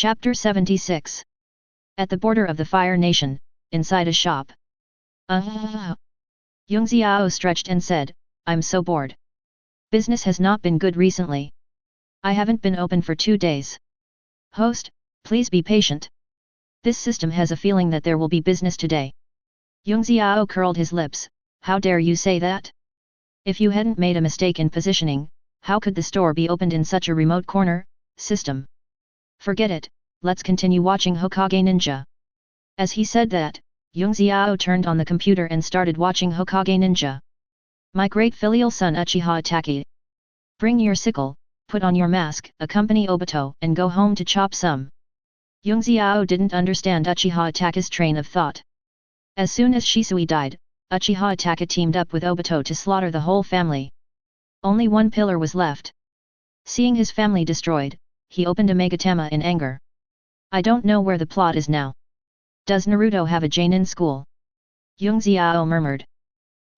Chapter 76. At the border of the Fire Nation, inside a shop. Xiao stretched and said, I'm so bored. Business has not been good recently. I haven't been open for 2 days. Host, please be patient. This system has a feeling that there will be business today. Xiao curled his lips, how dare you say that? If you hadn't made a mistake in positioning, how could the store be opened in such a remote corner, system? Forget it, let's continue watching Hokage Ninja. As he said that, Xiao turned on the computer and started watching Hokage Ninja. My great filial son Uchiha Itachi. Bring your sickle, put on your mask, accompany Obito and go home to chop some. Xiao didn't understand Uchiha Itachi's train of thought. As soon as Shisui died, Uchiha Itachi teamed up with Obito to slaughter the whole family. Only one pillar was left. Seeing his family destroyed, he opened a megatama in anger. I don't know where the plot is now. Does Naruto have a Jainin school? Xiao murmured.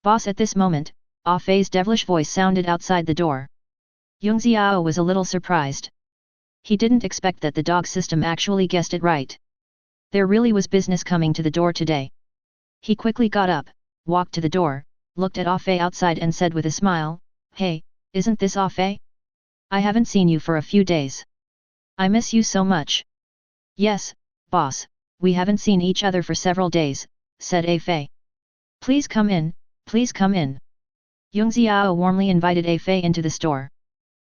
Boss, at this moment, Ah-Fei's devilish voice sounded outside the door. Xiao was a little surprised. He didn't expect that the dog system actually guessed it right. There really was business coming to the door today. He quickly got up, walked to the door, looked at Ah-Fei outside and said with a smile, Hey, isn't this Ah-Fei? I haven't seen you for a few days. I miss you so much. Yes, boss, we haven't seen each other for several days, said Ah-Fei. Please come in, please come in. Xiao warmly invited Ah-Fei into the store.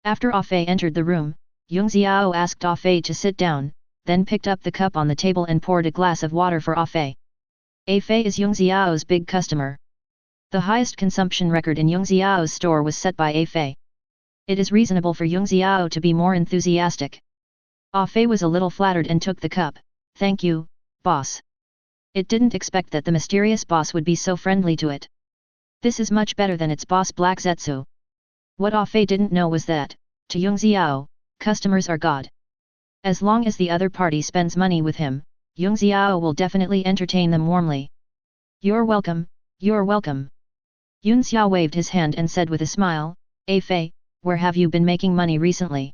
After Ah-Fei entered the room, Xiao asked Ah-Fei to sit down, then picked up the cup on the table and poured a glass of water for Ah-Fei. Ah-Fei is Xiao's big customer. The highest consumption record in Xiao's store was set by Ah-Fei. It is reasonable for Xiao to be more enthusiastic. Ah-Fei was a little flattered and took the cup. Thank you, boss. It didn't expect that the mysterious boss would be so friendly to it. This is much better than its boss Black Zetsu. What Ah-Fei didn't know was that, to Xiao, customers are God. As long as the other party spends money with him, Xiao will definitely entertain them warmly. You're welcome, you're welcome. Xiao waved his hand and said with a smile, Ah-Fei, where have you been making money recently?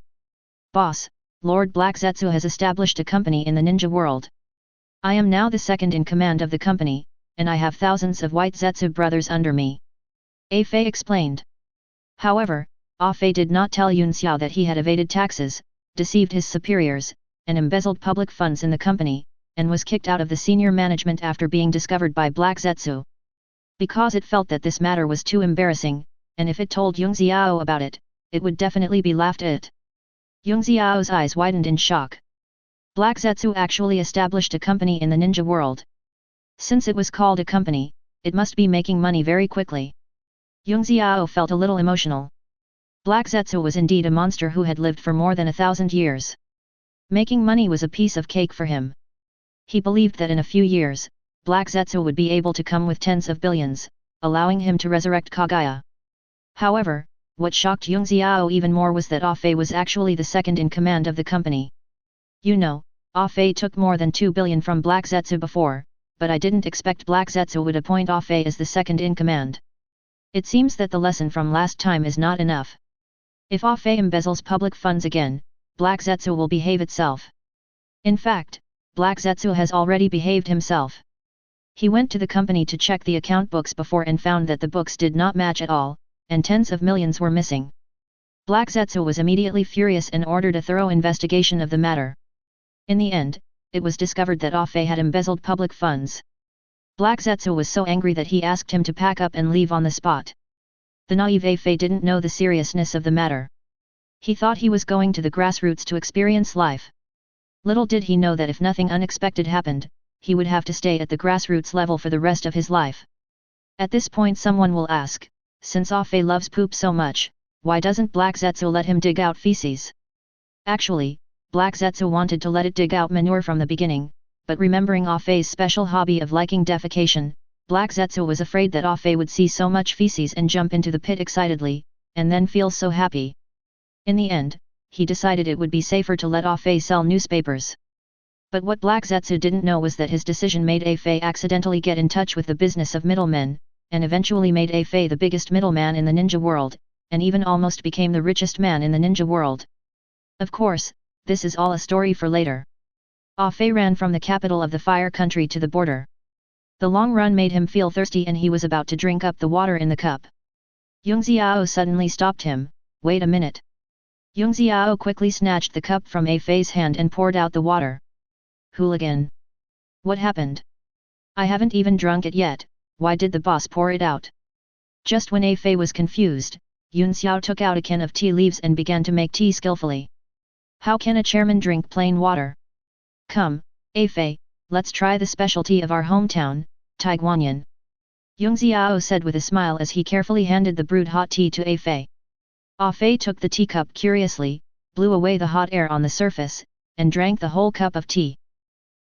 Boss, Lord Black Zetsu has established a company in the ninja world. I am now the second in command of the company, and I have thousands of white Zetsu brothers under me. Ah-Fei explained. However, Ah-Fei did not tell Xiao that he had evaded taxes, deceived his superiors, and embezzled public funds in the company, and was kicked out of the senior management after being discovered by Black Zetsu. Because it felt that this matter was too embarrassing, and if it told Xiao about it, it would definitely be laughed at. Xiao's eyes widened in shock. Black Zetsu actually established a company in the ninja world. Since it was called a company, it must be making money very quickly. Xiao felt a little emotional. Black Zetsu was indeed a monster who had lived for more than 1,000 years. Making money was a piece of cake for him. He believed that in a few years, Black Zetsu would be able to come with tens of billions, allowing him to resurrect Kaguya. However, what shocked Xiao even more was that Ah-Fei was actually the second in command of the company. You know, Ah-Fei took more than 2 billion from Black Zetsu before, but I didn't expect Black Zetsu would appoint Ah-Fei as the second in command. It seems that the lesson from last time is not enough. If Ah-Fei embezzles public funds again, Black Zetsu will behave itself. In fact, Black Zetsu has already behaved himself. He went to the company to check the account books before and found that the books did not match at all, and tens of millions were missing. Black Zetsu was immediately furious and ordered a thorough investigation of the matter. In the end, it was discovered that Ah-Fei had embezzled public funds. Black Zetsu was so angry that he asked him to pack up and leave on the spot. The naive Ah-Fei didn't know the seriousness of the matter. He thought he was going to the grassroots to experience life. Little did he know that if nothing unexpected happened, he would have to stay at the grassroots level for the rest of his life. At this point someone will ask, since Ah-Fei loves poop so much, why doesn't Black Zetsu let him dig out feces? Actually, Black Zetsu wanted to let it dig out manure from the beginning, but remembering Ah-Fei's special hobby of liking defecation, Black Zetsu was afraid that Ah-Fei would see so much feces and jump into the pit excitedly, and then feel so happy. In the end, he decided it would be safer to let Ah-Fei sell newspapers. But what Black Zetsu didn't know was that his decision made Ah-Fei accidentally get in touch with the business of middlemen, and eventually made Ah-Fei the biggest middleman in the ninja world, and even almost became the richest man in the ninja world. Of course, this is all a story for later. Ah Fei ran from the capital of the fire country to the border. The long run made him feel thirsty and he was about to drink up the water in the cup. Yung Xiao suddenly stopped him. Wait a minute. Yung Xiao quickly snatched the cup from Ah Fei's hand and poured out the water. Hooligan! What happened? I haven't even drunk it yet, why did the boss pour it out? Just when Ah Fei was confused, Yun Xiao took out a can of tea leaves and began to make tea skillfully. How can a chairman drink plain water? Come, Ah Fei, let's try the specialty of our hometown, Taiguanyan. Yung Xiao said with a smile as he carefully handed the brewed hot tea to Ah Fei. Ah Fei took the teacup curiously, blew away the hot air on the surface, and drank the whole cup of tea.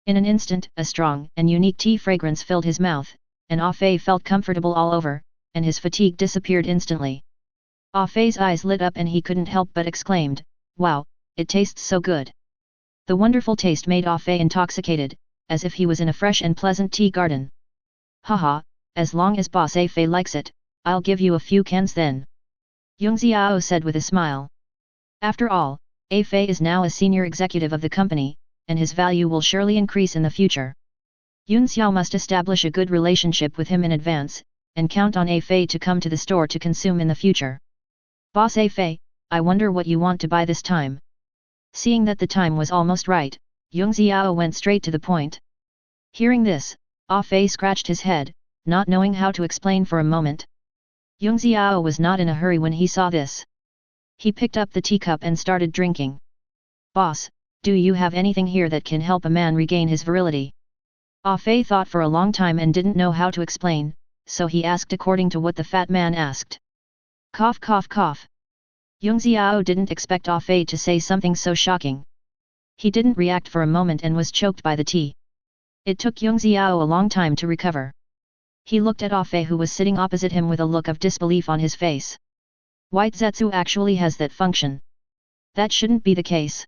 In an instant, a strong and unique tea fragrance filled his mouth, and Ah Fei felt comfortable all over, and his fatigue disappeared instantly. Ah Fei's eyes lit up and he couldn't help but exclaimed, "Wow, it tastes so good." The wonderful taste made Ah Fei intoxicated, as if he was in a fresh and pleasant tea garden. Haha, as long as Boss Ah Fei likes it, I'll give you a few cans then. Yung Xiao said with a smile. After all, Ah Fei is now a senior executive of the company, and his value will surely increase in the future. Yun Xiao must establish a good relationship with him in advance, and count on Ah Fei to come to the store to consume in the future. Boss Ah Fei, I wonder what you want to buy this time. Seeing that the time was almost right, Yung Xiao went straight to the point. Hearing this, Ah Fei scratched his head, not knowing how to explain for a moment. Yung Xiao was not in a hurry when he saw this. He picked up the teacup and started drinking. Boss, do you have anything here that can help a man regain his virility? Ah Fei thought for a long time and didn't know how to explain, so he asked according to what the fat man asked. Cough cough cough. Yung Xiao didn't expect Ah Fei to say something so shocking. He didn't react for a moment and was choked by the tea. It took Yung Xiao a long time to recover. He looked at Ah Fei who was sitting opposite him with a look of disbelief on his face. White Zetsu actually has that function. That shouldn't be the case.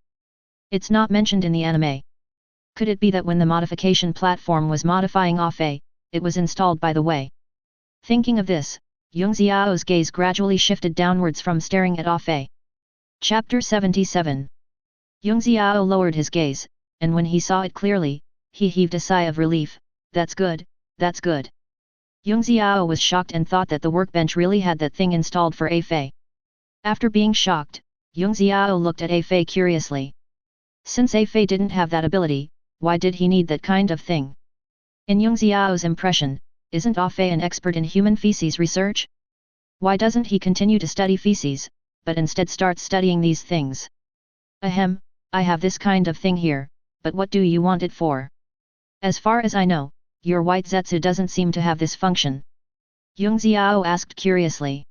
It's not mentioned in the anime. Could it be that when the modification platform was modifying Ah Fei, it was installed by the way? Thinking of this, Yung Xiao's gaze gradually shifted downwards from staring at Ah Fei. Chapter 77. Yung Xiao lowered his gaze, and when he saw it clearly, he heaved a sigh of relief. That's good, that's good. Yung Xiao was shocked and thought that the workbench really had that thing installed for Ah Fei. After being shocked, Yung Xiao looked at Ah Fei curiously. Since Ah Fei didn't have that ability, why did he need that kind of thing? In Yung Xiao's impression, isn't Ah Fei an expert in human feces research? Why doesn't he continue to study feces, but instead start studying these things? Ahem, I have this kind of thing here, but what do you want it for? As far as I know, your white Zetsu doesn't seem to have this function. Yung Xiao asked curiously.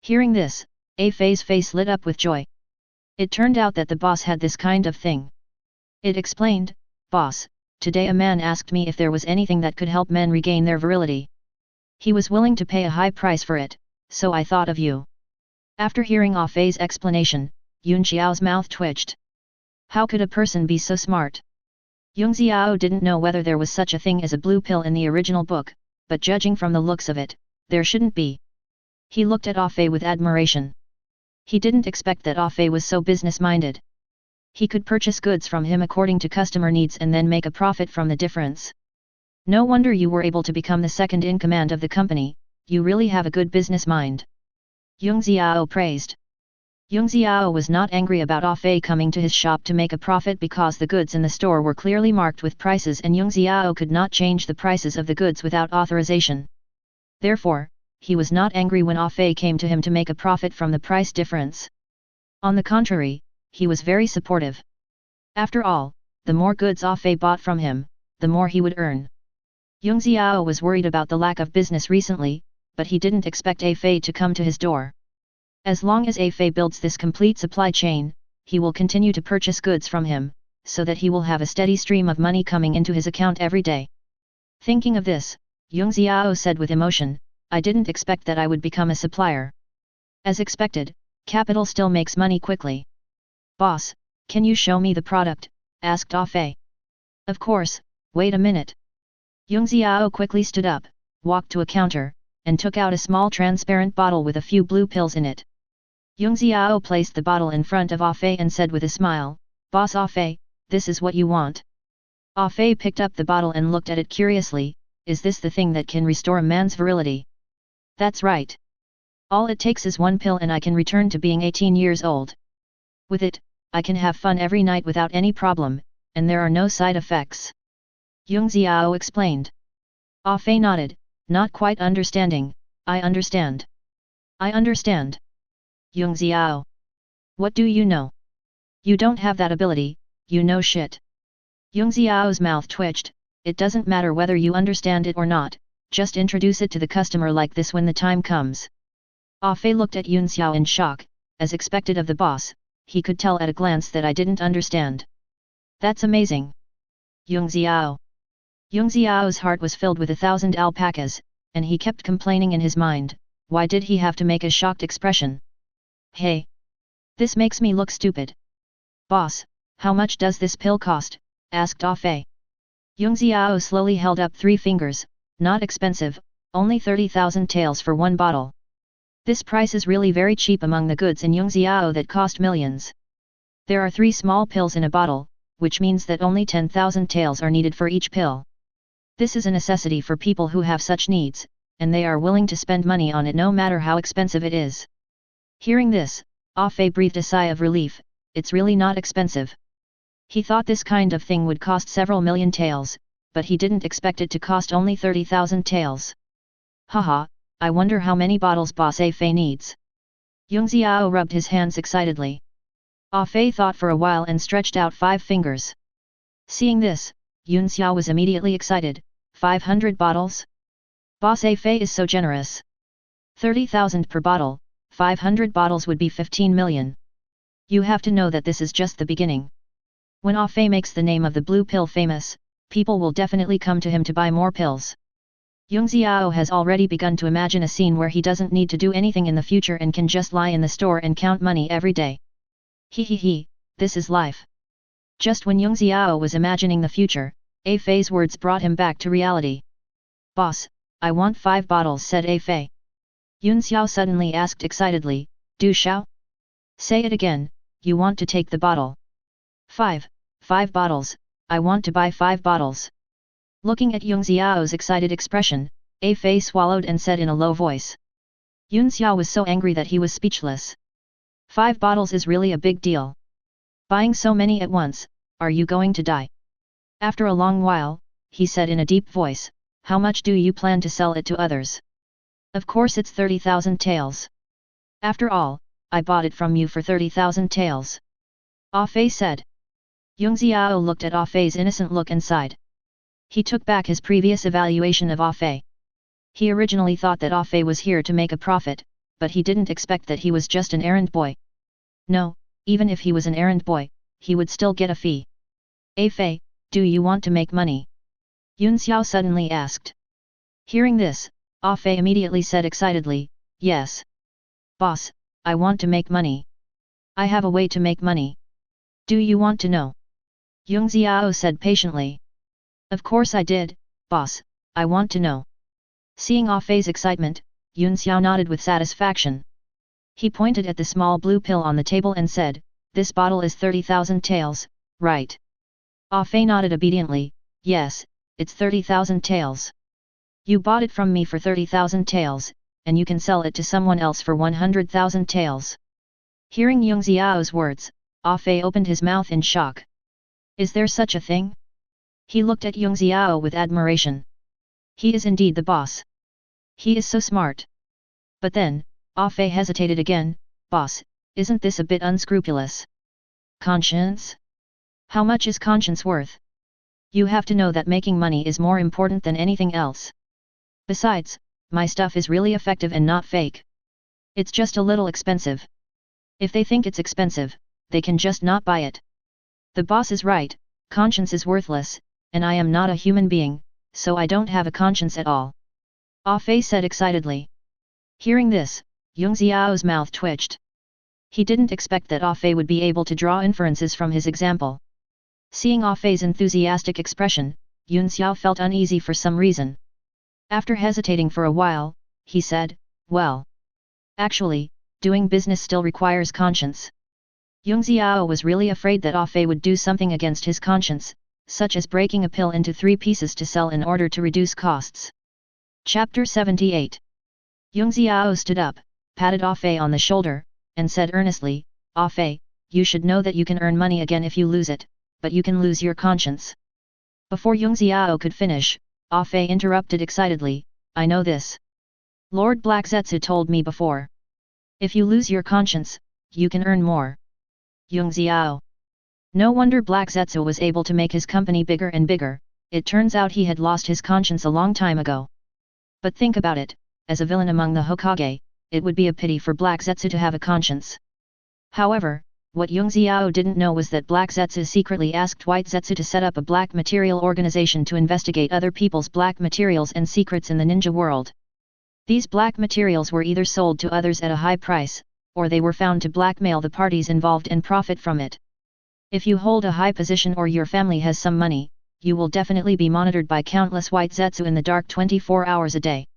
Hearing this, Ah Fei's face lit up with joy. It turned out that the boss had this kind of thing. It explained, Boss, today a man asked me if there was anything that could help men regain their virility. He was willing to pay a high price for it, so I thought of you. After hearing Ah Fei's explanation, Yun Xiao's mouth twitched. How could a person be so smart? Yung Xiao didn't know whether there was such a thing as a blue pill in the original book, but judging from the looks of it, there shouldn't be. He looked at Ah Fei with admiration. He didn't expect that Ah Fei was so business-minded. He could purchase goods from him according to customer needs and then make a profit from the difference. No wonder you were able to become the second in command of the company, you really have a good business mind. Yung Xiao praised. Yung Xiao was not angry about Ah Fei coming to his shop to make a profit because the goods in the store were clearly marked with prices and Yung Xiao could not change the prices of the goods without authorization. Therefore, he was not angry when Ah Fei came to him to make a profit from the price difference. On the contrary, he was very supportive. After all, the more goods Ah Fei bought from him, the more he would earn. Yung Xiao was worried about the lack of business recently, but he didn't expect Ah Fei to come to his door. As long as Ah Fei builds this complete supply chain, he will continue to purchase goods from him, so that he will have a steady stream of money coming into his account every day. Thinking of this, Yung Xiao said with emotion, I didn't expect that I would become a supplier. As expected, capital still makes money quickly. Boss, can you show me the product? Asked Ah Fei. Of course, wait a minute. Yung Xiao quickly stood up, walked to a counter, and took out a small transparent bottle with a few blue pills in it. Yung Xiao placed the bottle in front of Ah Fei and said with a smile, Boss Ah Fei, this is what you want. Ah Fei picked up the bottle and looked at it curiously. Is this the thing that can restore a man's virility? That's right. All it takes is one pill and I can return to being 18 years old. With it, I can have fun every night without any problem, and there are no side effects. Xiao explained. Ah Fei nodded, not quite understanding. I understand. I understand. Xiao. What do you know? You don't have that ability, you know shit. Xiao's mouth twitched. It doesn't matter whether you understand it or not, just introduce it to the customer like this when the time comes. Ah Fei looked at Xiao in shock, as expected of the boss, he could tell at a glance that I didn't understand. That's amazing. Xiao. Xiao's heart was filled with 1,000 alpacas, and he kept complaining in his mind, why did he have to make a shocked expression? Hey! This makes me look stupid. Boss, how much does this pill cost? Asked Ah Fei. Xiao slowly held up 3 fingers, not expensive, only 30,000 taels for one bottle. This price is really very cheap among the goods in Xiao that cost millions. There are 3 small pills in a bottle, which means that only 10,000 taels are needed for each pill. This is a necessity for people who have such needs, and they are willing to spend money on it no matter how expensive it is. Hearing this, Ah Fei breathed a sigh of relief. It's really not expensive. He thought this kind of thing would cost several million taels, but he didn't expect it to cost only 30,000 taels. Haha, I wonder how many bottles Boss Ah Fei needs. Xiao rubbed his hands excitedly. Ah Fei thought for a while and stretched out 5 fingers. Seeing this, Xiao was immediately excited. 500 bottles? Boss Ah Fei is so generous. 30,000 per bottle, 500 bottles would be 15 million. You have to know that this is just the beginning. When Ah Fei makes the name of the blue pill famous, people will definitely come to him to buy more pills. Xiao has already begun to imagine a scene where he doesn't need to do anything in the future and can just lie in the store and count money every day. He, this is life. Just when Xiao was imagining the future, Ah Fei's words brought him back to reality. Boss, I want 5 bottles, said Ah Fei. Xiao suddenly asked excitedly, do Xiao? Say it again, you want to take the bottle. 5 bottles, I want to buy 5 bottles. Looking at Xiao's excited expression, Ah Fei swallowed and said in a low voice. Xiao was so angry that he was speechless. 5 bottles is really a big deal. Buying so many at once, are you going to die? After a long while, he said in a deep voice, how much do you plan to sell it to others? Of course it's 30,000 taels. After all, I bought it from you for 30,000 taels. Ah Fei said. Xiao looked at Ah Fei's innocent look and sighed. He took back his previous evaluation of Ah Fei. He originally thought that Ah Fei was here to make a profit, but he didn't expect that he was just an errand boy. No, even if he was an errand boy, he would still get a fee. Ah Fei, do you want to make money? Xiao suddenly asked. Hearing this, Ah Fei immediately said excitedly, yes. Boss, I want to make money. I have a way to make money. Do you want to know? Xiao said patiently. Of course I did, boss, I want to know. Seeing Ah Fei's excitement, Xiao nodded with satisfaction. He pointed at the small blue pill on the table and said, this bottle is 30,000 taels, right? Ah Fei nodded obediently, yes, it's 30,000 taels. You bought it from me for 30,000 taels, and you can sell it to someone else for 100,000 taels. Hearing Xiao's words, Ah Fei opened his mouth in shock. Is there such a thing? He looked at Xiao with admiration. He is indeed the boss. He is so smart. But then, Ah Fei hesitated again, boss, isn't this a bit unscrupulous? Conscience? How much is conscience worth? You have to know that making money is more important than anything else. Besides, my stuff is really effective and not fake. It's just a little expensive. If they think it's expensive, they can just not buy it. The boss is right, conscience is worthless, and I am not a human being, so I don't have a conscience at all. Ah Fei said excitedly. Hearing this, Xiao's mouth twitched. He didn't expect that Ah Fei would be able to draw inferences from his example. Seeing Ah Fei's enthusiastic expression, Xiao felt uneasy for some reason. After hesitating for a while, he said, well. Actually, doing business still requires conscience. Xiao was really afraid that Ah Fei would do something against his conscience, such as breaking a pill into 3 pieces to sell in order to reduce costs. Chapter 78. Xiao stood up, patted Ah Fei on the shoulder, and said earnestly, "Ah Fei, you should know that you can earn money again if you lose it, but you can lose your conscience." Before Xiao could finish, Ah Fei interrupted excitedly, "I know this. Lord Black Zetsu told me before. If you lose your conscience, you can earn more." Xiao. No wonder Black Zetsu was able to make his company bigger and bigger. It turns out he had lost his conscience a long time ago. But think about it, as a villain among the Hokage, it would be a pity for Black Zetsu to have a conscience. However, what Xiao didn't know was that Black Zetsu secretly asked White Zetsu to set up a black material organization to investigate other people's black materials and secrets in the ninja world. These black materials were either sold to others at a high price, or they were found to blackmail the parties involved and profit from it. If you hold a high position or your family has some money, you will definitely be monitored by countless White Zetsu in the dark 24 hours a day.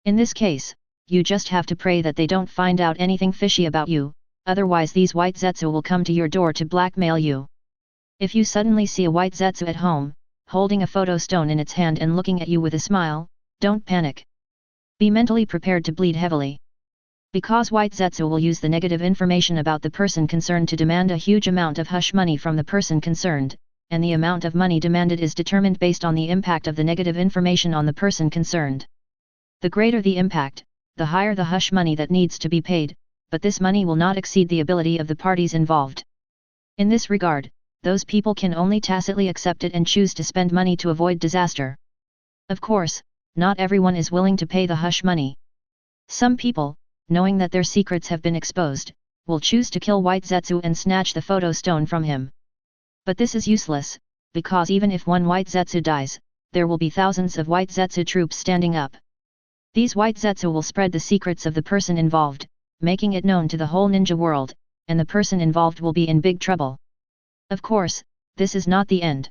In this case, you just have to pray that they don't find out anything fishy about you, otherwise these White Zetsu will come to your door to blackmail you. If you suddenly see a White Zetsu at home, holding a photo stone in its hand and looking at you with a smile, don't panic. Be mentally prepared to bleed heavily. Because White Zetsu will use the negative information about the person concerned to demand a huge amount of hush money from the person concerned, and the amount of money demanded is determined based on the impact of the negative information on the person concerned. The greater the impact, the higher the hush money that needs to be paid, but this money will not exceed the ability of the parties involved. In this regard, those people can only tacitly accept it and choose to spend money to avoid disaster. Of course, not everyone is willing to pay the hush money. Some people, knowing that their secrets have been exposed, will choose to kill White Zetsu and snatch the photo stone from him. But this is useless, because even if one White Zetsu dies, there will be thousands of White Zetsu troops standing up. These White Zetsu will spread the secrets of the person involved, making it known to the whole ninja world, and the person involved will be in big trouble. Of course, this is not the end.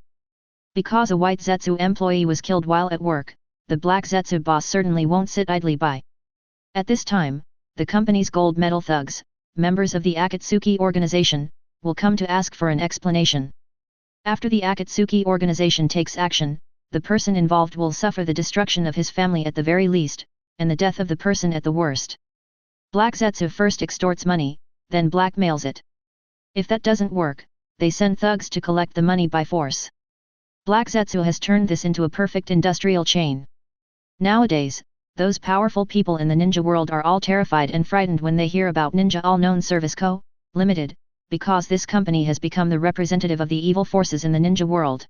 Because a White Zetsu employee was killed while at work, the Black Zetsu boss certainly won't sit idly by. At this time, the company's gold medal thugs, members of the Akatsuki organization, will come to ask for an explanation. After the Akatsuki organization takes action, the person involved will suffer the destruction of his family at the very least, and the death of the person at the worst. Black Zetsu first extorts money, then blackmails it. If that doesn't work, they send thugs to collect the money by force. Black Zetsu has turned this into a perfect industrial chain. Nowadays, those powerful people in the ninja world are all terrified and frightened when they hear about Ninja All-Known Service Co., Limited, because this company has become the representative of the evil forces in the ninja world.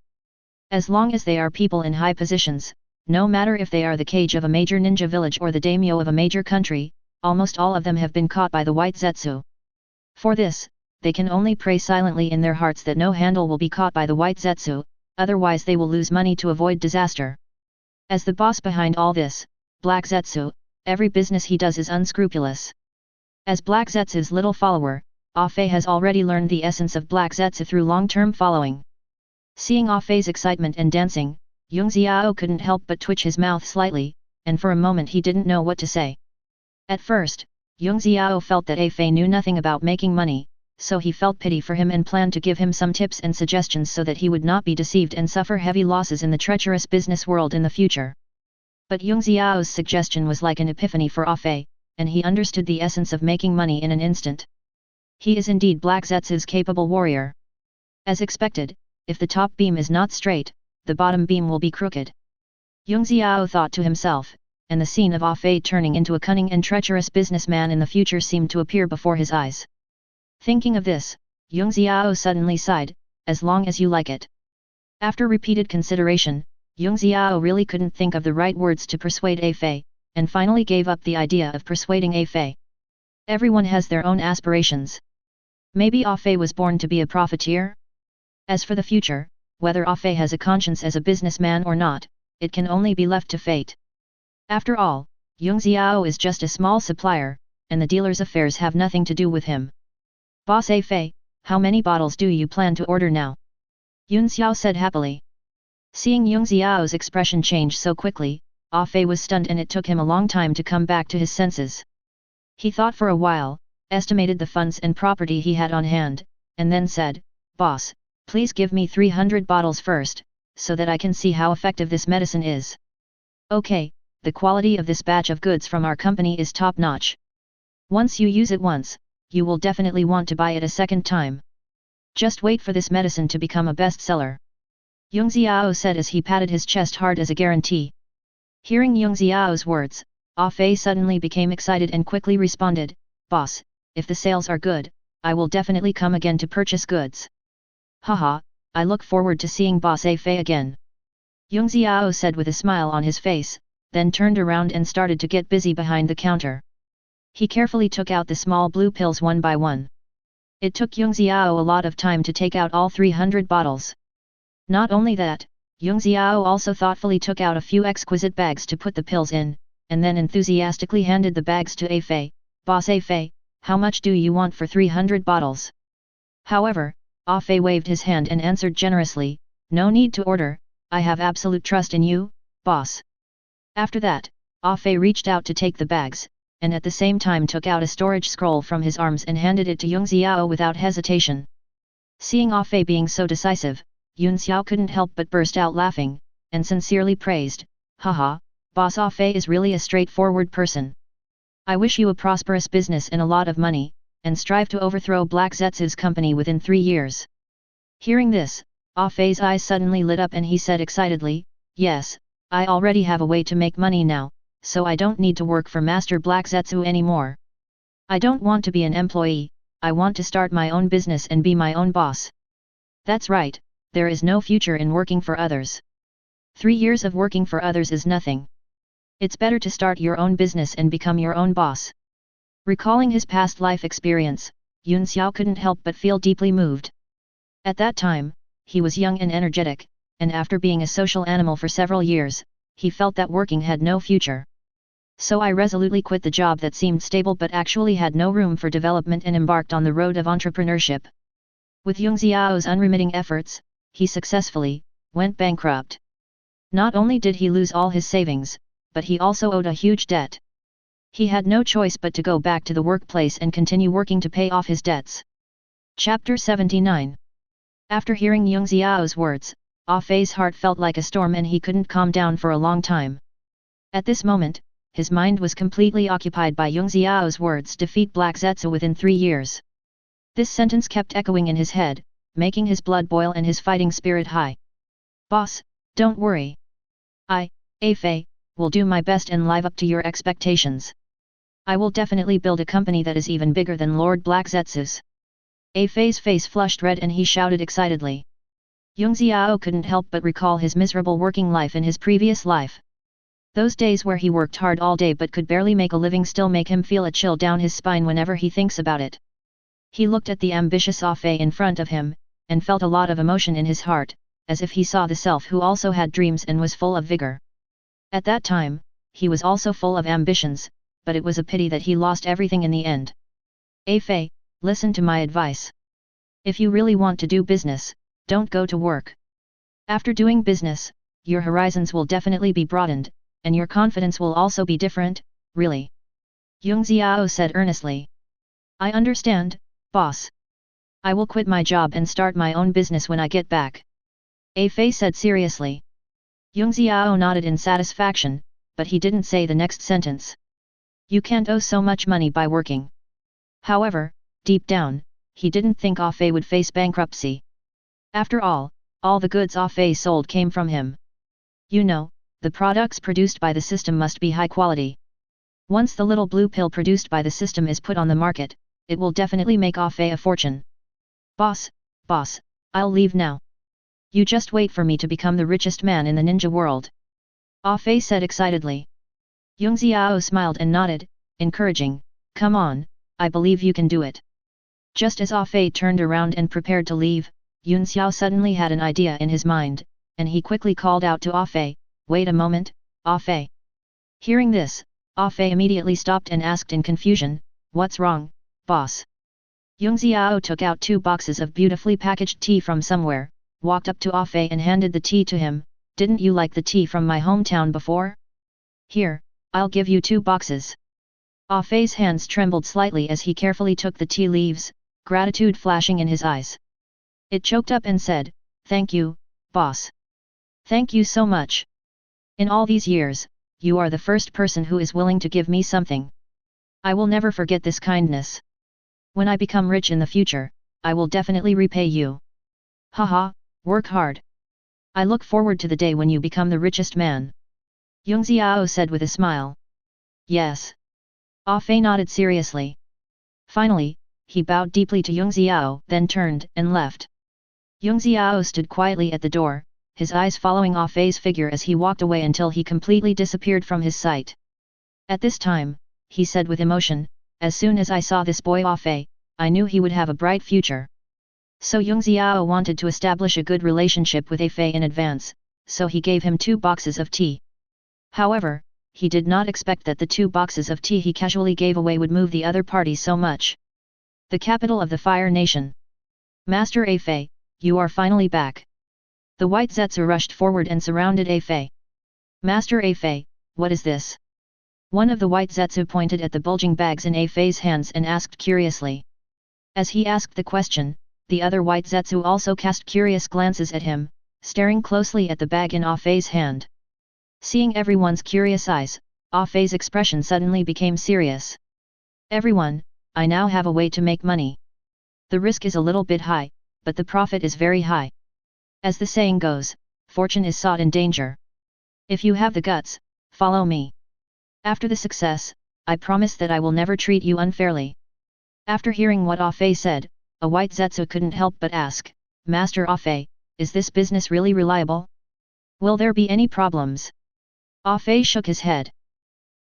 As long as they are people in high positions, no matter if they are the Kage of a major ninja village or the daimyo of a major country, almost all of them have been caught by the White Zetsu. For this, they can only pray silently in their hearts that no handle will be caught by the White Zetsu, otherwise they will lose money to avoid disaster. As the boss behind all this, Black Zetsu, every business he does is unscrupulous. As Black Zetsu's little follower, Ah Fei has already learned the essence of Black Zetsu through long-term following. Seeing Ah Fei's excitement and dancing, Xiao couldn't help but twitch his mouth slightly, and for a moment he didn't know what to say. At first, Xiao felt that Ah Fei knew nothing about making money, so he felt pity for him and planned to give him some tips and suggestions so that he would not be deceived and suffer heavy losses in the treacherous business world in the future. But Xiao's suggestion was like an epiphany for Ah Fei, and he understood the essence of making money in an instant. He is indeed Black Zetsu's capable warrior. As expected, if the top beam is not straight, the bottom beam will be crooked. Xiao thought to himself, and the scene of Ah Fei turning into a cunning and treacherous businessman in the future seemed to appear before his eyes. Thinking of this, Xiao suddenly sighed, "As long as you like it." After repeated consideration, Xiao really couldn't think of the right words to persuade Ah Fei, and finally gave up the idea of persuading Ah Fei. Everyone has their own aspirations. Maybe Ah Fei was born to be a profiteer? As for the future, whether Ah Fei has a conscience as a businessman or not, it can only be left to fate. After all, Xiao is just a small supplier, and the dealer's affairs have nothing to do with him. "Boss Ah Fei, how many bottles do you plan to order now?" Xiao said happily. Seeing Xiao's expression change so quickly, Ah Fei was stunned and it took him a long time to come back to his senses. He thought for a while, estimated the funds and property he had on hand, and then said, "Boss, Please give me 300 bottles first, so that I can see how effective this medicine is. Okay, the quality of this batch of goods from our company is top-notch. Once you use it once, you will definitely want to buy it a second time. Just wait for this medicine to become a bestseller. Yung Xiao said as he patted his chest hard as a guarantee. Hearing Yung Xiao's words, Ah Fei suddenly became excited and quickly responded, Boss, if the sales are good, I will definitely come again to purchase goods. Haha, I look forward to seeing Boss A Fei again. Yung Xiao said with a smile on his face, then turned around and started to get busy behind the counter. He carefully took out the small blue pills one by one. It took Yung Xiao a lot of time to take out all 300 bottles. Not only that, Yung Xiao also thoughtfully took out a few exquisite bags to put the pills in, and then enthusiastically handed the bags to A Fei. Boss A Fei, how much do you want for 300 bottles? However, A Fei waved his hand and answered generously, no need to order, I have absolute trust in you, boss. After that, A Fei reached out to take the bags, and at the same time took out a storage scroll from his arms and handed it to Yung Xiao without hesitation. Seeing A Fei being so decisive, Yun Xiao couldn't help but burst out laughing, and sincerely praised, haha, Boss A Fei is really a straightforward person. I wish you a prosperous business and a lot of money, and strive to overthrow Black Zetsu's company within 3 years. Hearing this, A Fei's eyes suddenly lit up and he said excitedly, yes, I already have a way to make money now, so I don't need to work for Master Black Zetsu anymore. I don't want to be an employee, I want to start my own business and be my own boss. That's right, there is no future in working for others. 3 years of working for others is nothing. It's better to start your own business and become your own boss. Recalling his past life experience, Yun Xiao couldn't help but feel deeply moved. At that time, he was young and energetic, and after being a social animal for several years, he felt that working had no future. So I resolutely quit the job that seemed stable but actually had no room for development and embarked on the road of entrepreneurship. With Yung Xiao's unremitting efforts, he successfully went bankrupt. Not only did he lose all his savings, but he also owed a huge debt. He had no choice but to go back to the workplace and continue working to pay off his debts. Chapter 79. After hearing Yung Xiao's words, A Fei's heart felt like a storm and he couldn't calm down for a long time. At this moment, his mind was completely occupied by Yung Xiao's words, defeat Black Zetsu within 3 years. This sentence kept echoing in his head, making his blood boil and his fighting spirit high. Boss, don't worry. A Fei, will do my best and live up to your expectations. I will definitely build a company that is even bigger than Lord Black Zetsu's. A Fei's face flushed red and he shouted excitedly. Yung Xiao couldn't help but recall his miserable working life in his previous life. Those days where he worked hard all day but could barely make a living still make him feel a chill down his spine whenever he thinks about it. He looked at the ambitious A Fei in front of him, and felt a lot of emotion in his heart, as if he saw the self who also had dreams and was full of vigor. At that time, he was also full of ambitions, but it was a pity that he lost everything in the end. A Fei, listen to my advice. If you really want to do business, don't go to work. After doing business, your horizons will definitely be broadened, and your confidence will also be different, really. Yung Xiao said earnestly. I understand, boss. I will quit my job and start my own business when I get back. A Fei said seriously. Yung Xiao nodded in satisfaction, but he didn't say the next sentence. You can't owe so much money by working. However, deep down, he didn't think A Fei would face bankruptcy. After all the goods A Fei sold came from him. You know, the products produced by the system must be high quality. Once the little blue pill produced by the system is put on the market, it will definitely make A Fei a fortune. Boss, I'll leave now. You just wait for me to become the richest man in the ninja world. A Fei said excitedly. Yung Xiao smiled and nodded, encouraging, come on, I believe you can do it. Just as A Fei turned around and prepared to leave, Yun Xiao suddenly had an idea in his mind, and he quickly called out to A Fei, wait a moment, A Fei. Hearing this, A Fei immediately stopped and asked in confusion, what's wrong, boss? Yung Xiao took out 2 boxes of beautifully packaged tea from somewhere, walked up to A Fei and handed the tea to him. Didn't you like the tea from my hometown before? Here, I'll give you 2 boxes. A Fei's hands trembled slightly as he carefully took the tea leaves, gratitude flashing in his eyes. It choked up and said, "Thank you, boss. Thank you so much. In all these years, you are the first person who is willing to give me something. I will never forget this kindness. When I become rich in the future, I will definitely repay you. Haha, work hard. I look forward to the day when you become the richest man." Xiao said with a smile. Yes. Ah Fei nodded seriously. Finally, he bowed deeply to Xiao, then turned and left. Xiao stood quietly at the door, his eyes following Ah Fei's figure as he walked away until he completely disappeared from his sight. At this time, he said with emotion, "As soon as I saw this boy Ah Fei, I knew he would have a bright future." So Xiao wanted to establish a good relationship with Ah Fei in advance, so he gave him 2 boxes of tea. However, he did not expect that the 2 boxes of tea he casually gave away would move the other party so much. The capital of the Fire Nation. "Master Ah Fei, you are finally back." The white Zetsu rushed forward and surrounded Ah Fei. "Master Ah Fei, what is this?" One of the white Zetsu pointed at the bulging bags in Ah Fei's hands and asked curiously. As he asked the question, the other white Zetsu also cast curious glances at him, staring closely at the bag in Ah Fei's hand. Seeing everyone's curious eyes, Ah Fei's expression suddenly became serious. "Everyone, I now have a way to make money. The risk is a little bit high, but the profit is very high. As the saying goes, fortune is sought in danger. If you have the guts, follow me. After the success, I promise that I will never treat you unfairly." After hearing what Ah Fei said, a white Zetsu couldn't help but ask, "Master Ah Fei, is this business really reliable? Will there be any problems?" Ah Fei shook his head.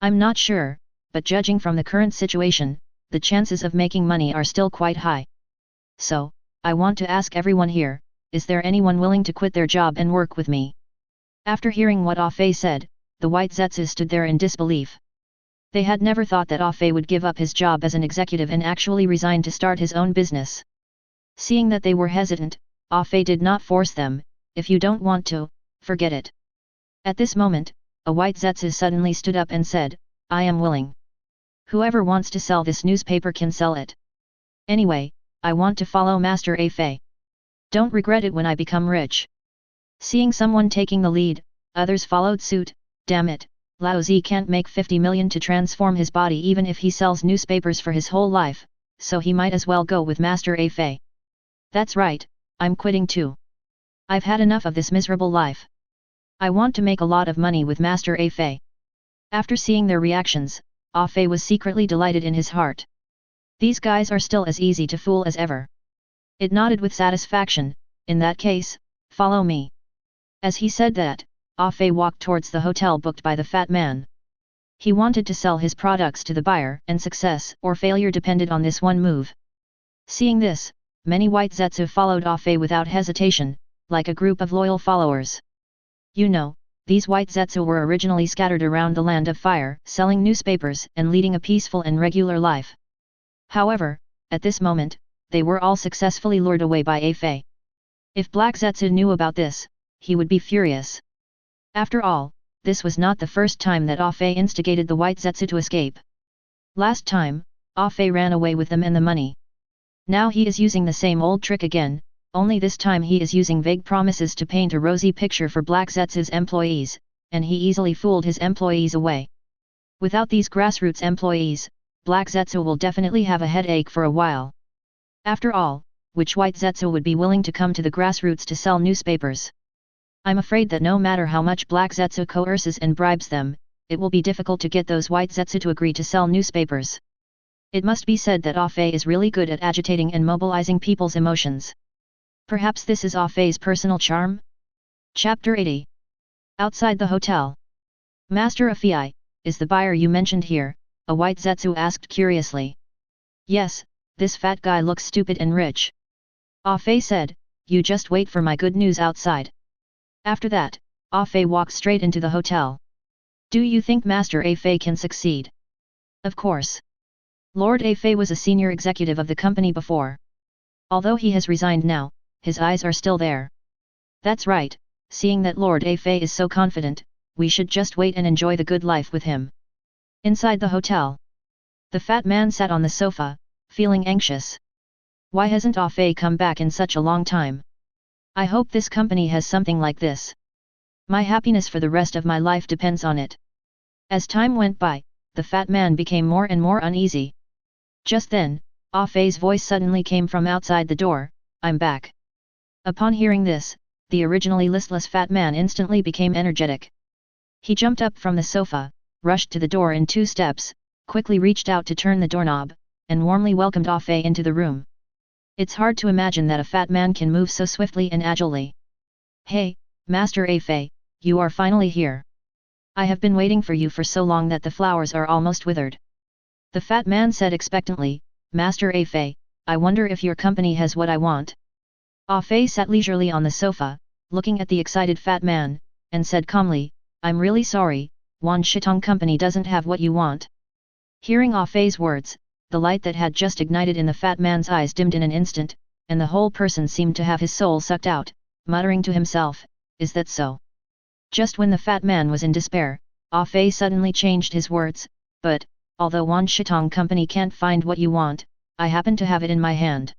"I'm not sure, but judging from the current situation, the chances of making money are still quite high. So, I want to ask everyone here, is there anyone willing to quit their job and work with me?" After hearing what Ah Fei said, the white Zetsu stood there in disbelief. They had never thought that Ah Fei would give up his job as an executive and actually resign to start his own business. Seeing that they were hesitant, Ah Fei did not force them, "If you don't want to, forget it." At this moment, a white Zetsu suddenly stood up and said, "I am willing. Whoever wants to sell this newspaper can sell it. Anyway, I want to follow Master Ah Fei. Don't regret it when I become rich." Seeing someone taking the lead, others followed suit. "Damn it, Lao Zi can't make 50 million to transform his body even if he sells newspapers for his whole life, so he might as well go with Master Ah Fei. That's right, I'm quitting too. I've had enough of this miserable life. I want to make a lot of money with Master Ah Fei." After seeing their reactions, Ah Fei was secretly delighted in his heart. These guys are still as easy to fool as ever. It nodded with satisfaction, "In that case, follow me." As he said that, Ah Fei walked towards the hotel booked by the fat man. He wanted to sell his products to the buyer and success or failure depended on this one move. Seeing this, many white Zetsu followed Ah Fei without hesitation, like a group of loyal followers. You know, these white Zetsu were originally scattered around the land of fire, selling newspapers and leading a peaceful and regular life. However, at this moment, they were all successfully lured away by Ah Fei. If Black Zetsu knew about this, he would be furious. After all, this was not the first time that Ah Fei instigated the white Zetsu to escape. Last time, Ah Fei ran away with them and the money. Now he is using the same old trick again, only this time he is using vague promises to paint a rosy picture for Black Zetsu's employees, and he easily fooled his employees away. Without these grassroots employees, Black Zetsu will definitely have a headache for a while. After all, which white Zetsu would be willing to come to the grassroots to sell newspapers? I'm afraid that no matter how much Black Zetsu coerces and bribes them, it will be difficult to get those white Zetsu to agree to sell newspapers. It must be said that Ah Fei is really good at agitating and mobilizing people's emotions. Perhaps this is Ah Fei's personal charm? Chapter 80. Outside the hotel. "Master Ah Fei, is the buyer you mentioned here?" a white Zetsu asked curiously. "Yes, this fat guy looks stupid and rich." Ah Fei said, "You just wait for my good news outside." After that, Ah Fei walked straight into the hotel. "Do you think Master Ah Fei can succeed?" "Of course. Lord Ah Fei was a senior executive of the company before. Although he has resigned now, his eyes are still there." "That's right, seeing that Lord Ah Fei is so confident, we should just wait and enjoy the good life with him." Inside the hotel, the fat man sat on the sofa, feeling anxious. Why hasn't Ah Fei come back in such a long time? I hope this company has something like this. My happiness for the rest of my life depends on it. As time went by, the fat man became more and more uneasy. Just then, Ah Fei's voice suddenly came from outside the door, I'm back. Upon hearing this, the originally listless fat man instantly became energetic. He jumped up from the sofa, rushed to the door in 2 steps, quickly reached out to turn the doorknob, and warmly welcomed Ah Fei into the room. It's hard to imagine that a fat man can move so swiftly and agilely. Hey, Master Ah Fei, you are finally here. I have been waiting for you for so long that the flowers are almost withered. The fat man said expectantly, Master Ah Fei, I wonder if your company has what I want. Ah Fei sat leisurely on the sofa, looking at the excited fat man, and said calmly, I'm really sorry, Wan Shitong Company doesn't have what you want. Hearing Ah Fei's words, the light that had just ignited in the fat man's eyes dimmed in an instant, and the whole person seemed to have his soul sucked out, muttering to himself, is that so? Just when the fat man was in despair, Ah Fei suddenly changed his words, but, although Wan Shitong Company can't find what you want, I happen to have it in my hand.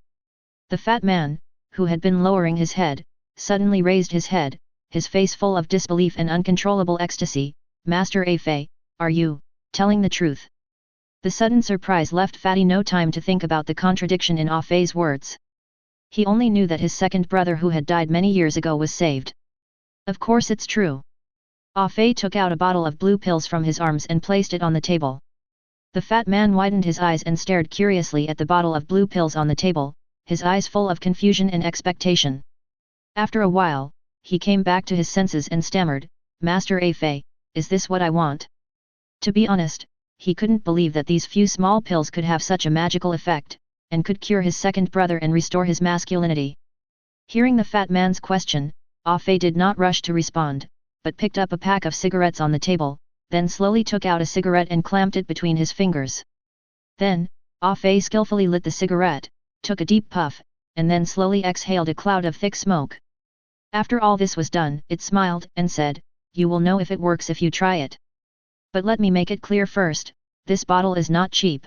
The fat man, who had been lowering his head, suddenly raised his head, his face full of disbelief and uncontrollable ecstasy. Master Ah Fei, are you telling the truth? The sudden surprise left Fatty no time to think about the contradiction in Ah Fei's words. He only knew that his second brother who had died many years ago was saved. Of course it's true. Ah Fei took out a bottle of blue pills from his arms and placed it on the table. The fat man widened his eyes and stared curiously at the bottle of blue pills on the table, his eyes full of confusion and expectation. After a while, he came back to his senses and stammered, Master Ah Fei, is this what I want? To be honest, he couldn't believe that these few small pills could have such a magical effect, and could cure his second brother and restore his masculinity. Hearing the fat man's question, Ah Fei did not rush to respond, but picked up a pack of cigarettes on the table, then slowly took out a cigarette and clamped it between his fingers. Then, Ah Fei skillfully lit the cigarette, took a deep puff, and then slowly exhaled a cloud of thick smoke. After all this was done, it smiled and said, you will know if it works if you try it. But let me make it clear first, this bottle is not cheap.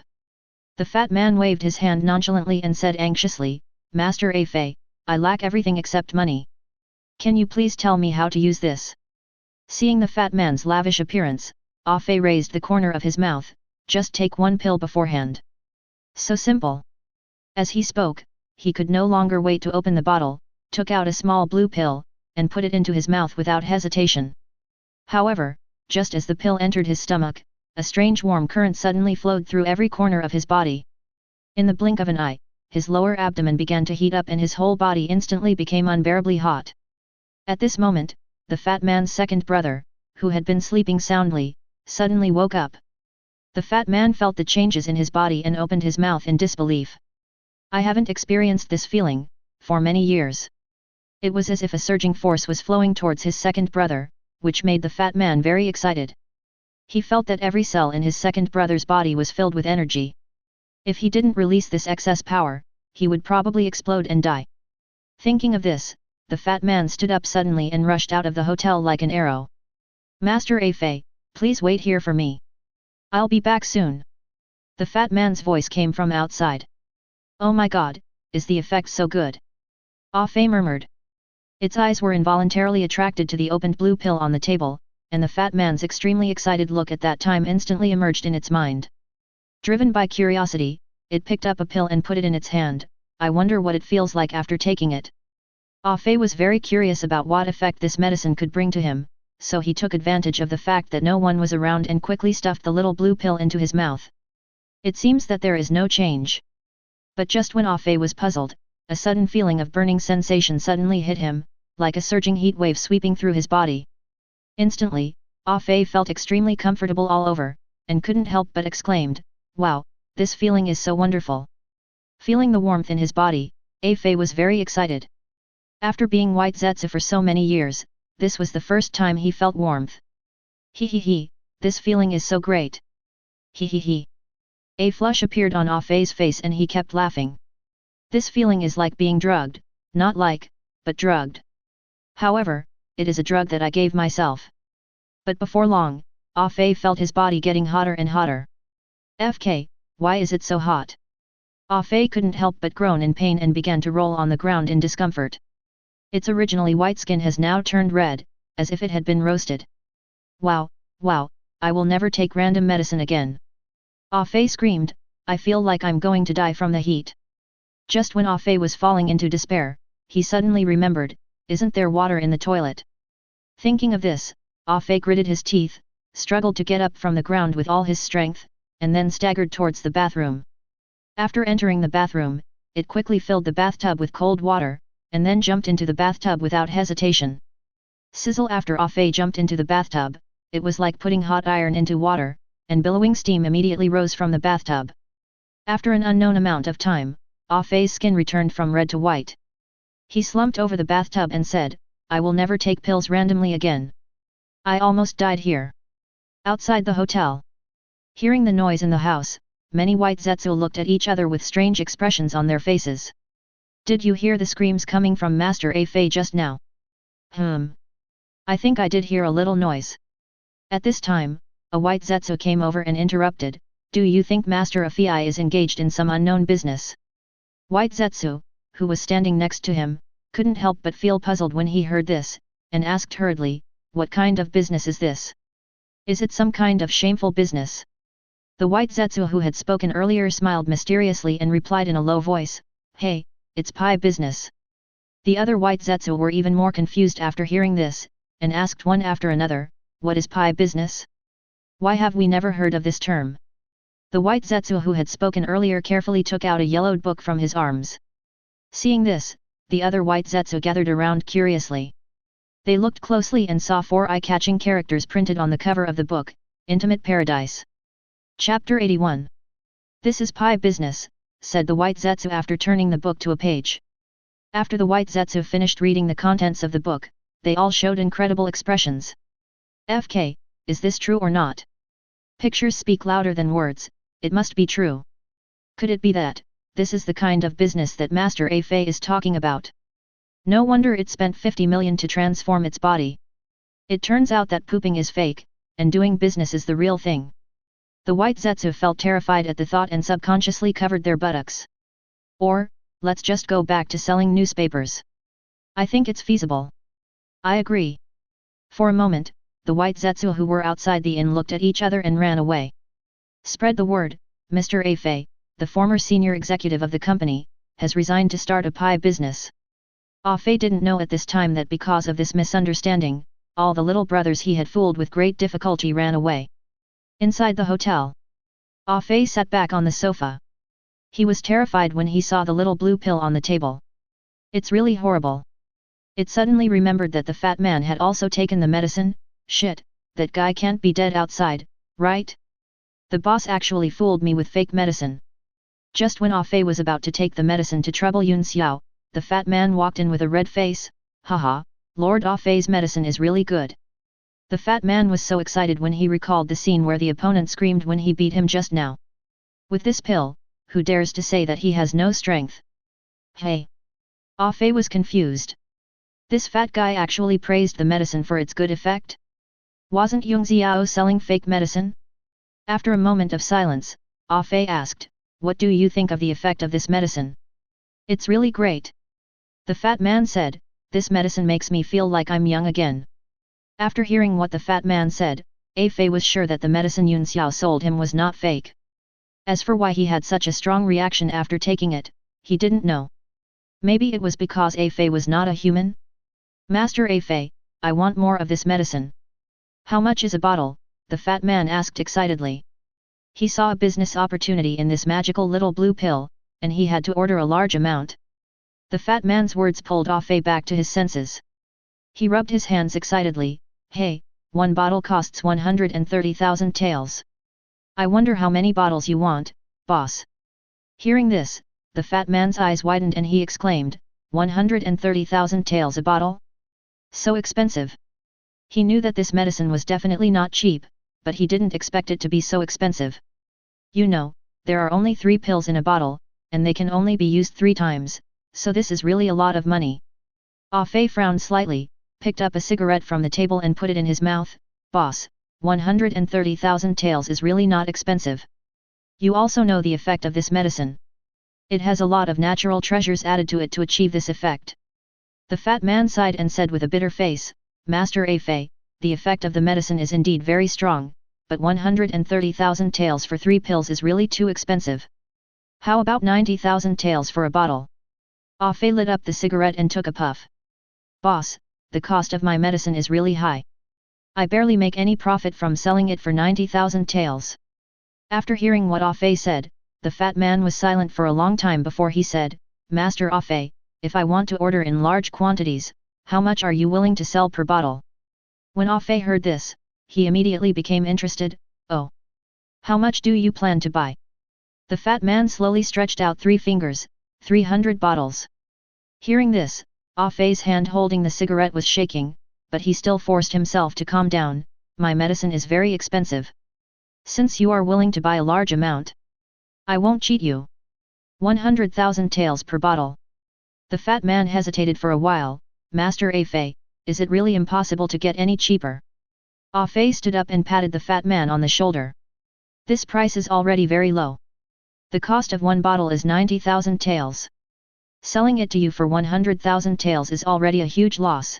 The fat man waved his hand nonchalantly and said anxiously, Master Ah Fei, I lack everything except money. Can you please tell me how to use this? Seeing the fat man's lavish appearance, Ah Fei raised the corner of his mouth, just take 1 pill beforehand. So simple. As he spoke, he could no longer wait to open the bottle, took out a small blue pill, and put it into his mouth without hesitation. However, just as the pill entered his stomach, a strange warm current suddenly flowed through every corner of his body. In the blink of an eye, his lower abdomen began to heat up and his whole body instantly became unbearably hot. At this moment, the fat man's second brother, who had been sleeping soundly, suddenly woke up. The fat man felt the changes in his body and opened his mouth in disbelief. I haven't experienced this feeling for many years. It was as if a surging force was flowing towards his second brother, which made the fat man very excited. He felt that every cell in his second brother's body was filled with energy. If he didn't release this excess power, he would probably explode and die. Thinking of this, the fat man stood up suddenly and rushed out of the hotel like an arrow. Master Ah Fei, please wait here for me. I'll be back soon. The fat man's voice came from outside. Oh my god, is the effect so good? Ah Fei murmured. Its eyes were involuntarily attracted to the opened blue pill on the table, and the fat man's extremely excited look at that time instantly emerged in its mind. Driven by curiosity, it picked up a pill and put it in its hand. I wonder what it feels like after taking it. Ah Fei was very curious about what effect this medicine could bring to him, so he took advantage of the fact that no one was around and quickly stuffed the little blue pill into his mouth. It seems that there is no change. But just when Ah Fei was puzzled, a sudden feeling of burning sensation suddenly hit him, like a surging heat wave sweeping through his body. Instantly, Ah Fei felt extremely comfortable all over, and couldn't help but exclaimed, wow, this feeling is so wonderful. Feeling the warmth in his body, Ah Fei was very excited. After being white zetsu for so many years, this was the first time he felt warmth. He, this feeling is so great. He. A flush appeared on Ah Fei's face and he kept laughing. This feeling is like being drugged, not like, but drugged. However, it is a drug that I gave myself. But before long, Ah Fei felt his body getting hotter and hotter. FK, why is it so hot? Ah Fei couldn't help but groan in pain and began to roll on the ground in discomfort. Its originally white skin has now turned red, as if it had been roasted. Wow, wow, I will never take random medicine again. Ah Fei screamed, I feel like I'm going to die from the heat. Just when Ah Fei was falling into despair, he suddenly remembered, isn't there water in the toilet? Thinking of this, Ah Fei gritted his teeth, struggled to get up from the ground with all his strength, and then staggered towards the bathroom. After entering the bathroom, it quickly filled the bathtub with cold water, and then jumped into the bathtub without hesitation. Sizzle! After Ah Fei jumped into the bathtub, it was like putting hot iron into water, and billowing steam immediately rose from the bathtub. After an unknown amount of time, Ah Fei's skin returned from red to white. He slumped over the bathtub and said, I will never take pills randomly again. I almost died here. Outside the hotel. Hearing the noise in the house, many white zetsu looked at each other with strange expressions on their faces. Did you hear the screams coming from Master A Fei just now? I think I did hear a little noise. At this time, a white zetsu came over and interrupted, do you think Master A Fei is engaged in some unknown business? White zetsu, who was standing next to him, couldn't help but feel puzzled when he heard this, and asked hurriedly, what kind of business is this? Is it some kind of shameful business? The white zetsu who had spoken earlier smiled mysteriously and replied in a low voice, hey, it's pie business. The other white zetsu were even more confused after hearing this, and asked one after another, what is pie business? Why have we never heard of this term? The white zetsu who had spoken earlier carefully took out a yellowed book from his arms. Seeing this, the other white zetsu gathered around curiously. They looked closely and saw 4 eye-catching characters printed on the cover of the book, Intimate Paradise. Chapter 81. This is pie business, said the white zetsu after turning the book to a page. After the white zetsu finished reading the contents of the book, they all showed incredible expressions. FK, is this true or not? Pictures speak louder than words, it must be true. Could it be that, this is the kind of business that Master A Fei is talking about? No wonder it spent 50 million to transform its body. It turns out that pooping is fake, and doing business is the real thing. The white zetsu felt terrified at the thought and subconsciously covered their buttocks. Or, let's just go back to selling newspapers. I think it's feasible. I agree. For a moment, the white zetsu who were outside the inn looked at each other and ran away. Spread the word, Mr. A Fei, the former senior executive of the company, has resigned to start a pie business. Ah Fei didn't know at this time that because of this misunderstanding, all the little brothers he had fooled with great difficulty ran away. Inside the hotel, Ah Fei sat back on the sofa. He was terrified when he saw the little blue pill on the table. It's really horrible. It suddenly remembered that the fat man had also taken the medicine. Shit, that guy can't be dead outside, right? The boss actually fooled me with fake medicine. Just when Ah Fei was about to take the medicine to trouble Yun Xiao, the fat man walked in with a red face. Haha, Lord Ah Fei's medicine is really good. The fat man was so excited when he recalled the scene where the opponent screamed when he beat him just now. With this pill, who dares to say that he has no strength? Hey! Ah Fei was confused. This fat guy actually praised the medicine for its good effect? Wasn't Yung Xiao selling fake medicine? After a moment of silence, Ah Fei asked, what do you think of the effect of this medicine? It's really great. The fat man said, this medicine makes me feel like I'm young again. After hearing what the fat man said, A Fei was sure that the medicine Yun Xiao sold him was not fake. As for why he had such a strong reaction after taking it, he didn't know. Maybe it was because A Fei was not a human? Master A Fei, I want more of this medicine. How much is a bottle? The fat man asked excitedly. He saw a business opportunity in this magical little blue pill, and he had to order a large amount. The fat man's words pulled Ah Fei back to his senses. He rubbed his hands excitedly. Hey, one bottle costs 130,000 taels. I wonder how many bottles you want, boss. Hearing this, the fat man's eyes widened and he exclaimed, 130,000 taels a bottle? So expensive. He knew that this medicine was definitely not cheap, but he didn't expect it to be so expensive. You know, there are only 3 pills in a bottle, and they can only be used 3 times, so this is really a lot of money. Ah Fei frowned slightly, picked up a cigarette from the table and put it in his mouth. Boss, 130,000 taels is really not expensive. You also know the effect of this medicine. It has a lot of natural treasures added to it to achieve this effect. The fat man sighed and said with a bitter face, Master Afei, the effect of the medicine is indeed very strong, but 130,000 taels for 3 pills is really too expensive. How about 90,000 taels for a bottle? Afei lit up the cigarette and took a puff. Boss, the cost of my medicine is really high. I barely make any profit from selling it for 90,000 taels. After hearing what Afei said, the fat man was silent for a long time before he said, Master Afei, if I want to order in large quantities, how much are you willing to sell per bottle? When Afei heard this, he immediately became interested. Oh! How much do you plan to buy? The fat man slowly stretched out 3 fingers, 300 bottles. Hearing this, Afei's hand holding the cigarette was shaking, but he still forced himself to calm down. My medicine is very expensive. Since you are willing to buy a large amount, I won't cheat you. 100,000 taels per bottle. The fat man hesitated for a while. Master Afei, is it really impossible to get any cheaper? Afei stood up and patted the fat man on the shoulder. This price is already very low. The cost of 1 bottle is 90,000 taels. Selling it to you for 100,000 taels is already a huge loss.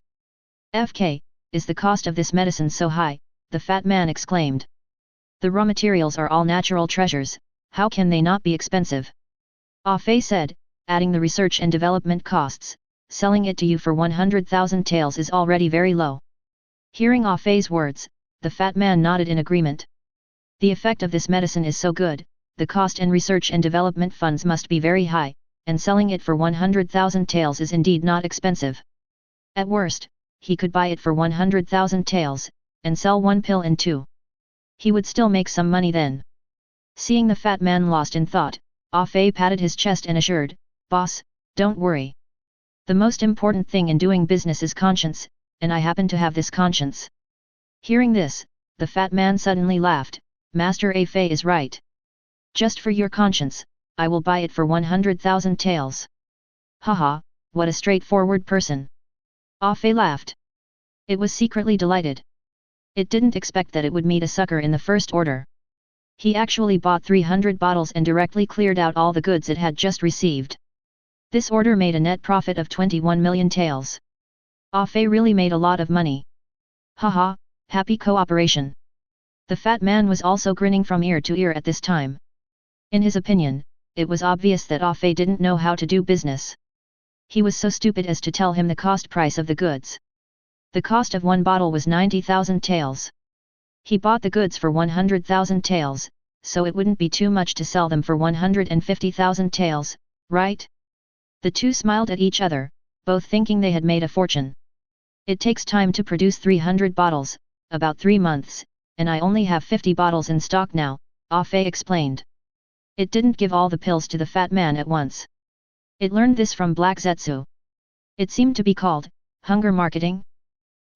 FK, is the cost of this medicine so high? The fat man exclaimed. The raw materials are all natural treasures, how can they not be expensive? Afei said, adding the research and development costs, selling it to you for 100,000 taels is already very low. Hearing Afei's words, the fat man nodded in agreement. The effect of this medicine is so good, the cost and research and development funds must be very high, and selling it for 100,000 taels is indeed not expensive. At worst, he could buy it for 100,000 taels, and sell 1 pill in 2. He would still make some money then. Seeing the fat man lost in thought, Afei patted his chest and assured, Boss, don't worry. The most important thing in doing business is conscience, and I happen to have this conscience. Hearing this, the fat man suddenly laughed. Master Afei is right. Just for your conscience, I will buy it for 100,000 taels. Haha, what a straightforward person. Afei laughed. It was secretly delighted. It didn't expect that it would meet a sucker in the first order. He actually bought 300 bottles and directly cleared out all the goods it had just received. This order made a net profit of 21 million taels. Afei really made a lot of money. Haha, happy cooperation. The fat man was also grinning from ear to ear at this time. In his opinion, it was obvious that Afei didn't know how to do business. He was so stupid as to tell him the cost price of the goods. The cost of 1 bottle was 90,000 taels. He bought the goods for 100,000 taels, so it wouldn't be too much to sell them for 150,000 taels, right? The two smiled at each other, both thinking they had made a fortune. It takes time to produce 300 bottles, about 3 months, and I only have 50 bottles in stock now, Afei explained. It didn't give all the pills to the fat man at once. It learned this from Black Zetsu. It seemed to be called hunger marketing.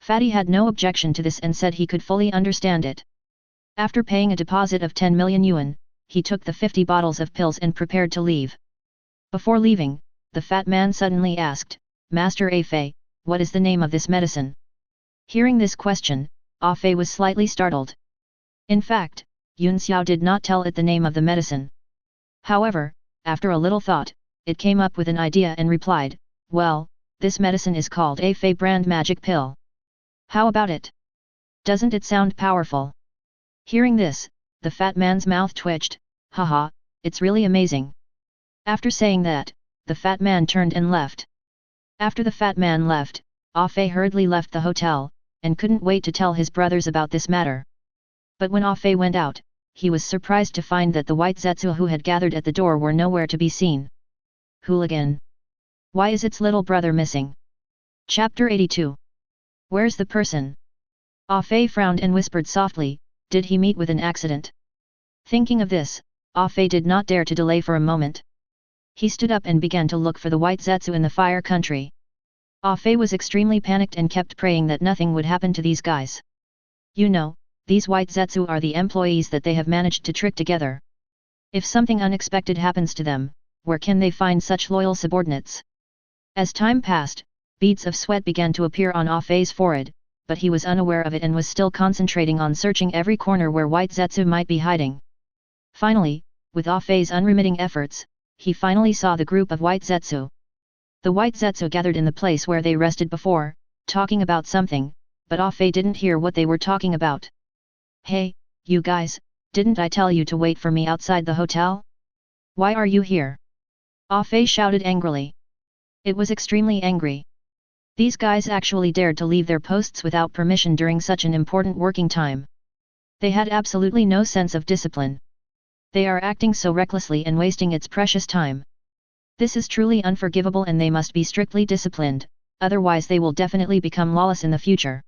Fatty had no objection to this and said he could fully understand it. After paying a deposit of 10 million yuan, he took the 50 bottles of pills and prepared to leave. Before leaving, the fat man suddenly asked, Master Afei, what is the name of this medicine? Hearing this question, Afei was slightly startled. In fact, Xiao did not tell it the name of the medicine. However, after a little thought, it came up with an idea and replied, well, this medicine is called Afei brand magic pill. How about it? Doesn't it sound powerful? Hearing this, the fat man's mouth twitched. Haha, it's really amazing. After saying that, the fat man turned and left. After the fat man left, Afei hurriedly left the hotel, and couldn't wait to tell his brothers about this matter. But when Afei went out, he was surprised to find that the white Zetsu who had gathered at the door were nowhere to be seen. Hooligan! Why is its little brother missing? Chapter 82. Where's the person? Afei frowned and whispered softly, did he meet with an accident? Thinking of this, Afei did not dare to delay for a moment. He stood up and began to look for the white Zetsu in the fire country. Afei was extremely panicked and kept praying that nothing would happen to these guys. You know, these white Zetsu are the employees that they have managed to trick together. If something unexpected happens to them, where can they find such loyal subordinates? As time passed, beads of sweat began to appear on Afei's forehead, but he was unaware of it and was still concentrating on searching every corner where white Zetsu might be hiding. Finally, with Afei's unremitting efforts, he finally saw the group of white zetsu. The white zetsu gathered in the place where they rested before, talking about something, but Ah-Fei didn't hear what they were talking about. Hey, you guys, didn't I tell you to wait for me outside the hotel? Why are you here? Ah-Fei shouted angrily. It was extremely angry. These guys actually dared to leave their posts without permission during such an important working time. They had absolutely no sense of discipline. They are acting so recklessly and wasting its precious time. This is truly unforgivable and they must be strictly disciplined, otherwise they will definitely become lawless in the future.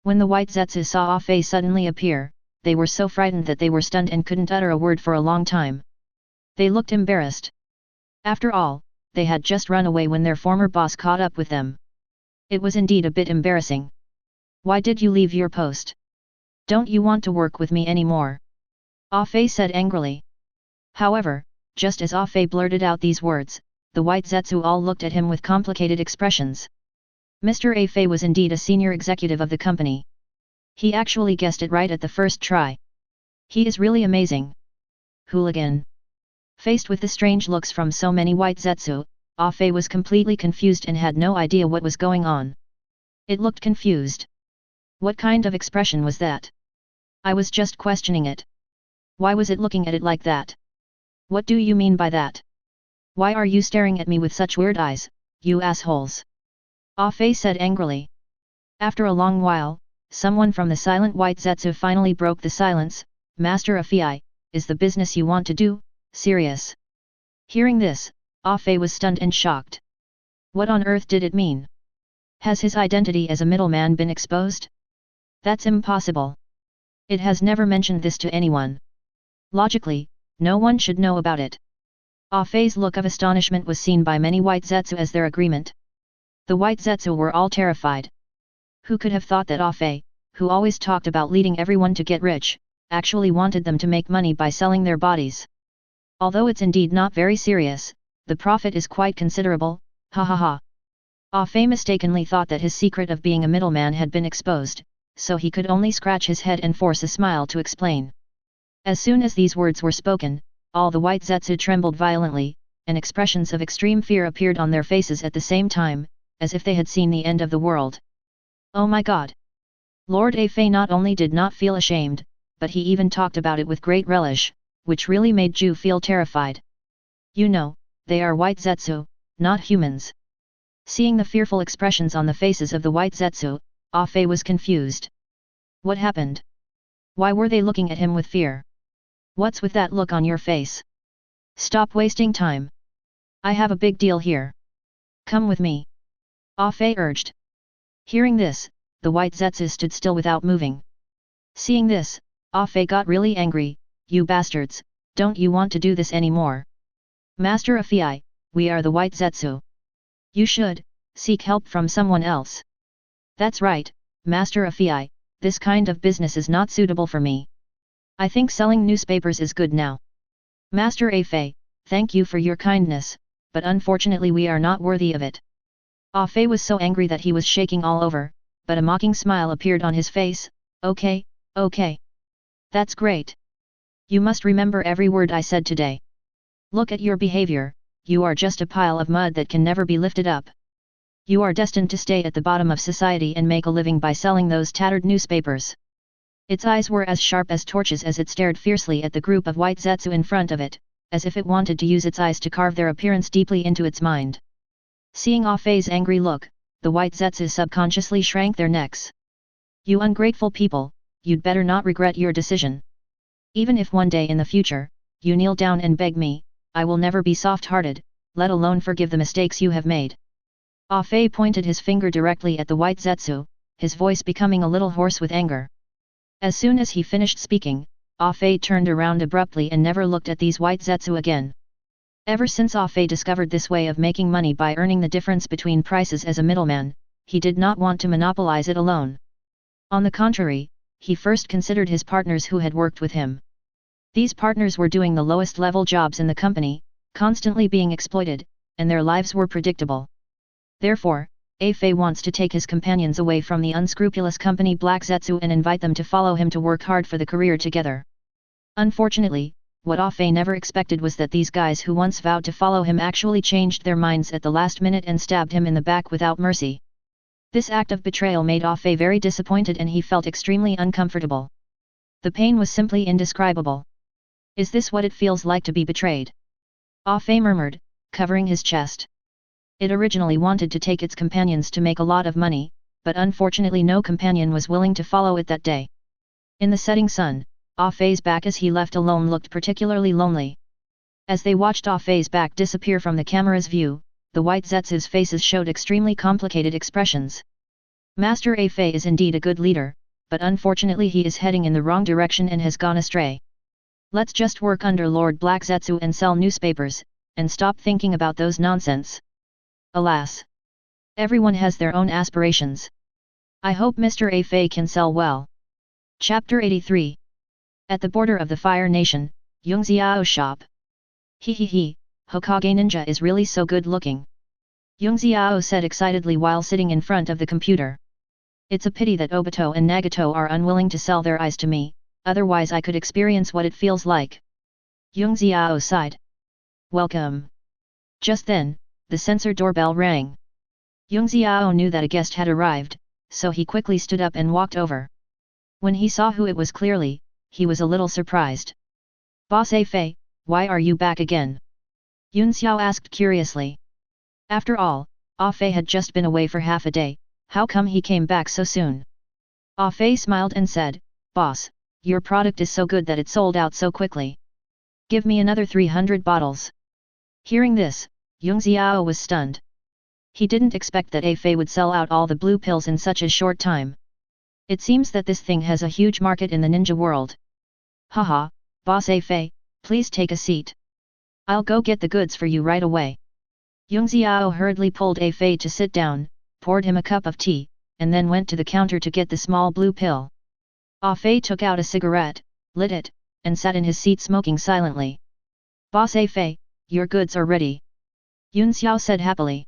When the white zetsu saw Ah-Fei suddenly appear, they were so frightened that they were stunned and couldn't utter a word for a long time. They looked embarrassed. After all, they had just run away when their former boss caught up with them. It was indeed a bit embarrassing. Why did you leave your post? Don't you want to work with me anymore? Ah-Fei said angrily. However, just as Ah-Fei blurted out these words, the white zetsu all looked at him with complicated expressions. Mr. A-Fei was indeed a senior executive of the company. He actually guessed it right at the first try. He is really amazing. Hooligan. Faced with the strange looks from so many white zetsu, Ah-Fei was completely confused and had no idea what was going on. It looked confused. What kind of expression was that? I was just questioning it. Why was it looking at it like that? What do you mean by that? Why are you staring at me with such weird eyes, you assholes? Ah-Fei said angrily. After a long while, someone from the silent white zetsu finally broke the silence. Master A-Fei, is the business you want to do serious? Hearing this, Ah-Fei was stunned and shocked. What on earth did it mean? Has his identity as a middleman been exposed? That's impossible. It has never mentioned this to anyone. Logically, no one should know about it. Ah-Fei's look of astonishment was seen by many white zetsu as their agreement. The white zetsu were all terrified. Who could have thought that Ah-Fei, who always talked about leading everyone to get rich, actually wanted them to make money by selling their bodies? Although it's indeed not very serious, the profit is quite considerable, ha ha ha. Ah-Fei mistakenly thought that his secret of being a middleman had been exposed, so he could only scratch his head and force a smile to explain. As soon as these words were spoken, all the white zetsu trembled violently, and expressions of extreme fear appeared on their faces at the same time, as if they had seen the end of the world. Oh my god! Lord A-Fei not only did not feel ashamed, but he even talked about it with great relish, which really made Ju feel terrified. You know, they are white zetsu, not humans. Seeing the fearful expressions on the faces of the white zetsu, Ah-Fei was confused. What happened? Why were they looking at him with fear? What's with that look on your face? Stop wasting time. I have a big deal here. Come with me. Ah-Fei urged. Hearing this, the white zetsu stood still without moving. Seeing this, Ah-Fei got really angry. You bastards, don't you want to do this anymore? Master A-Fei, we are the white zetsu. You should seek help from someone else. That's right, Master A-Fei, this kind of business is not suitable for me. I think selling newspapers is good now. Master A-Fei, thank you for your kindness, but unfortunately we are not worthy of it. Ah-Fei was so angry that he was shaking all over, but a mocking smile appeared on his face. Okay, okay. That's great. You must remember every word I said today. Look at your behavior, you are just a pile of mud that can never be lifted up. You are destined to stay at the bottom of society and make a living by selling those tattered newspapers. Its eyes were as sharp as torches as it stared fiercely at the group of white zetsu in front of it, as if it wanted to use its eyes to carve their appearance deeply into its mind. Seeing Ah-Fei's angry look, the white zetsu subconsciously shrank their necks. You ungrateful people, you'd better not regret your decision. Even if one day in the future, you kneel down and beg me, I will never be soft-hearted, let alone forgive the mistakes you have made. Ah-Fei pointed his finger directly at the white zetsu, his voice becoming a little hoarse with anger. As soon as he finished speaking, Ah-Fei turned around abruptly and never looked at these white zetsu again. Ever since Ah-Fei discovered this way of making money by earning the difference between prices as a middleman, he did not want to monopolize it alone. On the contrary, he first considered his partners who had worked with him. These partners were doing the lowest level jobs in the company, constantly being exploited, and their lives were predictable. Therefore, A-Fei wants to take his companions away from the unscrupulous company Black Zetsu and invite them to follow him to work hard for the career together. Unfortunately, what Ah Fei never expected was that these guys who once vowed to follow him actually changed their minds at the last minute and stabbed him in the back without mercy. This act of betrayal made Ah Fei very disappointed and he felt extremely uncomfortable. The pain was simply indescribable. Is this what it feels like to be betrayed? Ah Fei murmured, covering his chest. It originally wanted to take its companions to make a lot of money, but unfortunately no companion was willing to follow it that day. In the setting sun, Ah Fei's back as he left alone looked particularly lonely. As they watched Ah Fei's back disappear from the camera's view, the white zetsu's faces showed extremely complicated expressions. Master Ah Fei is indeed a good leader, but unfortunately he is heading in the wrong direction and has gone astray. Let's just work under Lord Black Zetsu and sell newspapers, and stop thinking about those nonsense. Alas! Everyone has their own aspirations. I hope Mr. Ah Fei can sell well. Chapter 83. At the border of the Fire Nation, Yung Xiao's shop. He, Hokage Ninja is really so good looking. Yung Xiao said excitedly while sitting in front of the computer. It's a pity that Obito and Nagato are unwilling to sell their eyes to me, otherwise I could experience what it feels like. Yung Xiao sighed. Welcome. Just then, the sensor doorbell rang. Yung Xiao knew that a guest had arrived, so he quickly stood up and walked over. When he saw who it was clearly, he was a little surprised. Boss Ah Fei, why are you back again? Yun Xiao asked curiously. After all, Ah Fei had just been away for half a day, how come he came back so soon? Ah Fei smiled and said, Boss, your product is so good that it sold out so quickly. Give me another 300 bottles. Hearing this, Yung Xiao was stunned. He didn't expect that Ah Fei would sell out all the blue pills in such a short time. It seems that this thing has a huge market in the ninja world. Haha, Boss Ah Fei, please take a seat. I'll go get the goods for you right away. Yung Xiao hurriedly pulled Ah Fei to sit down, poured him a cup of tea, and then went to the counter to get the small blue pill. Ah Fei took out a cigarette, lit it, and sat in his seat smoking silently. Boss Ah Fei, your goods are ready. Yun Xiao said happily.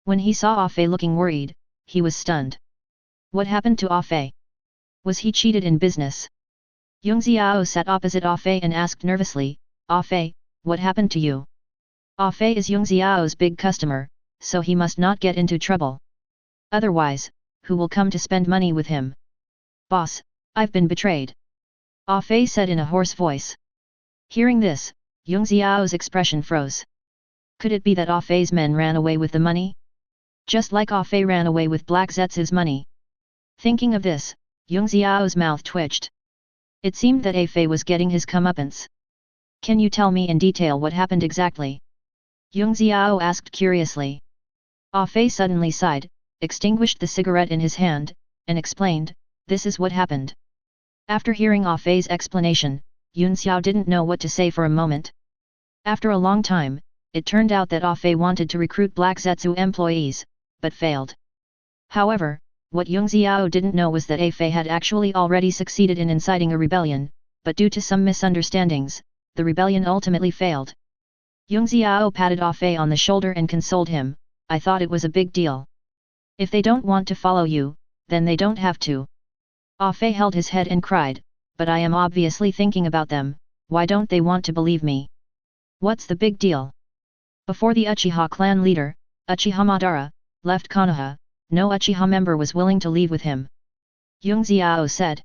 When he saw Ah Fei looking worried, he was stunned. What happened to Ah Fei? Was he cheated in business? Yung Xiao sat opposite Ah Fei and asked nervously, Ah Fei, what happened to you? Ah Fei is Yung Xiao's big customer, so he must not get into trouble. Otherwise, who will come to spend money with him? Boss, I've been betrayed. Ah Fei said in a hoarse voice. Hearing this, Yung Xiao's expression froze. Could it be that Ah Fei's men ran away with the money? Just like Ah Fei ran away with Black Zetsu's money. Thinking of this, Yung Xiao's mouth twitched. It seemed that Ah Fei was getting his comeuppance. Can you tell me in detail what happened exactly? Yung Xiao asked curiously. Ah Fei suddenly sighed, extinguished the cigarette in his hand, and explained, this is what happened. After hearing Ah Fei's explanation, Yun Xiao didn't know what to say for a moment. After a long time, it turned out that Ah Fei wanted to recruit Black Zetsu employees, but failed. However, what Yung Xiao didn't know was that Ah Fei had actually already succeeded in inciting a rebellion, but due to some misunderstandings, the rebellion ultimately failed. Yung Xiao patted Ah Fei on the shoulder and consoled him, I thought it was a big deal. If they don't want to follow you, then they don't have to. Ah Fei held his head and cried, but I am obviously thinking about them, why don't they want to believe me? What's the big deal? Before the Uchiha clan leader, Uchiha Madara, left Konoha, no Uchiha member was willing to leave with him. Yung Xiao said.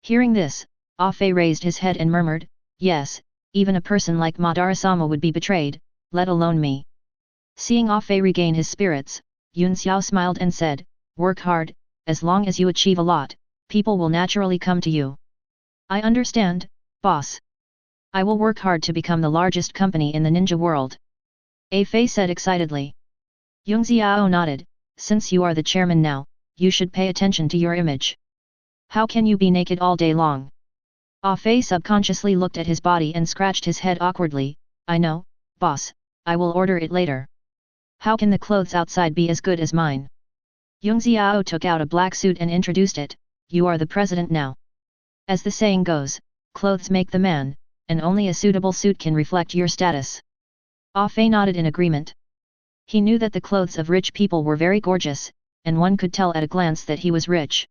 Hearing this, Ah Fei raised his head and murmured, yes, even a person like Madara-sama would be betrayed, let alone me. Seeing Ah Fei regain his spirits, Yun Xiao smiled and said, work hard, as long as you achieve a lot, people will naturally come to you. I understand, boss. I will work hard to become the largest company in the ninja world. Ah Fei said excitedly. Yung Xiao nodded, since you are the chairman now, you should pay attention to your image. How can you be naked all day long? Ah Fei subconsciously looked at his body and scratched his head awkwardly, I know, boss, I will order it later. How can the clothes outside be as good as mine? Yung Xiao took out a black suit and introduced it, you are the president now. As the saying goes, clothes make the man, and only a suitable suit can reflect your status. Ah Fei nodded in agreement. He knew that the clothes of rich people were very gorgeous, and one could tell at a glance that he was rich.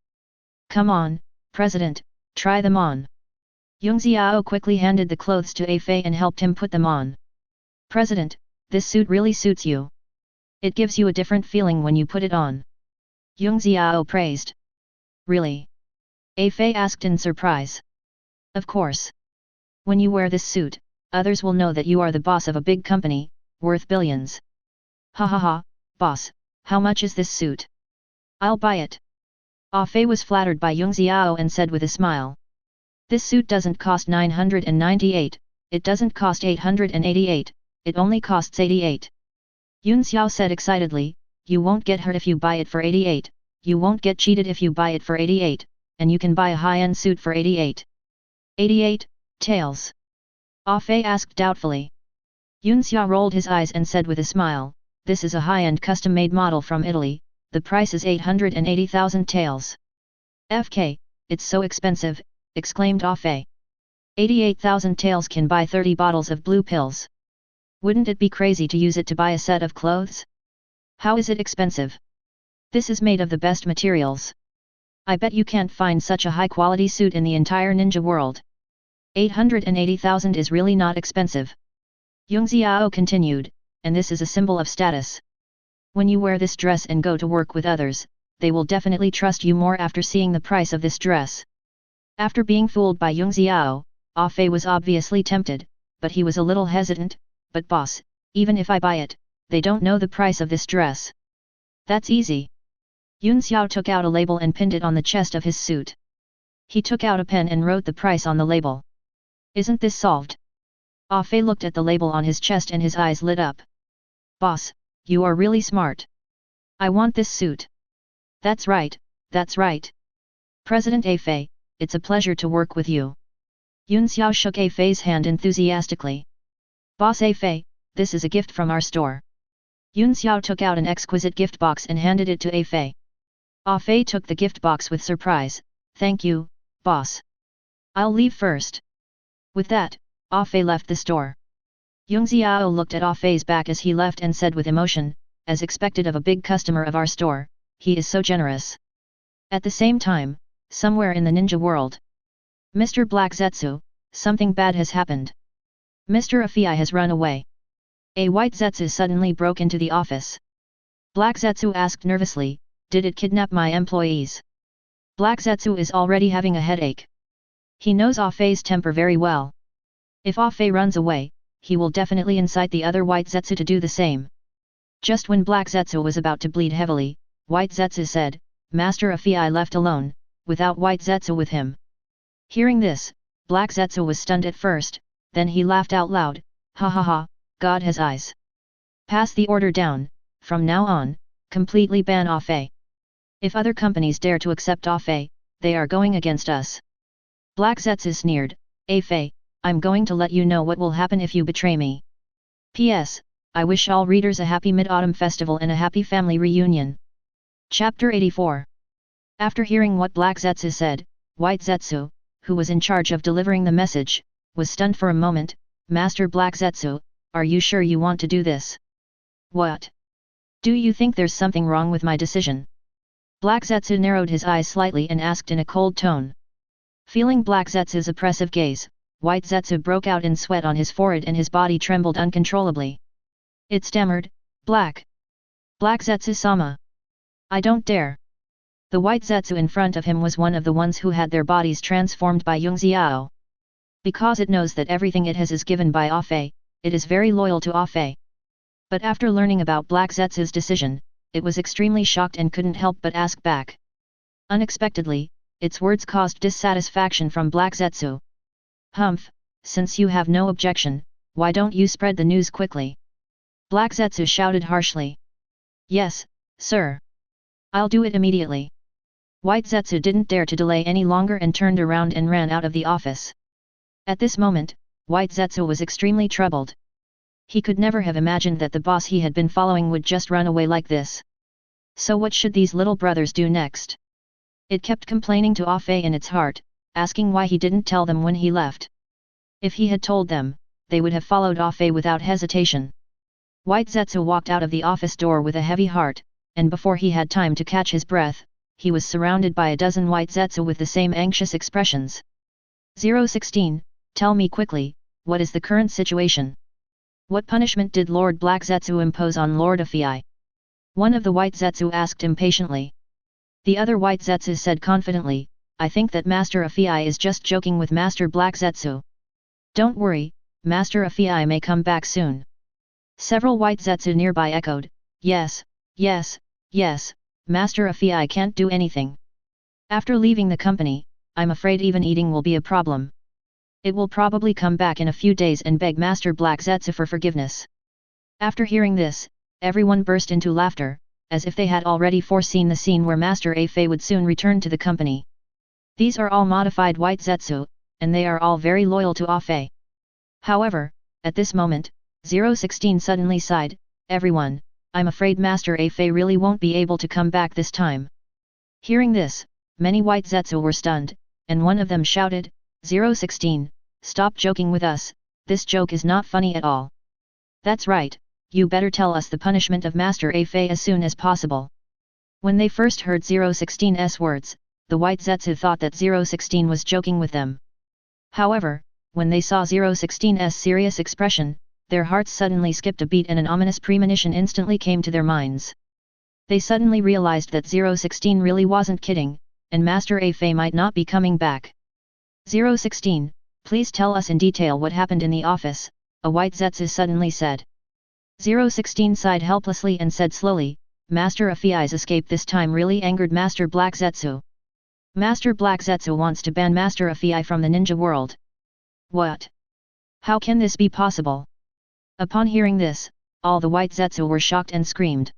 Come on, President, try them on. Xiao quickly handed the clothes to A Fei and helped him put them on. President, this suit really suits you. It gives you a different feeling when you put it on. Xiao praised. Really? A Fei asked in surprise. Of course. When you wear this suit, others will know that you are the boss of a big company, worth billions. Ha ha ha, boss, how much is this suit? I'll buy it. Ah Fei was flattered by Xiao and said with a smile. This suit doesn't cost 998, it doesn't cost 888, it only costs 88. Xiao said excitedly, you won't get hurt if you buy it for 88, you won't get cheated if you buy it for 88, and you can buy a high-end suit for 88. 88, tails? Ah Fei asked doubtfully. Xiao rolled his eyes and said with a smile, this is a high-end custom-made model from Italy, the price is 880,000 taels. FK, it's so expensive, exclaimed Ah Fei. 88,000 taels can buy 30 bottles of blue pills. Wouldn't it be crazy to use it to buy a set of clothes? How is it expensive? This is made of the best materials. I bet you can't find such a high-quality suit in the entire ninja world. 880,000 is really not expensive. Xiao continued, and this is a symbol of status. When you wear this dress and go to work with others, they will definitely trust you more after seeing the price of this dress. After being fooled by Xiao, Ah Fei was obviously tempted, but he was a little hesitant, but boss, even if I buy it, they don't know the price of this dress. That's easy. Xiao took out a label and pinned it on the chest of his suit. He took out a pen and wrote the price on the label. Isn't this solved? Ah Fei looked at the label on his chest and his eyes lit up. Boss, you are really smart. I want this suit. That's right, that's right. President A Fei, it's a pleasure to work with you. Xiao shook A Fei's hand enthusiastically. Boss A Fei, this is a gift from our store. Xiao took out an exquisite gift box and handed it to A Fei. Ah Fei took the gift box with surprise. Thank you, boss. I'll leave first. With that, Ah Fei left the store. Xiao looked at Ah Fei's back as he left and said with emotion, as expected of a big customer of our store, he is so generous. At the same time, somewhere in the ninja world. Mr. Black Zetsu, something bad has happened. Mr. Afei has run away. A white Zetsu suddenly broke into the office. Black Zetsu asked nervously, did it kidnap my employees? Black Zetsu is already having a headache. He knows Ah Fei's temper very well. If Ah Fei runs away, he will definitely incite the other white Zetsu to do the same. Just when Black Zetsu was about to bleed heavily, White Zetsu said, Master Afei left alone, without White Zetsu with him. Hearing this, Black Zetsu was stunned at first, then he laughed out loud, ha ha ha, God has eyes. Pass the order down, from now on, completely ban Ah Fei. If other companies dare to accept Ah Fei, they are going against us. Black Zetsu sneered, A Fei, I'm going to let you know what will happen if you betray me. P.S. I wish all readers a happy Mid-Autumn Festival and a happy family reunion. Chapter 84. After hearing what Black Zetsu said, White Zetsu, who was in charge of delivering the message, was stunned for a moment. Master Black Zetsu, are you sure you want to do this? What? Do you think there's something wrong with my decision? Black Zetsu narrowed his eyes slightly and asked in a cold tone. Feeling Black Zetsu's oppressive gaze, White Zetsu broke out in sweat on his forehead and his body trembled uncontrollably. It stammered, Black Zetsu-sama. I don't dare. The White Zetsu in front of him was one of the ones who had their bodies transformed by Xiao. Because it knows that everything it has is given by Ah Fei, it is very loyal to Ah Fei. But after learning about Black Zetsu's decision, it was extremely shocked and couldn't help but ask back. Unexpectedly, its words caused dissatisfaction from Black Zetsu. Humph, since you have no objection, why don't you spread the news quickly? Black Zetsu shouted harshly. Yes, sir. I'll do it immediately. White Zetsu didn't dare to delay any longer and turned around and ran out of the office. At this moment, White Zetsu was extremely troubled. He could never have imagined that the boss he had been following would just run away like this. So what should these little brothers do next? It kept complaining to Ah Fei in its heart, asking why he didn't tell them when he left. If he had told them, they would have followed Ah Fei without hesitation. White Zetsu walked out of the office door with a heavy heart, and before he had time to catch his breath, he was surrounded by a dozen White Zetsu with the same anxious expressions. 016, tell me quickly, what is the current situation? What punishment did Lord Black Zetsu impose on Lord Afei? One of the white Zetsu asked impatiently. The other white Zetsu said confidently, I think that Master Afei is just joking with Master Black Zetsu. Don't worry, Master Afei may come back soon. Several white Zetsu nearby echoed, yes, yes, yes, Master Afei can't do anything. After leaving the company, I'm afraid even eating will be a problem. It will probably come back in a few days and beg Master Black Zetsu for forgiveness. After hearing this, everyone burst into laughter, as if they had already foreseen the scene where Master Afei would soon return to the company. These are all modified white Zetsu, and they are all very loyal to Afei. However, at this moment, 016 suddenly sighed, everyone, I'm afraid Master Afei really won't be able to come back this time. Hearing this, many white Zetsu were stunned, and one of them shouted, 016, stop joking with us, this joke is not funny at all. That's right, you better tell us the punishment of Master Afei as soon as possible. When they first heard 016's words, the white Zetsu thought that 016 was joking with them. However, when they saw 016's serious expression, their hearts suddenly skipped a beat and an ominous premonition instantly came to their minds. They suddenly realized that 016 really wasn't kidding, and Master Afei might not be coming back. 016, please tell us in detail what happened in the office, a white Zetsu suddenly said. 016 sighed helplessly and said slowly, Master Afei's escape this time really angered Master Black Zetsu. Master Black Zetsu wants to ban Master Afei from the ninja world. What? How can this be possible? Upon hearing this, all the white Zetsu were shocked and screamed.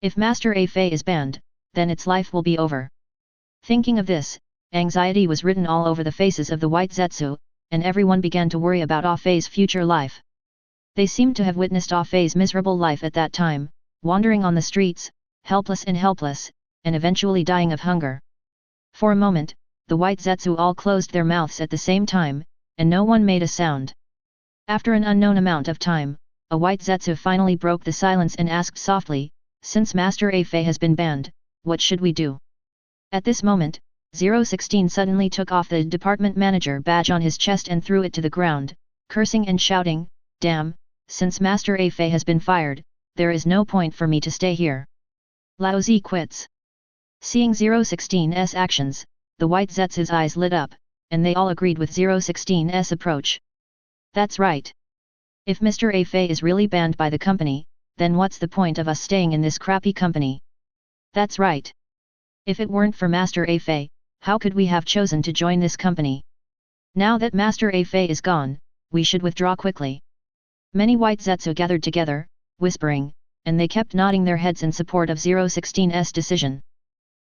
If Master Afei is banned, then its life will be over. Thinking of this, anxiety was written all over the faces of the white Zetsu, and everyone began to worry about Afei's future life. They seemed to have witnessed Afei's miserable life at that time, wandering on the streets, helpless, and eventually dying of hunger. For a moment, the white Zetsu all closed their mouths at the same time, and no one made a sound. After an unknown amount of time, a white Zetsu finally broke the silence and asked softly, since Master Afei has been banned, what should we do? At this moment, 016 suddenly took off the department manager badge on his chest and threw it to the ground, cursing and shouting, damn, since Master Afei has been fired, there is no point for me to stay here. Laozi quits. Seeing 016's actions, the white Zetsu's eyes lit up, and they all agreed with 016's approach. That's right. If Mr. Afei is really banned by the company, then what's the point of us staying in this crappy company? That's right. If it weren't for Master Afei, how could we have chosen to join this company? Now that Master Afei is gone, we should withdraw quickly. Many white Zetsu gathered together, whispering, and they kept nodding their heads in support of 016's decision.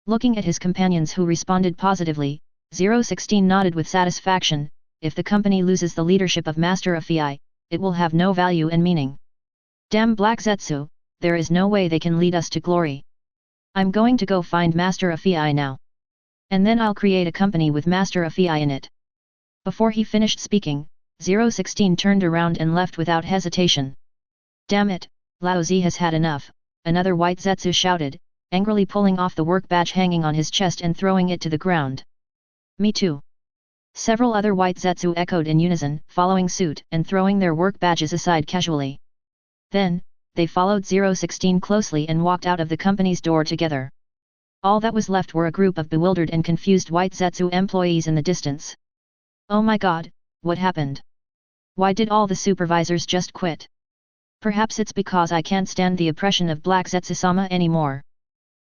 Looking at his companions who responded positively, 016 nodded with satisfaction, if the company loses the leadership of Master Afei, it will have no value and meaning. Damn Black Zetsu, there is no way they can lead us to glory. I'm going to go find Master Afei now. And then I'll create a company with Master Afei in it. Before he finished speaking, 016 turned around and left without hesitation. Damn it, Laozi has had enough, another white Zetsu shouted, angrily pulling off the work badge hanging on his chest and throwing it to the ground. Me too. Several other white Zetsu echoed in unison, following suit and throwing their work badges aside casually. Then, they followed 016 closely and walked out of the company's door together. All that was left were a group of bewildered and confused white Zetsu employees in the distance. Oh my god, what happened? Why did all the supervisors just quit? Perhaps it's because I can't stand the oppression of Black Zetsu-sama anymore.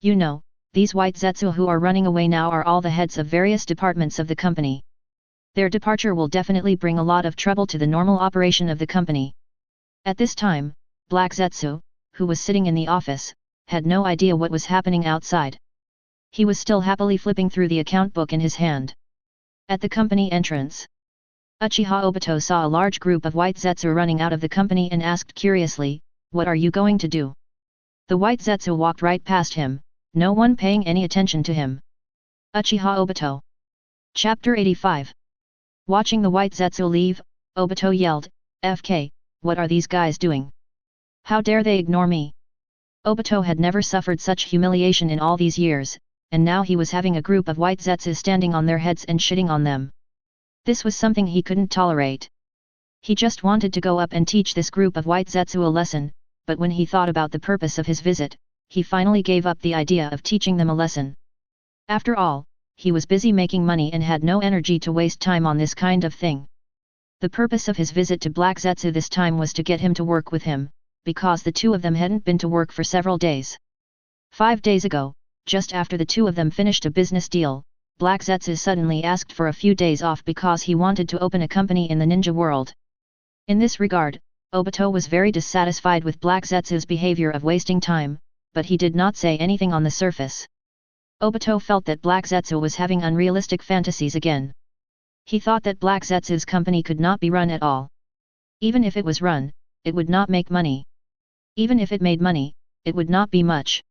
You know, these white Zetsu who are running away now are all the heads of various departments of the company. Their departure will definitely bring a lot of trouble to the normal operation of the company. At this time, Black Zetsu, who was sitting in the office, had no idea what was happening outside. He was still happily flipping through the account book in his hand. At the company entrance, Uchiha Obito saw a large group of white Zetsu running out of the company and asked curiously, "What are you going to do?" The white Zetsu walked right past him, no one paying any attention to him. Uchiha Obito. Chapter 85. Watching the white Zetsu leave, Obito yelled, "FK, what are these guys doing? How dare they ignore me?" Obito had never suffered such humiliation in all these years, and now he was having a group of white Zetsu standing on their heads and shitting on them. This was something he couldn't tolerate. He just wanted to go up and teach this group of white zetsu a lesson, but when he thought about the purpose of his visit, he finally gave up the idea of teaching them a lesson. After all, he was busy making money and had no energy to waste time on this kind of thing. The purpose of his visit to Black Zetsu this time was to get him to work with him, because the two of them hadn't been to work for several days. 5 days ago, just after the two of them finished a business deal, Black Zetsu suddenly asked for a few days off because he wanted to open a company in the ninja world. In this regard, Obito was very dissatisfied with Black Zetsu's behavior of wasting time, but he did not say anything on the surface. Obito felt that Black Zetsu was having unrealistic fantasies again. He thought that Black Zetsu's company could not be run at all. Even if it was run, it would not make money. Even if it made money, it would not be much.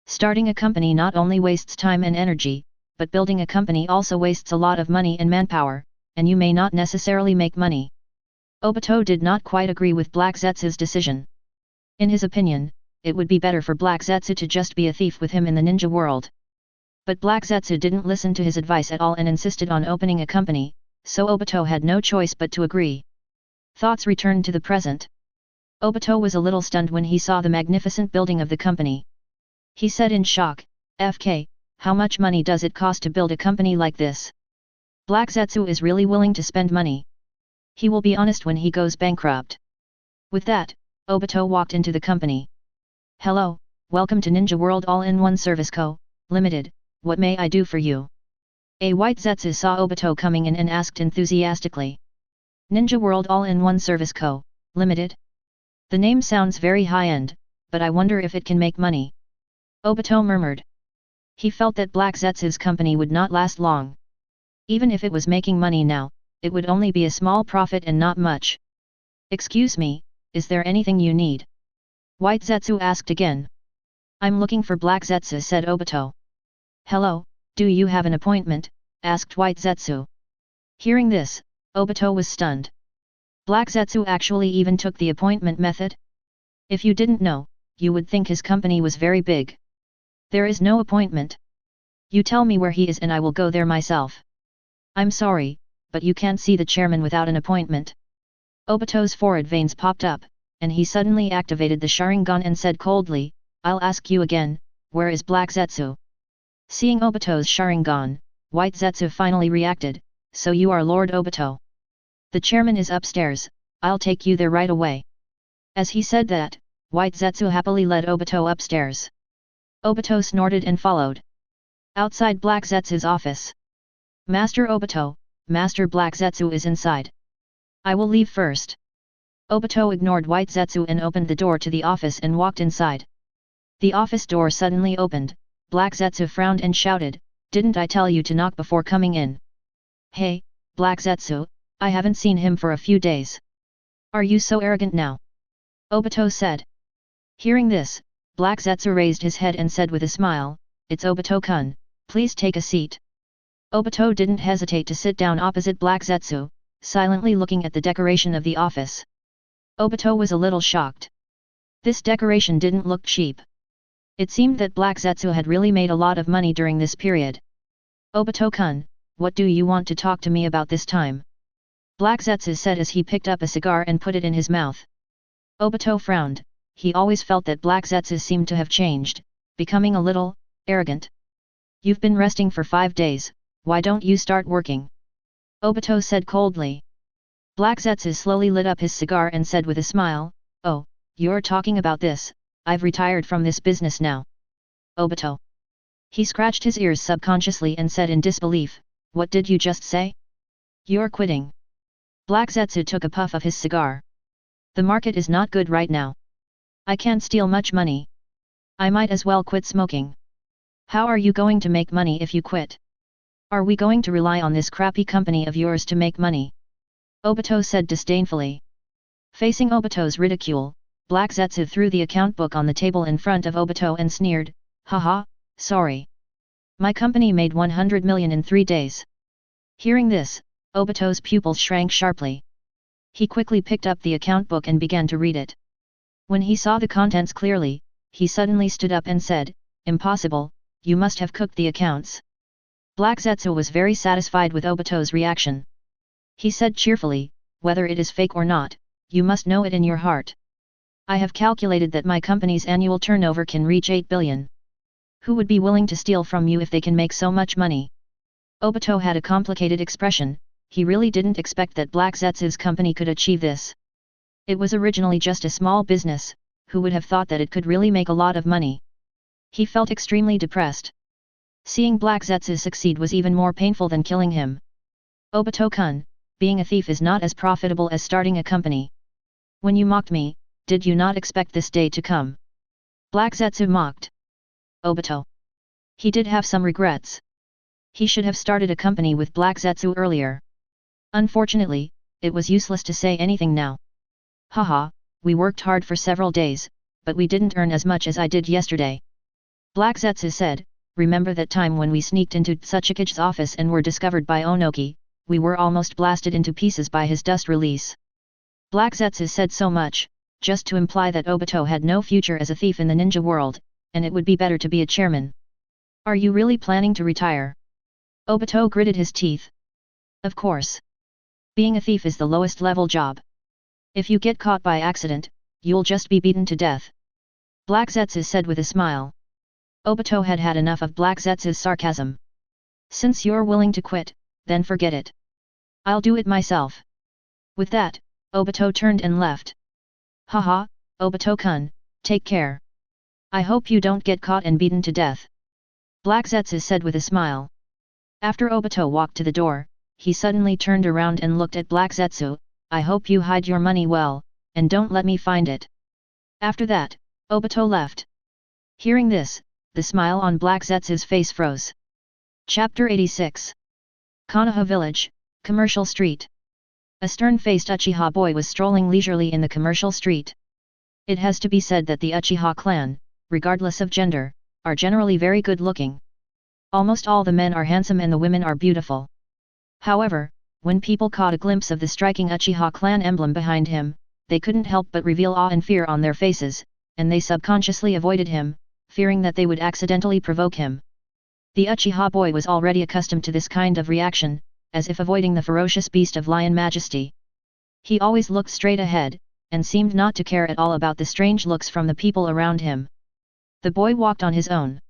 Starting a company not only wastes time and energy, but building a company also wastes a lot of money and manpower, and you may not necessarily make money. Obito did not quite agree with Black Zetsu's decision. In his opinion, it would be better for Black Zetsu to just be a thief with him in the ninja world. But Black Zetsu didn't listen to his advice at all and insisted on opening a company, so Obito had no choice but to agree. Thoughts returned to the present. Obito was a little stunned when he saw the magnificent building of the company. He said in shock, "FK, how much money does it cost to build a company like this? Black Zetsu is really willing to spend money. He will be honest when he goes bankrupt." With that, Obito walked into the company. "Hello, welcome to Ninja World All-in-One Service Co., Limited, what may I do for you?" A white Zetsu saw Obito coming in and asked enthusiastically. "Ninja World All-in-One Service Co., Limited? The name sounds very high-end, but I wonder if it can make money." Obito murmured. He felt that Black Zetsu's company would not last long. Even if it was making money now, it would only be a small profit and not much. "Excuse me, is there anything you need?" White Zetsu asked again. "I'm looking for Black Zetsu," said Obito. "Hello, do you have an appointment?" asked White Zetsu. Hearing this, Obito was stunned. Black Zetsu actually even took the appointment method? If you didn't know, you would think his company was very big. There is no appointment. You tell me where he is and I will go there myself. I'm sorry, but you can't see the chairman without an appointment. Obito's forehead veins popped up, and he suddenly activated the Sharingan and said coldly, "I'll ask you again, where is Black Zetsu?" Seeing Obito's Sharingan, White Zetsu finally reacted, "So you are Lord Obito. The chairman is upstairs, I'll take you there right away." As he said that, White Zetsu happily led Obito upstairs. Obito snorted and followed. Outside Black Zetsu's office. "Master Obito, Master Black Zetsu is inside. I will leave first." Obito ignored White Zetsu and opened the door to the office and walked inside. The office door suddenly opened. Black Zetsu frowned and shouted, "Didn't I tell you to knock before coming in?" "Hey, Black Zetsu, I haven't seen him for a few days. Are you so arrogant now?" Obito said. Hearing this, Black Zetsu raised his head and said with a smile, "It's Obito-kun, please take a seat." Obito didn't hesitate to sit down opposite Black Zetsu, silently looking at the decoration of the office. Obito was a little shocked. This decoration didn't look cheap. It seemed that Black Zetsu had really made a lot of money during this period. "Obito-kun, what do you want to talk to me about this time?" Black Zetsu said as he picked up a cigar and put it in his mouth. Obito frowned. He always felt that Black Zetsu seemed to have changed, becoming a little arrogant. "You've been resting for 5 days, why don't you start working?" Obito said coldly. Black Zetsu slowly lit up his cigar and said with a smile, "Oh, you're talking about this, I've retired from this business now." "Obito." He scratched his ears subconsciously and said in disbelief, "What did you just say? You're quitting?" Black Zetsu took a puff of his cigar. "The market is not good right now. I can't steal much money. I might as well quit smoking." "How are you going to make money if you quit? Are we going to rely on this crappy company of yours to make money?" Obito said disdainfully. Facing Obito's ridicule, Black Zetsu threw the account book on the table in front of Obito and sneered, "Haha, sorry. My company made 100 million in 3 days." Hearing this, Obito's pupils shrank sharply. He quickly picked up the account book and began to read it. When he saw the contents clearly, he suddenly stood up and said, "Impossible, you must have cooked the accounts." Black Zetsu was very satisfied with Obito's reaction. He said cheerfully, whether it is fake or not, you must know it in your heart. I have calculated that my company's annual turnover can reach 8 billion. Who would be willing to steal from you if they can make so much money? Obito had a complicated expression, he really didn't expect that Black Zetsu's company could achieve this. It was originally just a small business, who would have thought that it could really make a lot of money? He felt extremely depressed. Seeing Black Zetsu succeed was even more painful than killing him. Obito-kun, being a thief is not as profitable as starting a company. When you mocked me, did you not expect this day to come? Black Zetsu mocked Obito. He did have some regrets. He should have started a company with Black Zetsu earlier. Unfortunately, it was useless to say anything now. Haha, we worked hard for several days, but we didn't earn as much as I did yesterday. Black Zetsu said, remember that time when we sneaked into Tsuchiki's office and were discovered by Onoki, we were almost blasted into pieces by his dust release. Black Zetsu said so much, just to imply that Obito had no future as a thief in the ninja world, and it would be better to be a chairman. Are you really planning to retire? Obito gritted his teeth. Of course. Being a thief is the lowest level job. If you get caught by accident, you'll just be beaten to death. Black Zetsu said with a smile. Obito had had enough of Black Zetsu's sarcasm. Since you're willing to quit, then forget it. I'll do it myself. With that, Obito turned and left. Haha, Obito-kun, take care. I hope you don't get caught and beaten to death. Black Zetsu said with a smile. After Obito walked to the door, he suddenly turned around and looked at Black Zetsu, I hope you hide your money well, and don't let me find it. After that, Obito left. Hearing this, the smile on Black Zetsu's face froze. Chapter 86. Konoha Village, Commercial Street. A stern-faced Uchiha boy was strolling leisurely in the commercial street. It has to be said that the Uchiha clan, regardless of gender, are generally very good-looking. Almost all the men are handsome and the women are beautiful. However, when people caught a glimpse of the striking Uchiha clan emblem behind him, they couldn't help but reveal awe and fear on their faces, and they subconsciously avoided him, fearing that they would accidentally provoke him. The Uchiha boy was already accustomed to this kind of reaction, as if avoiding the ferocious beast of lion majesty. He always looked straight ahead, and seemed not to care at all about the strange looks from the people around him. The boy walked on his own.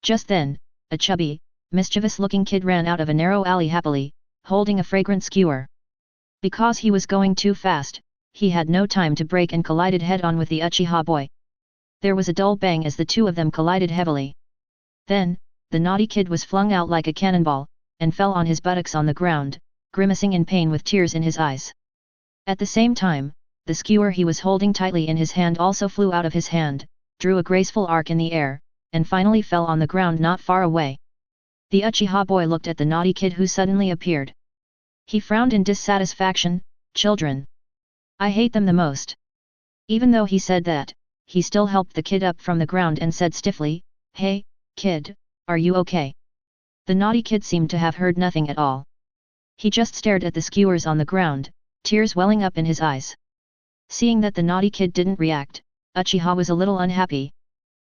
Just then, a chubby, mischievous-looking kid ran out of a narrow alley happily, holding a fragrant skewer. Because he was going too fast, he had no time to brake and collided head-on with the Uchiha boy. There was a dull bang as the two of them collided heavily. Then, the naughty kid was flung out like a cannonball, and fell on his buttocks on the ground, grimacing in pain with tears in his eyes. At the same time, the skewer he was holding tightly in his hand also flew out of his hand, drew a graceful arc in the air, and finally fell on the ground not far away. The Uchiha boy looked at the naughty kid who suddenly appeared. He frowned in dissatisfaction, children. I hate them the most. Even though he said that, he still helped the kid up from the ground and said stiffly, Hey, kid, are you okay? The naughty kid seemed to have heard nothing at all. He just stared at the skewers on the ground, tears welling up in his eyes. Seeing that the naughty kid didn't react, Uchiha was a little unhappy.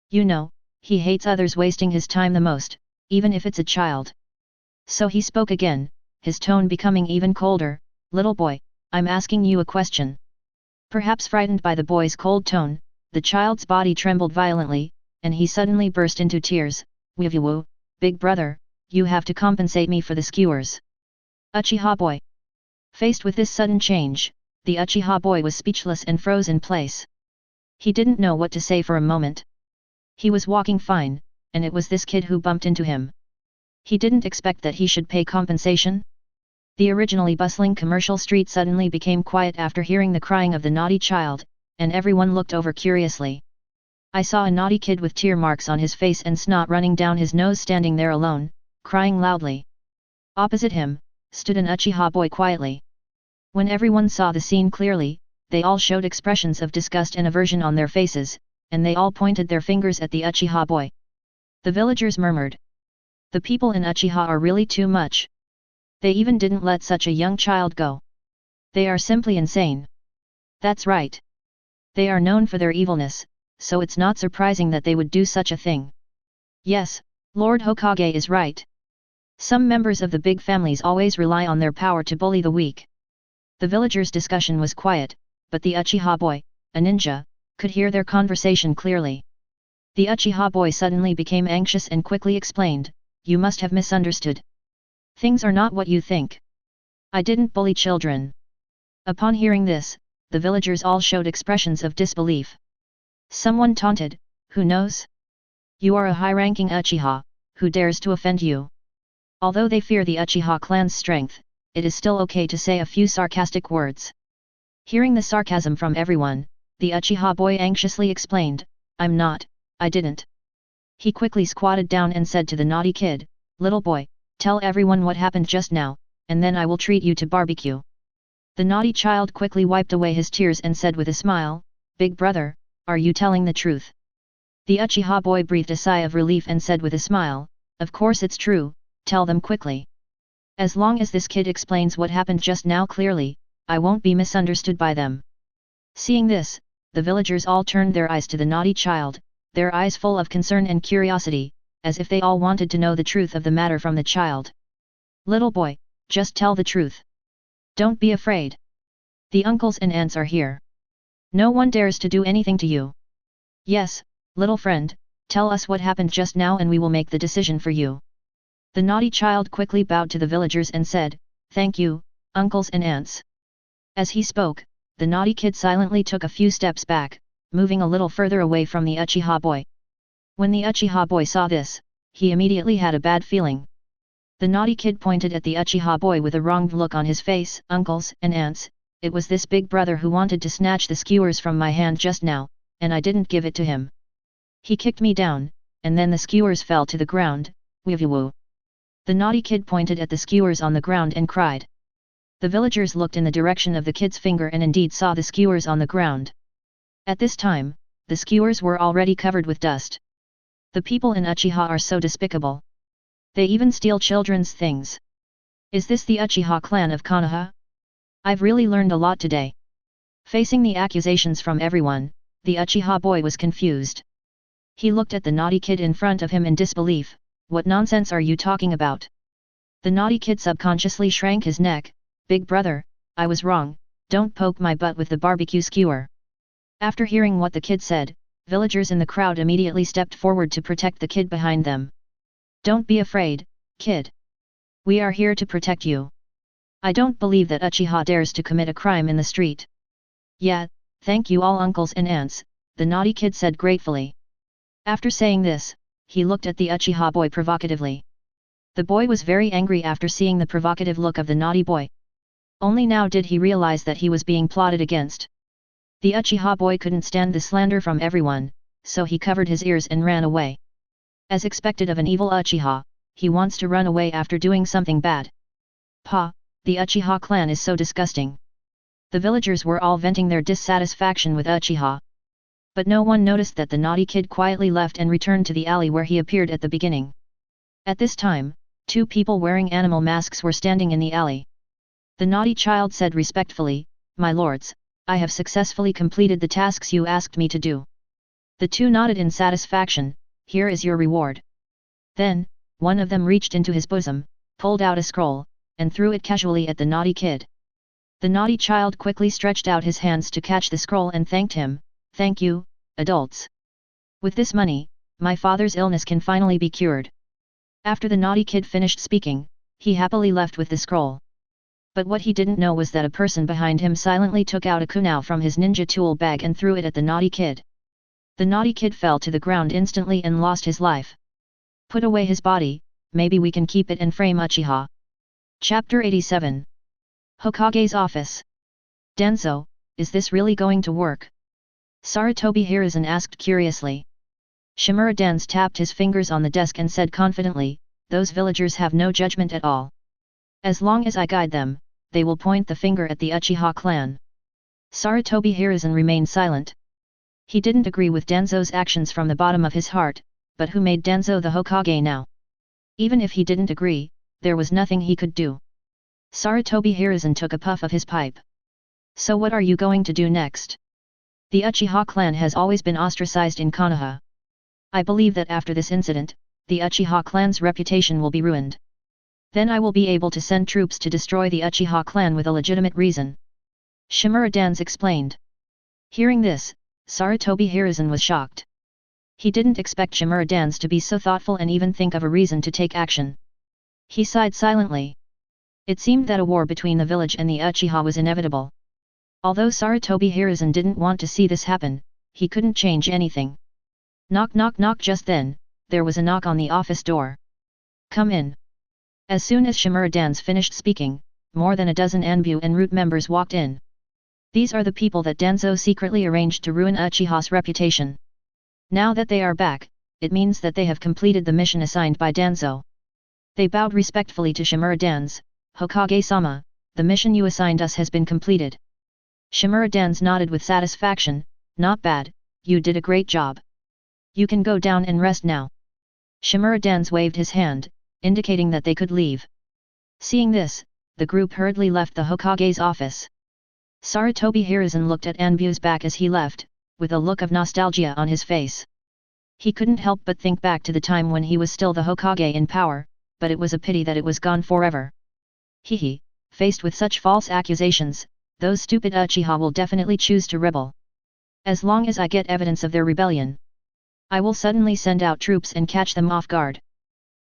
You know, he hates others wasting his time the most, even if it's a child. So he spoke again, his tone becoming even colder, Little boy, I'm asking you a question. Perhaps frightened by the boy's cold tone, the child's body trembled violently, and he suddenly burst into tears. Wivu, big brother, you have to compensate me for the skewers. Uchiha boy. Faced with this sudden change, the Uchiha boy was speechless and froze in place. He didn't know what to say for a moment. He was walking fine, and it was this kid who bumped into him. He didn't expect that he should pay compensation. The originally bustling commercial street suddenly became quiet after hearing the crying of the naughty child, and everyone looked over curiously. I saw a naughty kid with tear marks on his face and snot running down his nose standing there alone, crying loudly. Opposite him, stood an Uchiha boy quietly. When everyone saw the scene clearly, they all showed expressions of disgust and aversion on their faces, and they all pointed their fingers at the Uchiha boy. The villagers murmured. The people in Uchiha are really too much. They even didn't let such a young child go. They are simply insane. That's right. They are known for their evilness, so it's not surprising that they would do such a thing. Yes, Lord Hokage is right. Some members of the big families always rely on their power to bully the weak. The villagers' discussion was quiet, but the Uchiha boy, a ninja, could hear their conversation clearly. The Uchiha boy suddenly became anxious and quickly explained, "You must have misunderstood. Things are not what you think. I didn't bully children." Upon hearing this, the villagers all showed expressions of disbelief. Someone taunted, "Who knows? You are a high-ranking Uchiha, who dares to offend you?" Although they fear the Uchiha clan's strength, it is still okay to say a few sarcastic words. Hearing the sarcasm from everyone, the Uchiha boy anxiously explained, I didn't. He quickly squatted down and said to the naughty kid, "Little boy, tell everyone what happened just now, and then I will treat you to barbecue." The naughty child quickly wiped away his tears and said with a smile, "Big brother, are you telling the truth?" The Uchiha boy breathed a sigh of relief and said with a smile, "Of course it's true, tell them quickly. As long as this kid explains what happened just now clearly, I won't be misunderstood by them." Seeing this, the villagers all turned their eyes to the naughty child, their eyes full of concern and curiosity, as if they all wanted to know the truth of the matter from the child. "Little boy, just tell the truth. Don't be afraid. The uncles and aunts are here. No one dares to do anything to you. Yes, little friend, tell us what happened just now and we will make the decision for you." The naughty child quickly bowed to the villagers and said, "Thank you, uncles and aunts." As he spoke, the naughty kid silently took a few steps back, moving a little further away from the Uchiha boy. When the Uchiha boy saw this, he immediately had a bad feeling. The naughty kid pointed at the Uchiha boy with a wronged look on his face. "Uncles and aunts, it was this big brother who wanted to snatch the skewers from my hand just now, and I didn't give it to him. He kicked me down, and then the skewers fell to the ground, woo." The naughty kid pointed at the skewers on the ground and cried. The villagers looked in the direction of the kid's finger and indeed saw the skewers on the ground. At this time, the skewers were already covered with dust. The people in Uchiha are so despicable. They even steal children's things. Is this the Uchiha clan of Konoha? I've really learned a lot today. Facing the accusations from everyone, the Uchiha boy was confused. He looked at the naughty kid in front of him in disbelief. "What nonsense are you talking about?" The naughty kid subconsciously shrank his neck. "Big brother, I was wrong, don't poke my butt with the barbecue skewer." After hearing what the kid said, villagers in the crowd immediately stepped forward to protect the kid behind them. "Don't be afraid, kid. We are here to protect you. I don't believe that Uchiha dares to commit a crime in the street." "Yeah, thank you all uncles and aunts," the naughty kid said gratefully. After saying this, he looked at the Uchiha boy provocatively. The boy was very angry after seeing the provocative look of the naughty boy. Only now did he realize that he was being plotted against. The Uchiha boy couldn't stand the slander from everyone, so he covered his ears and ran away. As expected of an evil Uchiha, he wants to run away after doing something bad. "Pa, the Uchiha clan is so disgusting." The villagers were all venting their dissatisfaction with Uchiha. But no one noticed that the naughty kid quietly left and returned to the alley where he appeared at the beginning. At this time, two people wearing animal masks were standing in the alley. The naughty child said respectfully, "My lords, I have successfully completed the tasks you asked me to do." The two nodded in satisfaction. "Here is your reward." Then, one of them reached into his bosom, pulled out a scroll, and threw it casually at the naughty kid. The naughty child quickly stretched out his hands to catch the scroll and thanked him. "Thank you, adults. With this money, my father's illness can finally be cured." After the naughty kid finished speaking, he happily left with the scroll. But what he didn't know was that a person behind him silently took out a kunai from his ninja tool bag and threw it at the naughty kid. The naughty kid fell to the ground instantly and lost his life. "Put away his body, maybe we can keep it and frame Uchiha." Chapter 87. Hokage's Office. "Denzo, is this really going to work?" Sarutobi Hiruzen asked curiously. Shimura Denz tapped his fingers on the desk and said confidently, "Those villagers have no judgment at all. As long as I guide them, they will point the finger at the Uchiha clan." Sarutobi Hiruzen remained silent. He didn't agree with Denzo's actions from the bottom of his heart, but who made Denzo the Hokage now? Even if he didn't agree, there was nothing he could do. Sarutobi Hiruzen took a puff of his pipe. "So what are you going to do next? The Uchiha clan has always been ostracized in Konoha. I believe that after this incident, the Uchiha clan's reputation will be ruined. Then I will be able to send troops to destroy the Uchiha clan with a legitimate reason. Shimura Dance explained. Hearing this, Sarutobi Hiruzen was shocked. He didn't expect Shimura Dance to be so thoughtful and even think of a reason to take action. He sighed silently. It seemed that a war between the village and the Uchiha was inevitable. Although Sarutobi Hiruzen didn't want to see this happen, he couldn't change anything. Knock knock knock. Just then, there was a knock on the office door. Come in. As soon as Shimura Dance finished speaking, more than a dozen Anbu and Root members walked in. These are the people that Danzo secretly arranged to ruin Uchiha's reputation. Now that they are back, it means that they have completed the mission assigned by Danzo. They bowed respectfully to Shimura Dance. Hokage-sama, the mission you assigned us has been completed. Shimura Dance nodded with satisfaction. Not bad, you did a great job. You can go down and rest now. Shimura Dance waved his hand, indicating that they could leave. Seeing this, the group hurriedly left the Hokage's office. Sarutobi Hiruzen looked at Anbu's back as he left, with a look of nostalgia on his face. He couldn't help but think back to the time when he was still the Hokage in power, but it was a pity that it was gone forever. Hehe, faced with such false accusations, those stupid Uchiha will definitely choose to rebel. As long as I get evidence of their rebellion, I will suddenly send out troops and catch them off guard.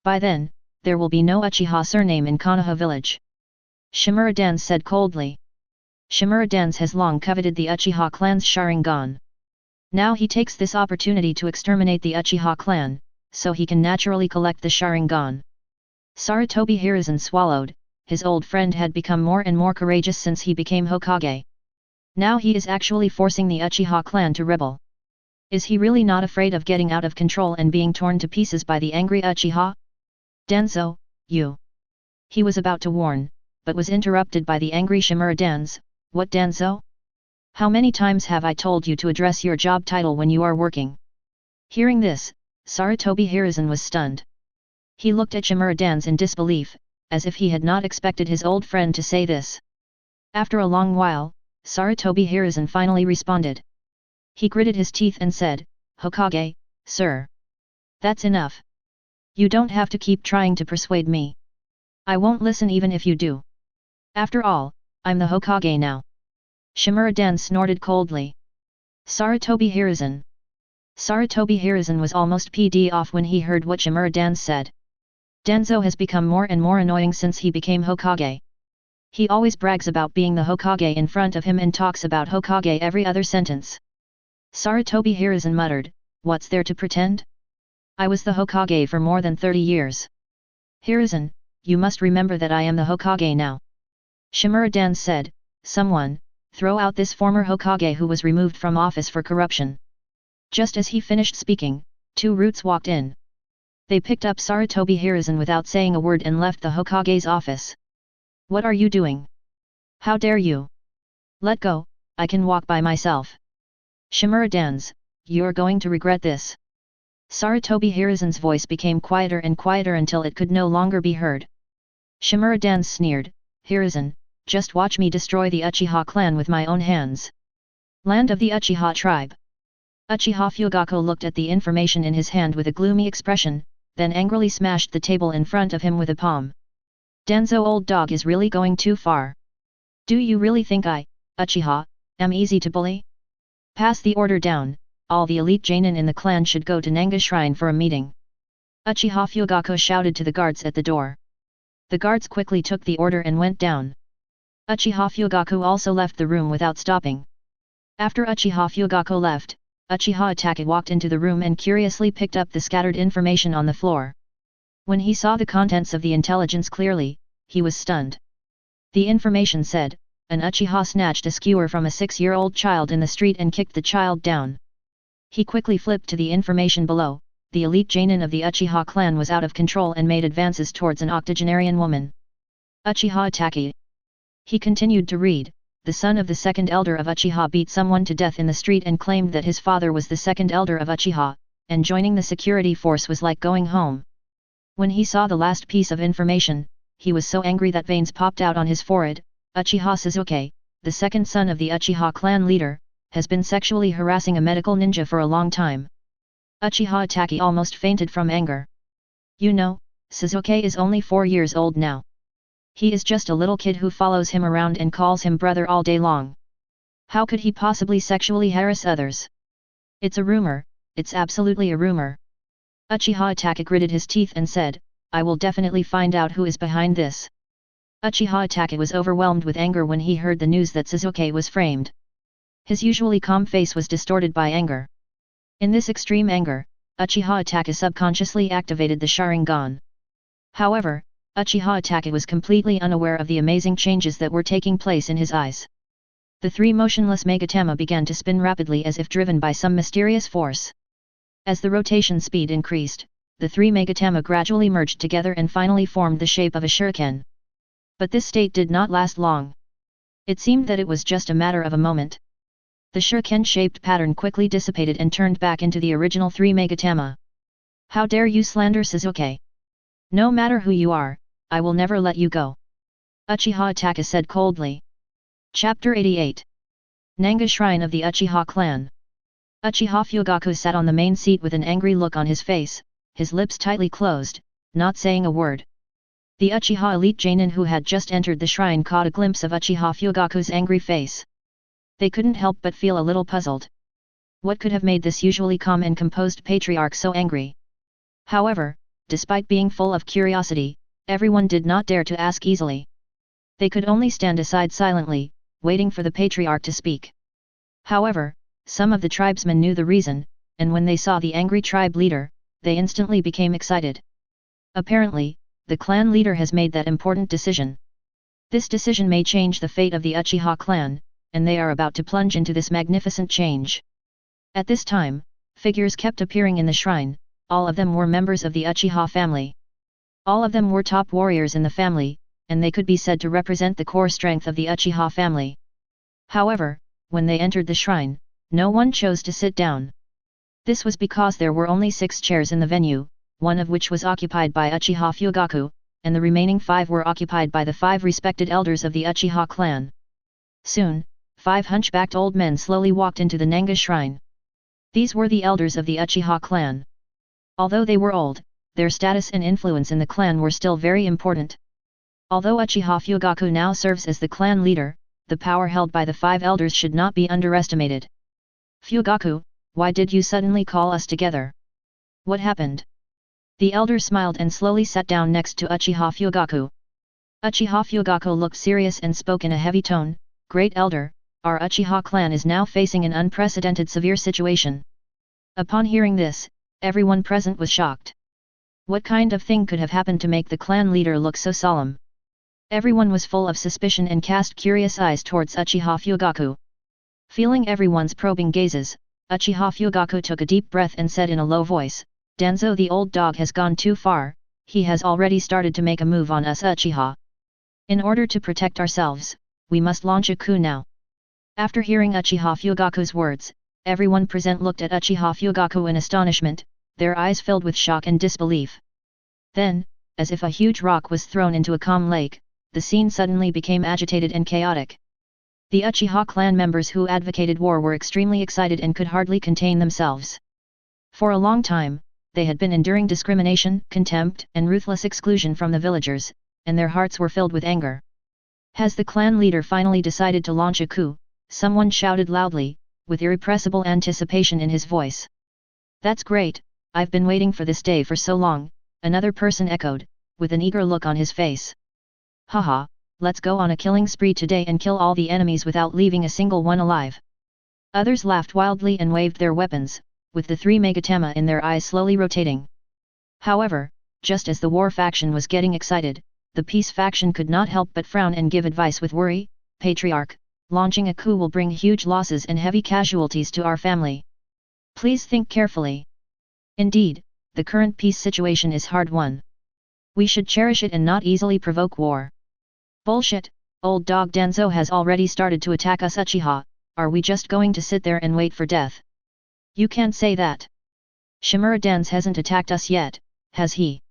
By then, there will be no Uchiha surname in Konoha village. Shimura Dance said coldly. Shimura Dance has long coveted the Uchiha clan's Sharingan. Now he takes this opportunity to exterminate the Uchiha clan, so he can naturally collect the Sharingan. Sarutobi Hiruzen swallowed. His old friend had become more and more courageous since he became Hokage. Now he is actually forcing the Uchiha clan to rebel. Is he really not afraid of getting out of control and being torn to pieces by the angry Uchiha? Danzo, you. He was about to warn, but was interrupted by the angry Shimura Dance. What Danzo? How many times have I told you to address your job title when you are working? Hearing this, Sarutobi Hiruzen was stunned. He looked at Shimura Dance in disbelief, as if he had not expected his old friend to say this. After a long while, Sarutobi Hiruzen finally responded. He gritted his teeth and said, Hokage, sir. That's enough. You don't have to keep trying to persuade me. I won't listen even if you do. After all, I'm the Hokage now. Shimura Dance snorted coldly. Sarutobi Hiruzen. Sarutobi Hiruzen was almost pd off when he heard what Shimura Dance said. Danzo has become more and more annoying since he became Hokage. He always brags about being the Hokage in front of him and talks about Hokage every other sentence. Sarutobi Hiruzen muttered, what's there to pretend? I was the Hokage for more than 30 years. Hiruzen, you must remember that I am the Hokage now. Shimura Dance said, someone, throw out this former Hokage who was removed from office for corruption. Just as he finished speaking, two Roots walked in. They picked up Sarutobi Hiruzen without saying a word and left the Hokage's office. What are you doing? How dare you? Let go, I can walk by myself. Shimura Dance, you're going to regret this. Sarutobi Hiruzen's voice became quieter and quieter until it could no longer be heard. Shimura Dance sneered, Hiruzen, just watch me destroy the Uchiha clan with my own hands. Land of the Uchiha tribe. Uchiha Fugako looked at the information in his hand with a gloomy expression, then angrily smashed the table in front of him with a palm. Danzo old dog is really going too far. Do you really think I, Uchiha, am easy to bully? Pass the order down, all the elite Jainin in the clan should go to Nanga Shrine for a meeting. Uchiha Fugako shouted to the guards at the door. The guards quickly took the order and went down. Uchiha Fugako also left the room without stopping. After Uchiha Fugako left, Uchiha Itachi walked into the room and curiously picked up the scattered information on the floor. When he saw the contents of the intelligence clearly, he was stunned. The information said, an Uchiha snatched a skewer from a 6-year-old child in the street and kicked the child down. He quickly flipped to the information below, the elite Jainin of the Uchiha clan was out of control and made advances towards an octogenarian woman. Uchiha Itachi. He continued to read. The son of the second elder of Uchiha beat someone to death in the street and claimed that his father was the second elder of Uchiha, and joining the security force was like going home. When he saw the last piece of information, he was so angry that veins popped out on his forehead. Uchiha Sasuke, the second son of the Uchiha clan leader, has been sexually harassing a medical ninja for a long time. Uchiha Itachi almost fainted from anger. You know, Sasuke is only 4 years old now. He is just a little kid who follows him around and calls him brother all day long. How could he possibly sexually harass others? It's a rumor, it's absolutely a rumor. Uchiha Itachi gritted his teeth and said, I will definitely find out who is behind this. Uchiha Itachi was overwhelmed with anger when he heard the news that Sasuke was framed. His usually calm face was distorted by anger. In this extreme anger, Uchiha Itachi subconsciously activated the Sharingan. However, Uchiha Itachi was completely unaware of the amazing changes that were taking place in his eyes. The 3 motionless Megatama began to spin rapidly as if driven by some mysterious force. As the rotation speed increased, the 3 Megatama gradually merged together and finally formed the shape of a shuriken. But this state did not last long. It seemed that it was just a matter of a moment. The shuriken-shaped pattern quickly dissipated and turned back into the original 3 Megatama. How dare you slander Sasuke? No matter who you are, I will never let you go. Uchiha Itachi said coldly. Chapter 88. Nanga Shrine of the Uchiha Clan. Uchiha Fugaku sat on the main seat with an angry look on his face, his lips tightly closed, not saying a word. The Uchiha elite Genin who had just entered the shrine caught a glimpse of Uchiha Fugaku's angry face. They couldn't help but feel a little puzzled. What could have made this usually calm and composed patriarch so angry? However, despite being full of curiosity, everyone did not dare to ask easily. They could only stand aside silently, waiting for the patriarch to speak. However, some of the tribesmen knew the reason, and when they saw the angry tribe leader, they instantly became excited. Apparently, the clan leader has made that important decision. This decision may change the fate of the Uchiha clan, and they are about to plunge into this magnificent change. At this time, figures kept appearing in the shrine, all of them were members of the Uchiha family. All of them were top warriors in the family, and they could be said to represent the core strength of the Uchiha family. However, when they entered the shrine, no one chose to sit down. This was because there were only 6 chairs in the venue, one of which was occupied by Uchiha Fugaku, and the remaining 5 were occupied by the 5 respected elders of the Uchiha clan. Soon, 5 hunchbacked old men slowly walked into the Nanga shrine. These were the elders of the Uchiha clan. Although they were old, their status and influence in the clan were still very important. Although Uchiha Fugaku now serves as the clan leader, the power held by the 5 elders should not be underestimated. Fugaku, why did you suddenly call us together? What happened? The elder smiled and slowly sat down next to Uchiha Fugaku. Uchiha Fugaku looked serious and spoke in a heavy tone, Great Elder, our Uchiha clan is now facing an unprecedented severe situation. Upon hearing this, everyone present was shocked. What kind of thing could have happened to make the clan leader look so solemn? Everyone was full of suspicion and cast curious eyes towards Uchiha Fugaku. Feeling everyone's probing gazes, Uchiha Fugaku took a deep breath and said in a low voice, Danzo the old dog has gone too far, he has already started to make a move on us Uchiha. In order to protect ourselves, we must launch a coup now. After hearing Uchiha Fugaku's words, everyone present looked at Uchiha Fugaku in astonishment, their eyes filled with shock and disbelief. Then, as if a huge rock was thrown into a calm lake, the scene suddenly became agitated and chaotic. The Uchiha clan members who advocated war were extremely excited and could hardly contain themselves. For a long time, they had been enduring discrimination, contempt, and ruthless exclusion from the villagers, and their hearts were filled with anger. Has the clan leader finally decided to launch a coup? Someone shouted loudly, with irrepressible anticipation in his voice. That's great, I've been waiting for this day for so long, another person echoed, with an eager look on his face. Haha, let's go on a killing spree today and kill all the enemies without leaving a single one alive. Others laughed wildly and waved their weapons, with the 3 Megatama in their eyes slowly rotating. However, just as the war faction was getting excited, the peace faction could not help but frown and give advice with worry, Patriarch, launching a coup will bring huge losses and heavy casualties to our family. Please think carefully. Indeed, the current peace situation is hard won. We should cherish it and not easily provoke war. Bullshit, old dog Danzo has already started to attack us Uchiha, are we just going to sit there and wait for death? You can't say that. Shimura Dens hasn't attacked us yet, has he?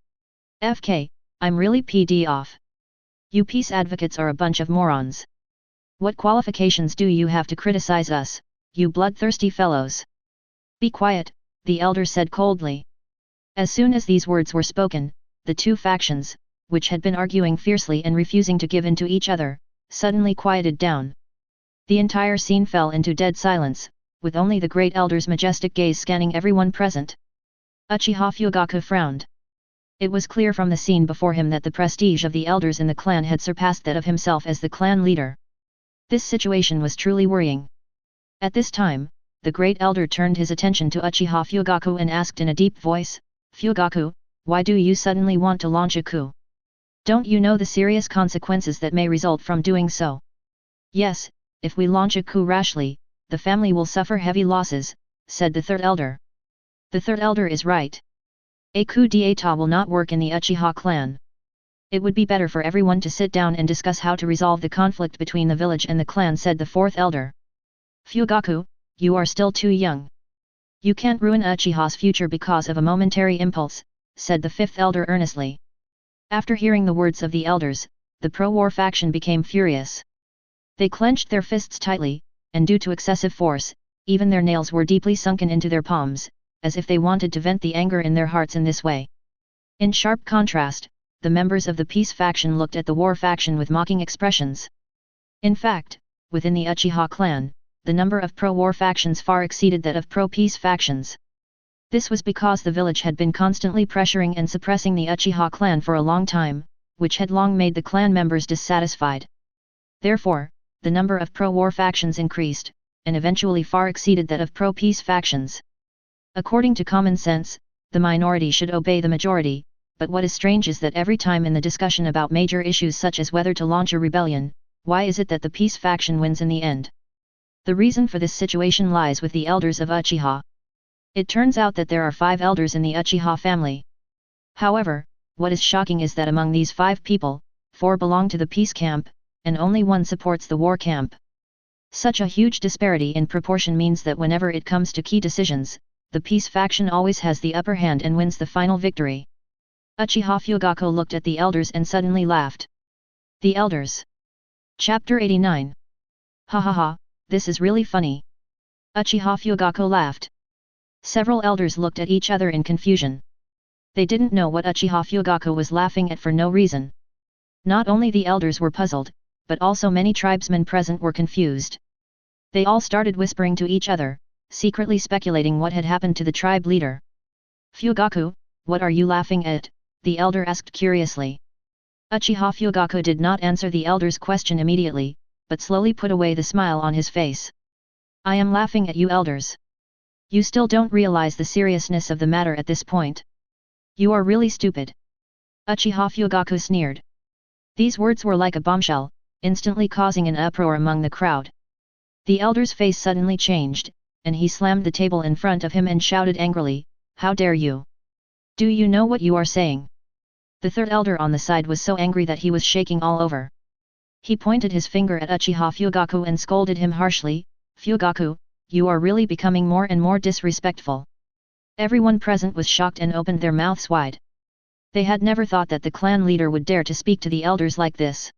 FK, I'm really PD off. You peace advocates are a bunch of morons. What qualifications do you have to criticize us, you bloodthirsty fellows? Be quiet, the elder said coldly. As soon as these words were spoken, the two factions, which had been arguing fiercely and refusing to give in to each other, suddenly quieted down. The entire scene fell into dead silence, with only the great elder's majestic gaze scanning everyone present. Uchiha Fugaku frowned. It was clear from the scene before him that the prestige of the elders in the clan had surpassed that of himself as the clan leader. This situation was truly worrying. At this time, the great elder turned his attention to Uchiha Fugaku and asked in a deep voice, "Fugaku, why do you suddenly want to launch a coup? Don't you know the serious consequences that may result from doing so?" "Yes, if we launch a coup rashly, the family will suffer heavy losses," said the third elder. The third elder is right. A coup d'état will not work in the Uchiha clan. It would be better for everyone to sit down and discuss how to resolve the conflict between the village and the clan, said the fourth elder. "Fugaku, you are still too young. You can't ruin Uchiha's future because of a momentary impulse," said the fifth elder earnestly. After hearing the words of the elders, the pro-war faction became furious. They clenched their fists tightly, and due to excessive force, even their nails were deeply sunken into their palms, as if they wanted to vent the anger in their hearts in this way. In sharp contrast, the members of the peace faction looked at the war faction with mocking expressions. In fact, within the Uchiha clan, the number of pro-war factions far exceeded that of pro-peace factions. This was because the village had been constantly pressuring and suppressing the Uchiha clan for a long time, which had long made the clan members dissatisfied. Therefore, the number of pro-war factions increased, and eventually far exceeded that of pro-peace factions. According to common sense, the minority should obey the majority, but what is strange is that every time in the discussion about major issues such as whether to launch a rebellion, why is it that the peace faction wins in the end? The reason for this situation lies with the elders of Uchiha. It turns out that there are 5 elders in the Uchiha family. However, what is shocking is that among these 5 people, 4 belong to the peace camp, and only 1 supports the war camp. Such a huge disparity in proportion means that whenever it comes to key decisions, the peace faction always has the upper hand and wins the final victory. Uchiha Fugaku looked at the elders and suddenly laughed. The elders. Chapter 89. Ha ha ha, this is really funny. Uchiha Fugaku laughed. Several elders looked at each other in confusion. They didn't know what Uchiha Fugaku was laughing at for no reason. Not only the elders were puzzled, but also many tribesmen present were confused. They all started whispering to each other, secretly speculating what had happened to the tribe leader. "Fugaku, what are you laughing at?" the elder asked curiously. Uchiha Fugaku did not answer the elder's question immediately, but slowly put away the smile on his face. "I am laughing at you elders. You still don't realize the seriousness of the matter at this point. You are really stupid." Uchiha Fugaku sneered. These words were like a bombshell, instantly causing an uproar among the crowd. The elder's face suddenly changed, and he slammed the table in front of him and shouted angrily, "How dare you? Do you know what you are saying?" The third elder on the side was so angry that he was shaking all over. He pointed his finger at Uchiha Fugaku and scolded him harshly, "Fugaku, you are really becoming more and more disrespectful." Everyone present was shocked and opened their mouths wide. They had never thought that the clan leader would dare to speak to the elders like this.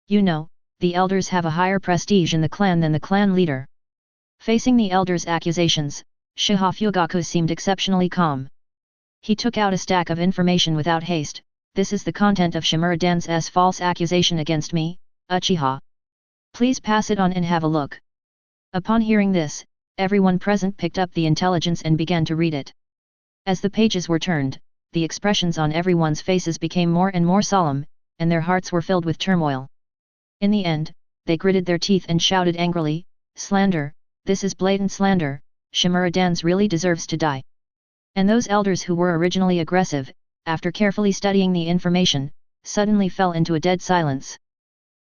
You know, the elders have a higher prestige in the clan than the clan leader. Facing the elders' accusations, Uchiha Fugaku seemed exceptionally calm. He took out a stack of information without haste. "This is the content of Shimura-dan's false accusation against me, Uchiha. Please pass it on and have a look." Upon hearing this, everyone present picked up the intelligence and began to read it. As the pages were turned, the expressions on everyone's faces became more and more solemn, and their hearts were filled with turmoil. In the end, they gritted their teeth and shouted angrily, "Slander, this is blatant slander, Shimura-dan's really deserves to die." And those elders who were originally aggressive, after carefully studying the information, suddenly fell into a dead silence.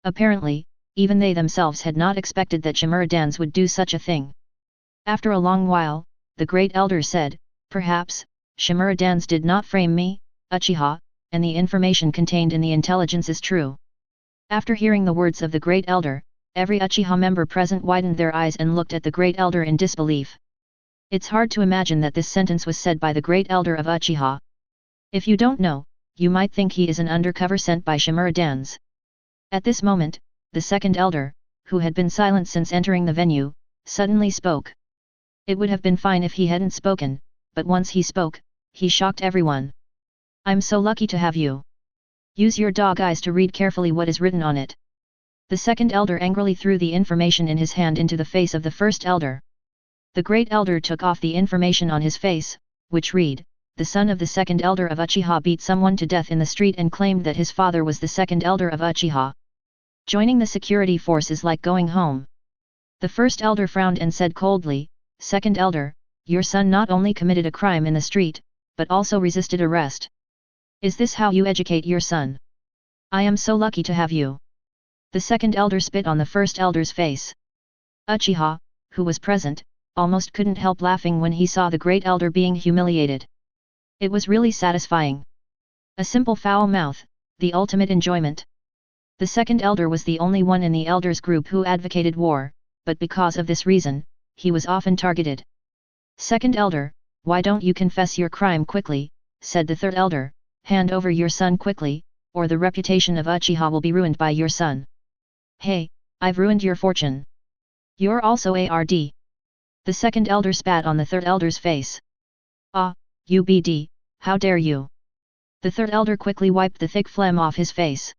Apparently, even they themselves had not expected that Shimura-dan's would do such a thing. After a long while, the great elder said, "Perhaps, Shimura-dan's did not frame me, Uchiha, and the information contained in the intelligence is true." After hearing the words of the great elder, every Uchiha member present widened their eyes and looked at the great elder in disbelief. It's hard to imagine that this sentence was said by the great elder of Uchiha. If you don't know, you might think he is an undercover sent by Shimura-dan's. At this moment, the second elder, who had been silent since entering the venue, suddenly spoke. It would have been fine if he hadn't spoken, but once he spoke, he shocked everyone. I'm so lucky to have you. Use your dog eyes to read carefully what is written on it. The second elder angrily threw the information in his hand into the face of the first elder. The great elder took off the information on his face, which read, "The son of the second elder of Uchiha beat someone to death in the street and claimed that his father was the second elder of Uchiha. Joining the security force is like going home." The first elder frowned and said coldly, "Second elder, your son not only committed a crime in the street, but also resisted arrest. Is this how you educate your son? I am so lucky to have you." The second elder spit on the first elder's face. Uchiha, who was present, almost couldn't help laughing when he saw the great elder being humiliated. It was really satisfying. A simple foul mouth, the ultimate enjoyment. The second elder was the only one in the elders group who advocated war, but because of this reason, he was often targeted. "Second elder, why don't you confess your crime quickly," said the third elder, "hand over your son quickly, or the reputation of Uchiha will be ruined by your son." "Hey, I've ruined your fortune. You're also ARD." The second elder spat on the third elder's face. "Ah, UBD, how dare you!" The third elder quickly wiped the thick phlegm off his face.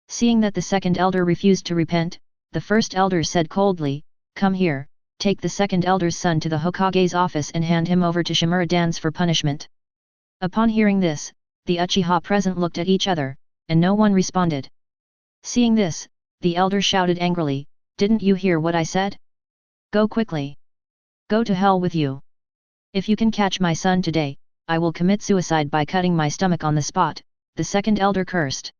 Seeing that the second elder refused to repent, the first elder said coldly, "Come here, take the second elder's son to the Hokage's office and hand him over to Shimura Dance for punishment." Upon hearing this, the Uchiha present looked at each other, and no one responded. Seeing this, the elder shouted angrily, "Didn't you hear what I said? Go quickly. Go to hell with you. If you can catch my son today, I will commit suicide by cutting my stomach on the spot," the second elder cursed.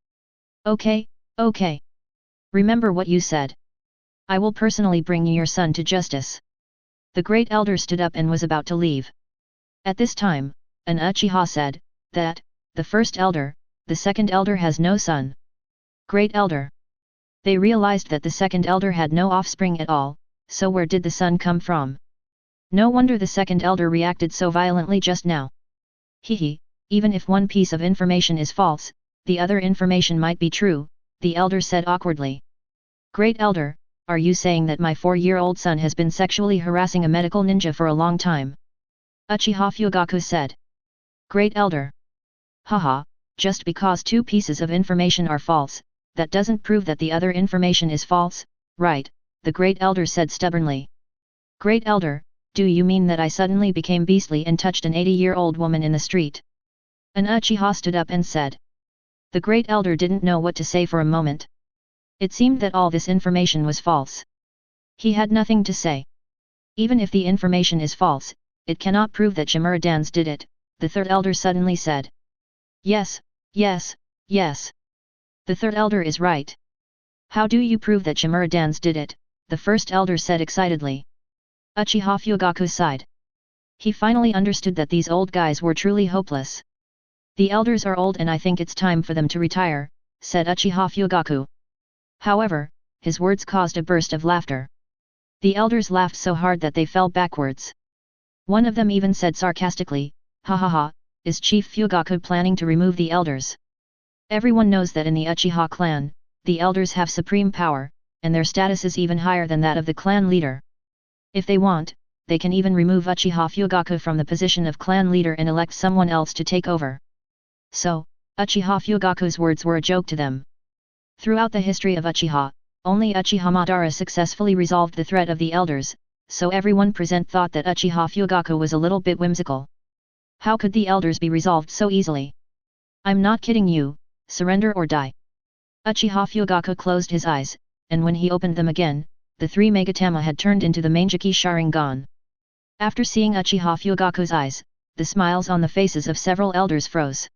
"Okay, okay. Remember what you said. I will personally bring your son to justice." The great elder stood up and was about to leave. At this time, an Uchiha said, "That, the first elder, the second elder has no son." Great elder. They realized that the second elder had no offspring at all, so where did the son come from? No wonder the second elder reacted so violently just now. Hehe, even if one piece of information is false, the other information might be true, the elder said awkwardly. "Great elder, are you saying that my 4-year-old son has been sexually harassing a medical ninja for a long time?" Uchiha Fugaku said. Great elder. Haha, just because 2 pieces of information are false, that doesn't prove that the other information is false, right? The great elder said stubbornly. Great elder, do you mean that I suddenly became beastly and touched an 80-year-old woman in the street? An Uchiha stood up and said. The great elder didn't know what to say for a moment. It seemed that all this information was false. He had nothing to say. Even if the information is false, it cannot prove that Shimura Dance did it, the third elder suddenly said. Yes, yes, yes. The third elder is right. How do you prove that Shimura Dance did it? The first elder said excitedly. Uchiha Fugaku sighed. He finally understood that these old guys were truly hopeless. The elders are old and I think it's time for them to retire, said Uchiha Fugaku. However, his words caused a burst of laughter. The elders laughed so hard that they fell backwards. One of them even said sarcastically, "Ha ha ha, is Chief Fugaku planning to remove the elders?" Everyone knows that in the Uchiha clan, the elders have supreme power, and their status is even higher than that of the clan leader. If they want, they can even remove Uchiha Fugaku from the position of clan leader and elect someone else to take over. So, Uchiha Fugaku's words were a joke to them. Throughout the history of Uchiha, only Uchiha Madara successfully resolved the threat of the elders, so everyone present thought that Uchiha Fugaku was a little bit whimsical. How could the elders be resolved so easily? I'm not kidding you, surrender or die. Uchiha Fugaku closed his eyes, and when he opened them again, the 3 Megatama had turned into the Mangeki Sharingan. After seeing Uchiha Fugaku's eyes, the smiles on the faces of several elders froze.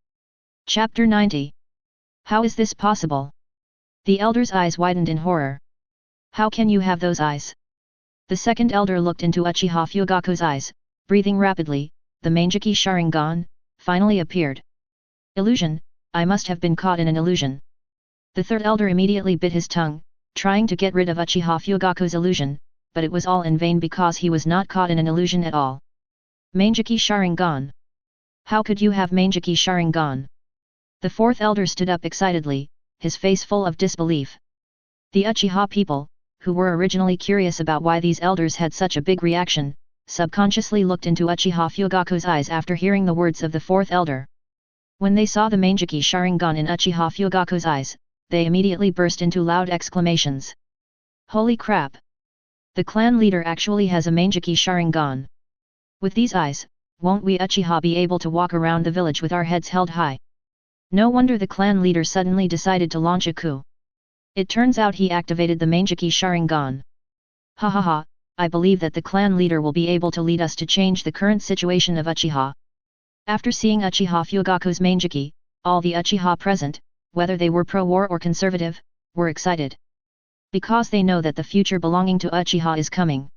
Chapter 90. How is this possible? The elder's eyes widened in horror. How can you have those eyes? The second elder looked into Uchiha Fugaku's eyes, breathing rapidly, the Mangeki Sharingan finally appeared. Illusion, I must have been caught in an illusion. The third elder immediately bit his tongue, trying to get rid of Uchiha Fugaku's illusion, but it was all in vain because he was not caught in an illusion at all. Mangeki Sharingan. How could you have Mangeki Sharingan? The fourth elder stood up excitedly, his face full of disbelief. The Uchiha people, who were originally curious about why these elders had such a big reaction, subconsciously looked into Uchiha Fugaku's eyes after hearing the words of the fourth elder. When they saw the Mangeki Sharingan in Uchiha Fugaku's eyes, they immediately burst into loud exclamations. Holy crap! The clan leader actually has a Mangeki Sharingan. With these eyes, won't we Uchiha be able to walk around the village with our heads held high? No wonder the clan leader suddenly decided to launch a coup. It turns out he activated the Mangeki Sharingan. Ha ha ha, I believe that the clan leader will be able to lead us to change the current situation of Uchiha. After seeing Uchiha Fugaku's Mangeki, all the Uchiha present, whether they were pro-war or conservative, were excited. Because they know that the future belonging to Uchiha is coming.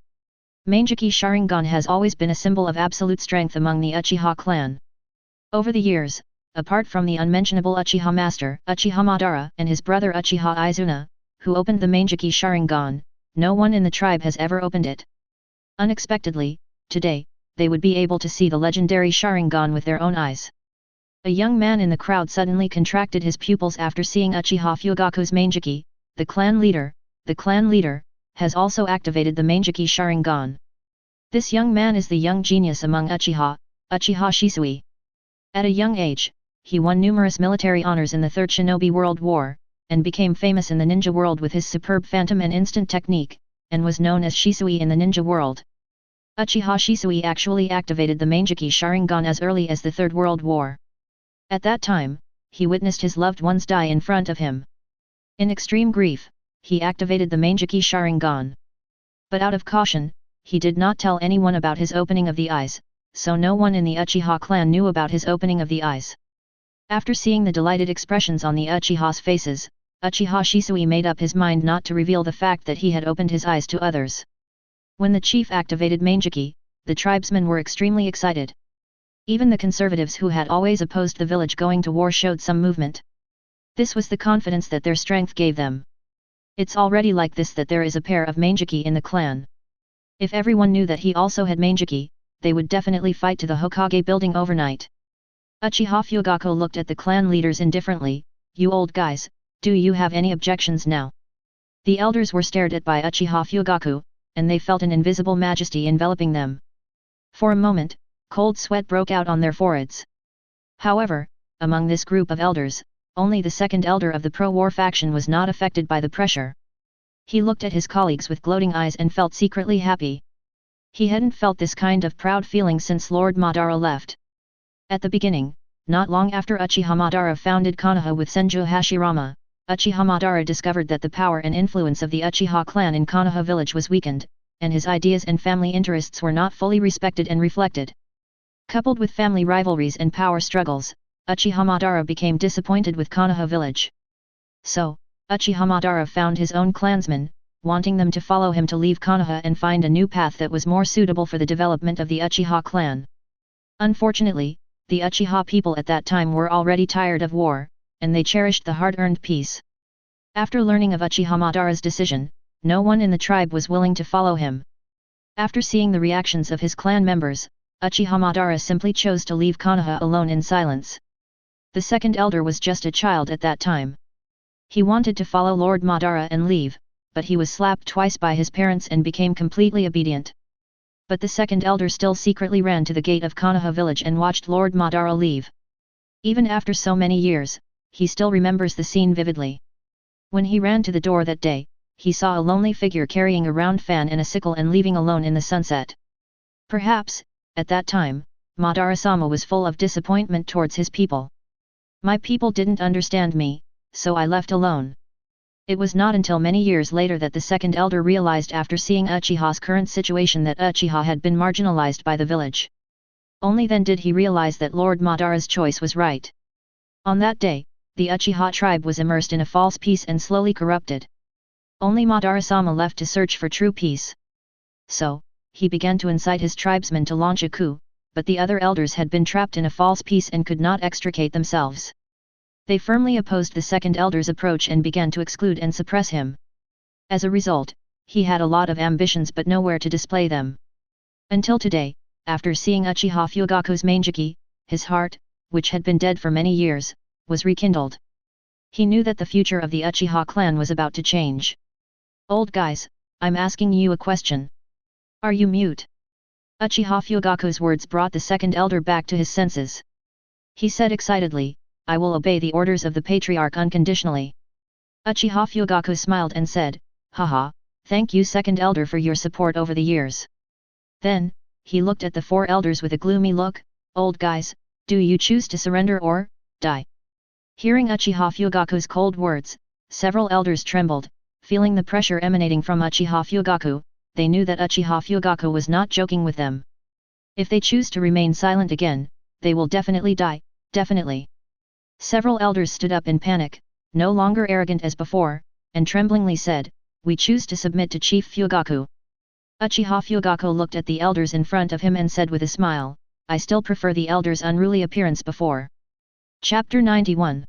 Mangeki Sharingan has always been a symbol of absolute strength among the Uchiha clan. Over the years, apart from the unmentionable Uchiha master, Uchiha Madara, and his brother Uchiha Izuna, who opened the Mangeki Sharingan, no one in the tribe has ever opened it. Unexpectedly, today, they would be able to see the legendary Sharingan with their own eyes. A young man in the crowd suddenly contracted his pupils after seeing Uchiha Fugaku's Mangeki. The clan leader, has also activated the Mangeki Sharingan. This young man is the young genius among Uchiha, Uchiha Shisui. At a young age, he won numerous military honors in the Third Shinobi World War, and became famous in the ninja world with his superb phantom and instant technique, and was known as Shisui in the ninja world. Uchiha Shisui actually activated the Mangeki Sharingan as early as the Third World War. At that time, he witnessed his loved ones die in front of him. In extreme grief, he activated the Mangeki Sharingan. But out of caution, he did not tell anyone about his opening of the eyes, so no one in the Uchiha clan knew about his opening of the eyes. After seeing the delighted expressions on the Uchiha's faces, Uchiha Shisui made up his mind not to reveal the fact that he had opened his eyes to others. When the chief activated Mangeki, the tribesmen were extremely excited. Even the conservatives who had always opposed the village going to war showed some movement. This was the confidence that their strength gave them. It's already like this that there is a pair of Mangeki in the clan. If everyone knew that he also had Mangeki, they would definitely fight to the Hokage building overnight. Uchiha Fugaku looked at the clan leaders indifferently. You old guys, do you have any objections now? The elders were stared at by Uchiha Fugaku, and they felt an invisible majesty enveloping them. For a moment, cold sweat broke out on their foreheads. However, among this group of elders, only the second elder of the pro-war faction was not affected by the pressure. He looked at his colleagues with gloating eyes and felt secretly happy. He hadn't felt this kind of proud feeling since Lord Madara left. At the beginning, not long after Uchiha Madara founded Konoha with Senju Hashirama, Uchiha Madara discovered that the power and influence of the Uchiha clan in Konoha village was weakened, and his ideas and family interests were not fully respected and reflected. Coupled with family rivalries and power struggles, Uchiha Madara became disappointed with Konoha village. So, Uchiha Madara found his own clansmen, wanting them to follow him to leave Konoha and find a new path that was more suitable for the development of the Uchiha clan. Unfortunately, the Uchiha people at that time were already tired of war, and they cherished the hard-earned peace. After learning of Uchiha Madara's decision, no one in the tribe was willing to follow him. After seeing the reactions of his clan members, Uchiha Madara simply chose to leave Konoha alone in silence. The second elder was just a child at that time. He wanted to follow Lord Madara and leave, but he was slapped twice by his parents and became completely obedient. But the second elder still secretly ran to the gate of Konoha village and watched Lord Madara leave. Even after so many years, he still remembers the scene vividly. When he ran to the door that day, he saw a lonely figure carrying a round fan and a sickle and leaving alone in the sunset. Perhaps, at that time, Madara-sama was full of disappointment towards his people. My people didn't understand me, so I left alone. It was not until many years later that the second elder realized after seeing Uchiha's current situation that Uchiha had been marginalized by the village. Only then did he realize that Lord Madara's choice was right. On that day, the Uchiha tribe was immersed in a false peace and slowly corrupted. Only Madara-sama left to search for true peace. So, he began to incite his tribesmen to launch a coup, but the other elders had been trapped in a false peace and could not extricate themselves. They firmly opposed the second elder's approach and began to exclude and suppress him. As a result, he had a lot of ambitions but nowhere to display them. Until today, after seeing Uchiha Fugaku's Mangeki, his heart, which had been dead for many years, was rekindled. He knew that the future of the Uchiha clan was about to change. Old guys, I'm asking you a question. Are you mute? Uchiha Fugaku's words brought the second elder back to his senses. He said excitedly, I will obey the orders of the patriarch unconditionally. Uchiha Fugaku smiled and said, haha, thank you second elder for your support over the years. Then, he looked at the four elders with a gloomy look, old guys, do you choose to surrender or die? Hearing Uchiha Fugaku's cold words, several elders trembled, feeling the pressure emanating from Uchiha Fugaku. They knew that Uchiha Fugaku was not joking with them. If they choose to remain silent again, they will definitely die, definitely. Several elders stood up in panic, no longer arrogant as before, and tremblingly said, we choose to submit to Chief Fugaku. Uchiha Fugaku looked at the elders in front of him and said with a smile, I still prefer the elders' unruly appearance before. Chapter 91.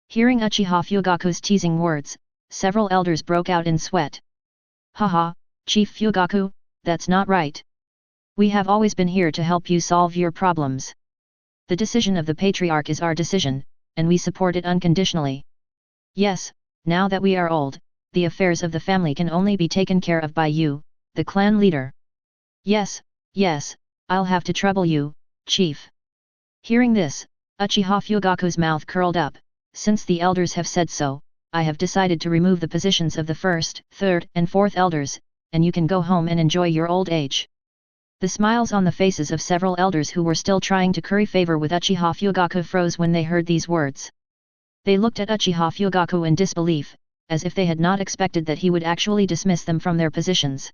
Hearing Uchiha Fugaku's teasing words, several elders broke out in sweat. Haha, Chief Fugaku, that's not right. We have always been here to help you solve your problems. The decision of the patriarch is our decision, and we support it unconditionally. Yes, now that we are old, the affairs of the family can only be taken care of by you, the clan leader. Yes, yes, I'll have to trouble you, chief. Hearing this, Uchiha Fugaku's mouth curled up, since the elders have said so, I have decided to remove the positions of the first, third and fourth elders, and you can go home and enjoy your old age. The smiles on the faces of several elders who were still trying to curry favor with Uchiha Fugaku froze when they heard these words. They looked at Uchiha Fugaku in disbelief, as if they had not expected that he would actually dismiss them from their positions.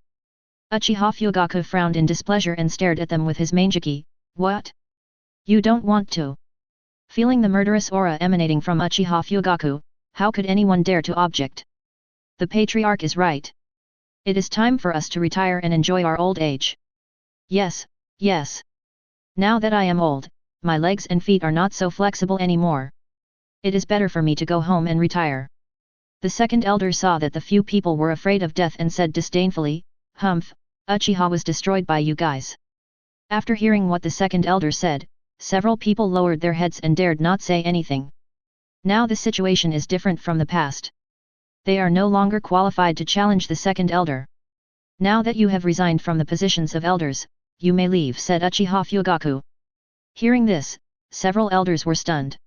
Uchiha Fugaku frowned in displeasure and stared at them with his manjiki. What? You don't want to? Feeling the murderous aura emanating from Uchiha Fugaku, how could anyone dare to object? The patriarch is right. It is time for us to retire and enjoy our old age. Yes, yes. Now that I am old, my legs and feet are not so flexible anymore. It is better for me to go home and retire. The second elder saw that the few people were afraid of death and said disdainfully, Humph, Uchiha was destroyed by you guys. After hearing what the second elder said, several people lowered their heads and dared not say anything. Now the situation is different from the past. They are no longer qualified to challenge the second elder. Now that you have resigned from the positions of elders, you may leave, said Uchiha Fugaku. Hearing this, several elders were stunned.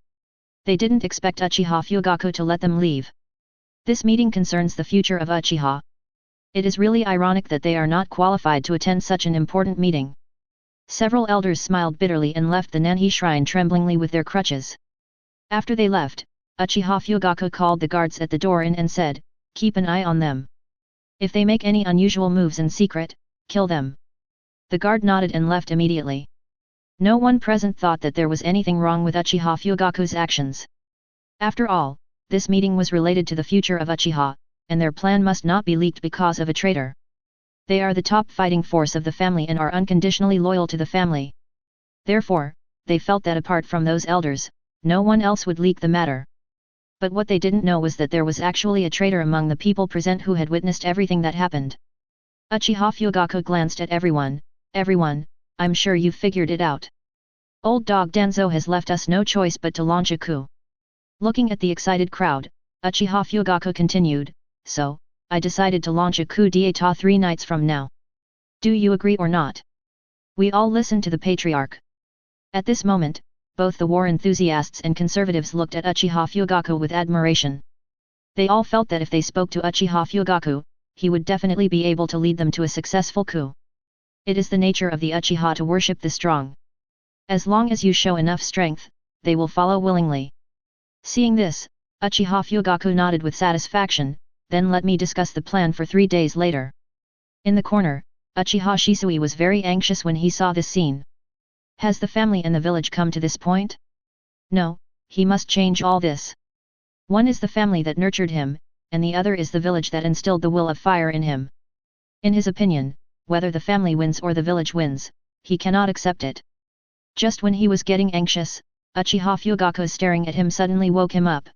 They didn't expect Uchiha Fugaku to let them leave. This meeting concerns the future of Uchiha. It is really ironic that they are not qualified to attend such an important meeting. Several elders smiled bitterly and left the Nanhi shrine tremblingly with their crutches. After they left, Uchiha Fugaku called the guards at the door in and said, keep an eye on them. If they make any unusual moves in secret, kill them. The guard nodded and left immediately. No one present thought that there was anything wrong with Uchiha Fugaku's actions. After all, this meeting was related to the future of Uchiha, and their plan must not be leaked because of a traitor. They are the top fighting force of the family and are unconditionally loyal to the family. Therefore, they felt that apart from those elders, no one else would leak the matter. But what they didn't know was that there was actually a traitor among the people present who had witnessed everything that happened. Uchiha Fugaku glanced at everyone. Everyone, I'm sure you've figured it out. Old dog Danzo has left us no choice but to launch a coup. Looking at the excited crowd, Uchiha Fugaku continued, so, I decided to launch a coup d'état 3 nights from now. Do you agree or not? We all listened to the patriarch. At this moment, both the war enthusiasts and conservatives looked at Uchiha Fugaku with admiration. They all felt that if they spoke to Uchiha Fugaku, he would definitely be able to lead them to a successful coup. It is the nature of the Uchiha to worship the strong. As long as you show enough strength, they will follow willingly. Seeing this, Uchiha Fugaku nodded with satisfaction, then let me discuss the plan for 3 days later. In the corner, Uchiha Shisui was very anxious when he saw this scene. Has the family and the village come to this point? No, he must change all this. One is the family that nurtured him, and the other is the village that instilled the will of fire in him. In his opinion, whether the family wins or the village wins, he cannot accept it. Just when he was getting anxious, Uchiha Fugaku staring at him suddenly woke him up.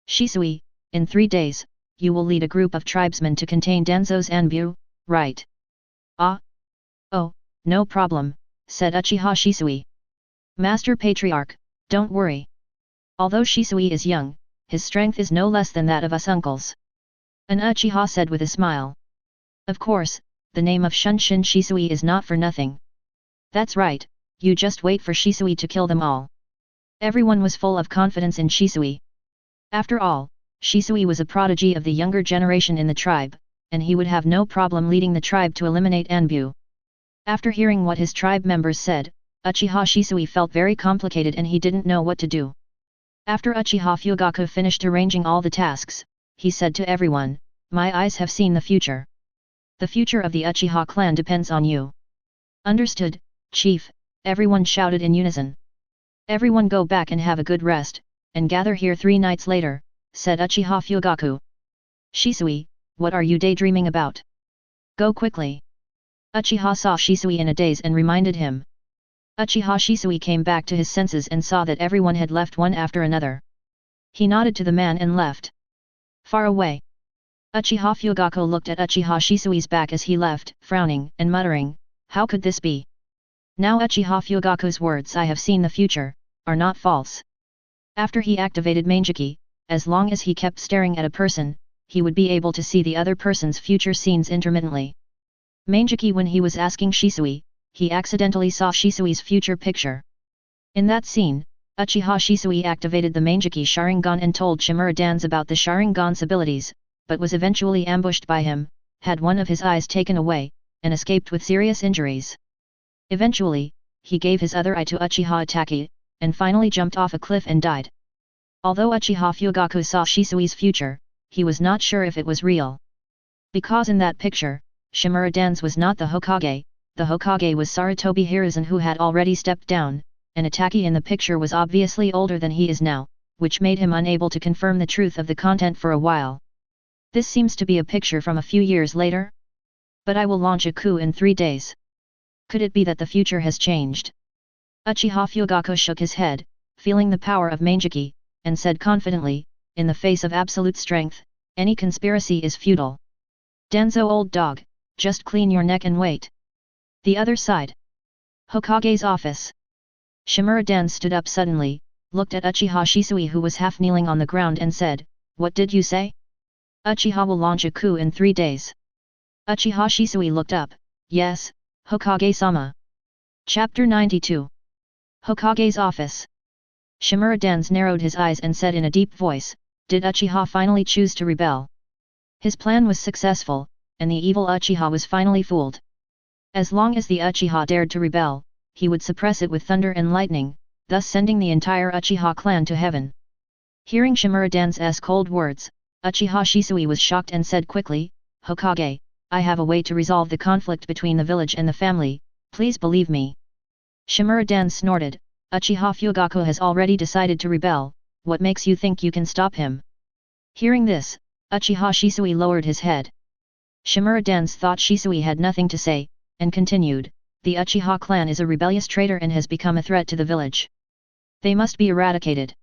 Shisui, in 3 days, you will lead a group of tribesmen to contain Danzo's Anbu, right? Ah? Oh, no problem, said Uchiha Shisui. Master Patriarch, don't worry. Although Shisui is young, his strength is no less than that of us uncles. An Uchiha said with a smile. Of course, the name of Shunshin Shisui is not for nothing. That's right, you just wait for Shisui to kill them all. Everyone was full of confidence in Shisui. After all, Shisui was a prodigy of the younger generation in the tribe, and he would have no problem leading the tribe to eliminate Anbu. After hearing what his tribe members said, Uchiha Shisui felt very complicated and he didn't know what to do. After Uchiha Fugaku finished arranging all the tasks, he said to everyone, "My eyes have seen the future. The future of the Uchiha clan depends on you." "Understood, chief," everyone shouted in unison. "Everyone go back and have a good rest, and gather here 3 nights later," said Uchiha Fugaku. "Shisui, what are you daydreaming about? Go quickly." Uchiha saw Shisui in a daze and reminded him. Uchiha Shisui came back to his senses and saw that everyone had left one after another. He nodded to the man and left. Far away, Uchiha Fugaku looked at Uchiha Shisui's back as he left, frowning and muttering, "How could this be?" Now Uchiha Fugaku's words, "I have seen the future," are not false. After he activated Manjiki, as long as he kept staring at a person, he would be able to see the other person's future scenes intermittently. Manjiki, when he was asking Shisui, he accidentally saw Shisui's future picture. In that scene, Uchiha Shisui activated the Manjiki Sharingan and told Shimura Dance about the Sharingan's abilities, but was eventually ambushed by him, had one of his eyes taken away, and escaped with serious injuries. Eventually, he gave his other eye to Uchiha Itachi, and finally jumped off a cliff and died. Although Uchiha Fugaku saw Shisui's future, he was not sure if it was real. Because in that picture, Shimura Dance was not the Hokage was Sarutobi Hiruzen, who had already stepped down, and Itachi in the picture was obviously older than he is now, which made him unable to confirm the truth of the content for a while. This seems to be a picture from a few years later? But I will launch a coup in 3 days. Could it be that the future has changed? Uchiha Fugaku shook his head, feeling the power of Manjiki, and said confidently, "In the face of absolute strength, any conspiracy is futile. Danzo, old dog, just clean your neck and wait." The other side. Hokage's office. Shimura Dance stood up suddenly, looked at Uchiha Shisui, who was half kneeling on the ground, and said, "What did you say?" "Uchiha will launch a coup in 3 days. Uchiha Shisui looked up, "Yes, Hokage-sama." Chapter 92. Hokage's office. Shimura Dance narrowed his eyes and said in a deep voice, "Did Uchiha finally choose to rebel?" His plan was successful, and the evil Uchiha was finally fooled. As long as the Uchiha dared to rebel, he would suppress it with thunder and lightning, thus sending the entire Uchiha clan to heaven. Hearing Shimura Dance's cold words, Uchiha Shisui was shocked and said quickly, "Hokage, I have a way to resolve the conflict between the village and the family, please believe me." Shimura Dance snorted, "Uchiha Fugaku has already decided to rebel, what makes you think you can stop him?" Hearing this, Uchiha Shisui lowered his head. Shimura Dance thought Shisui had nothing to say, and continued, "The Uchiha clan is a rebellious traitor and has become a threat to the village. They must be eradicated."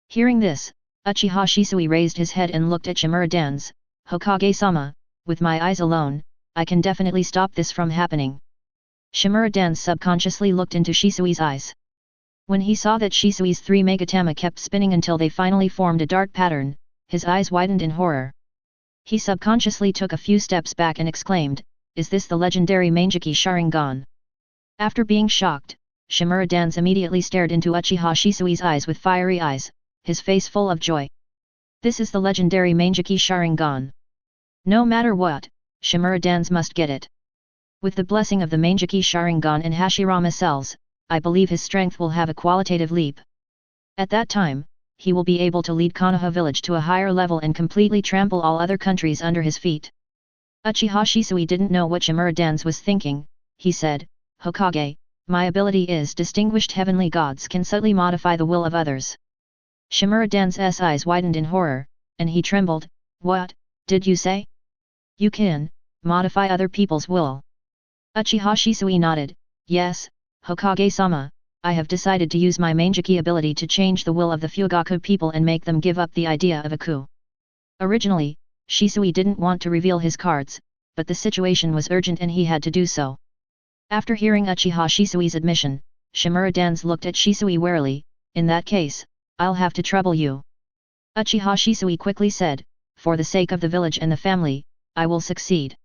Hearing this, Uchiha Shisui raised his head and looked at Shimura Dance, "Hokage-sama, with my eyes alone, I can definitely stop this from happening." Shimura Dance subconsciously looked into Shisui's eyes. When he saw that Shisui's 3 Megatama kept spinning until they finally formed a dart pattern, his eyes widened in horror. He subconsciously took a few steps back and exclaimed, "Is this the legendary Manjiki Sharingan?" After being shocked, Shimura Dance immediately stared into Uchiha Shisui's eyes with fiery eyes, his face full of joy. "This is the legendary Manjiki Sharingan. No matter what, Shimura Dance must get it. With the blessing of the Manjiki Sharingan and Hashirama cells, I believe his strength will have a qualitative leap. At that time, he will be able to lead Konoha village to a higher level and completely trample all other countries under his feet." Uchiha Shisui didn't know what Shimura Dance was thinking. He said, "Hokage, my ability is distinguished heavenly gods can subtly modify the will of others." Shimura Dance's eyes widened in horror, and he trembled. "What, did you say? You can modify other people's will?" Uchiha Shisui nodded, "Yes, Hokage-sama, I have decided to use my Manjiki ability to change the will of the Fugaku people and make them give up the idea of a coup." Originally, Shisui didn't want to reveal his cards, but the situation was urgent and he had to do so. After hearing Uchiha Shisui's admission, Shimura Dance looked at Shisui warily, "In that case, I'll have to trouble you." Uchiha Shisui quickly said, "For the sake of the village and the family, I will succeed."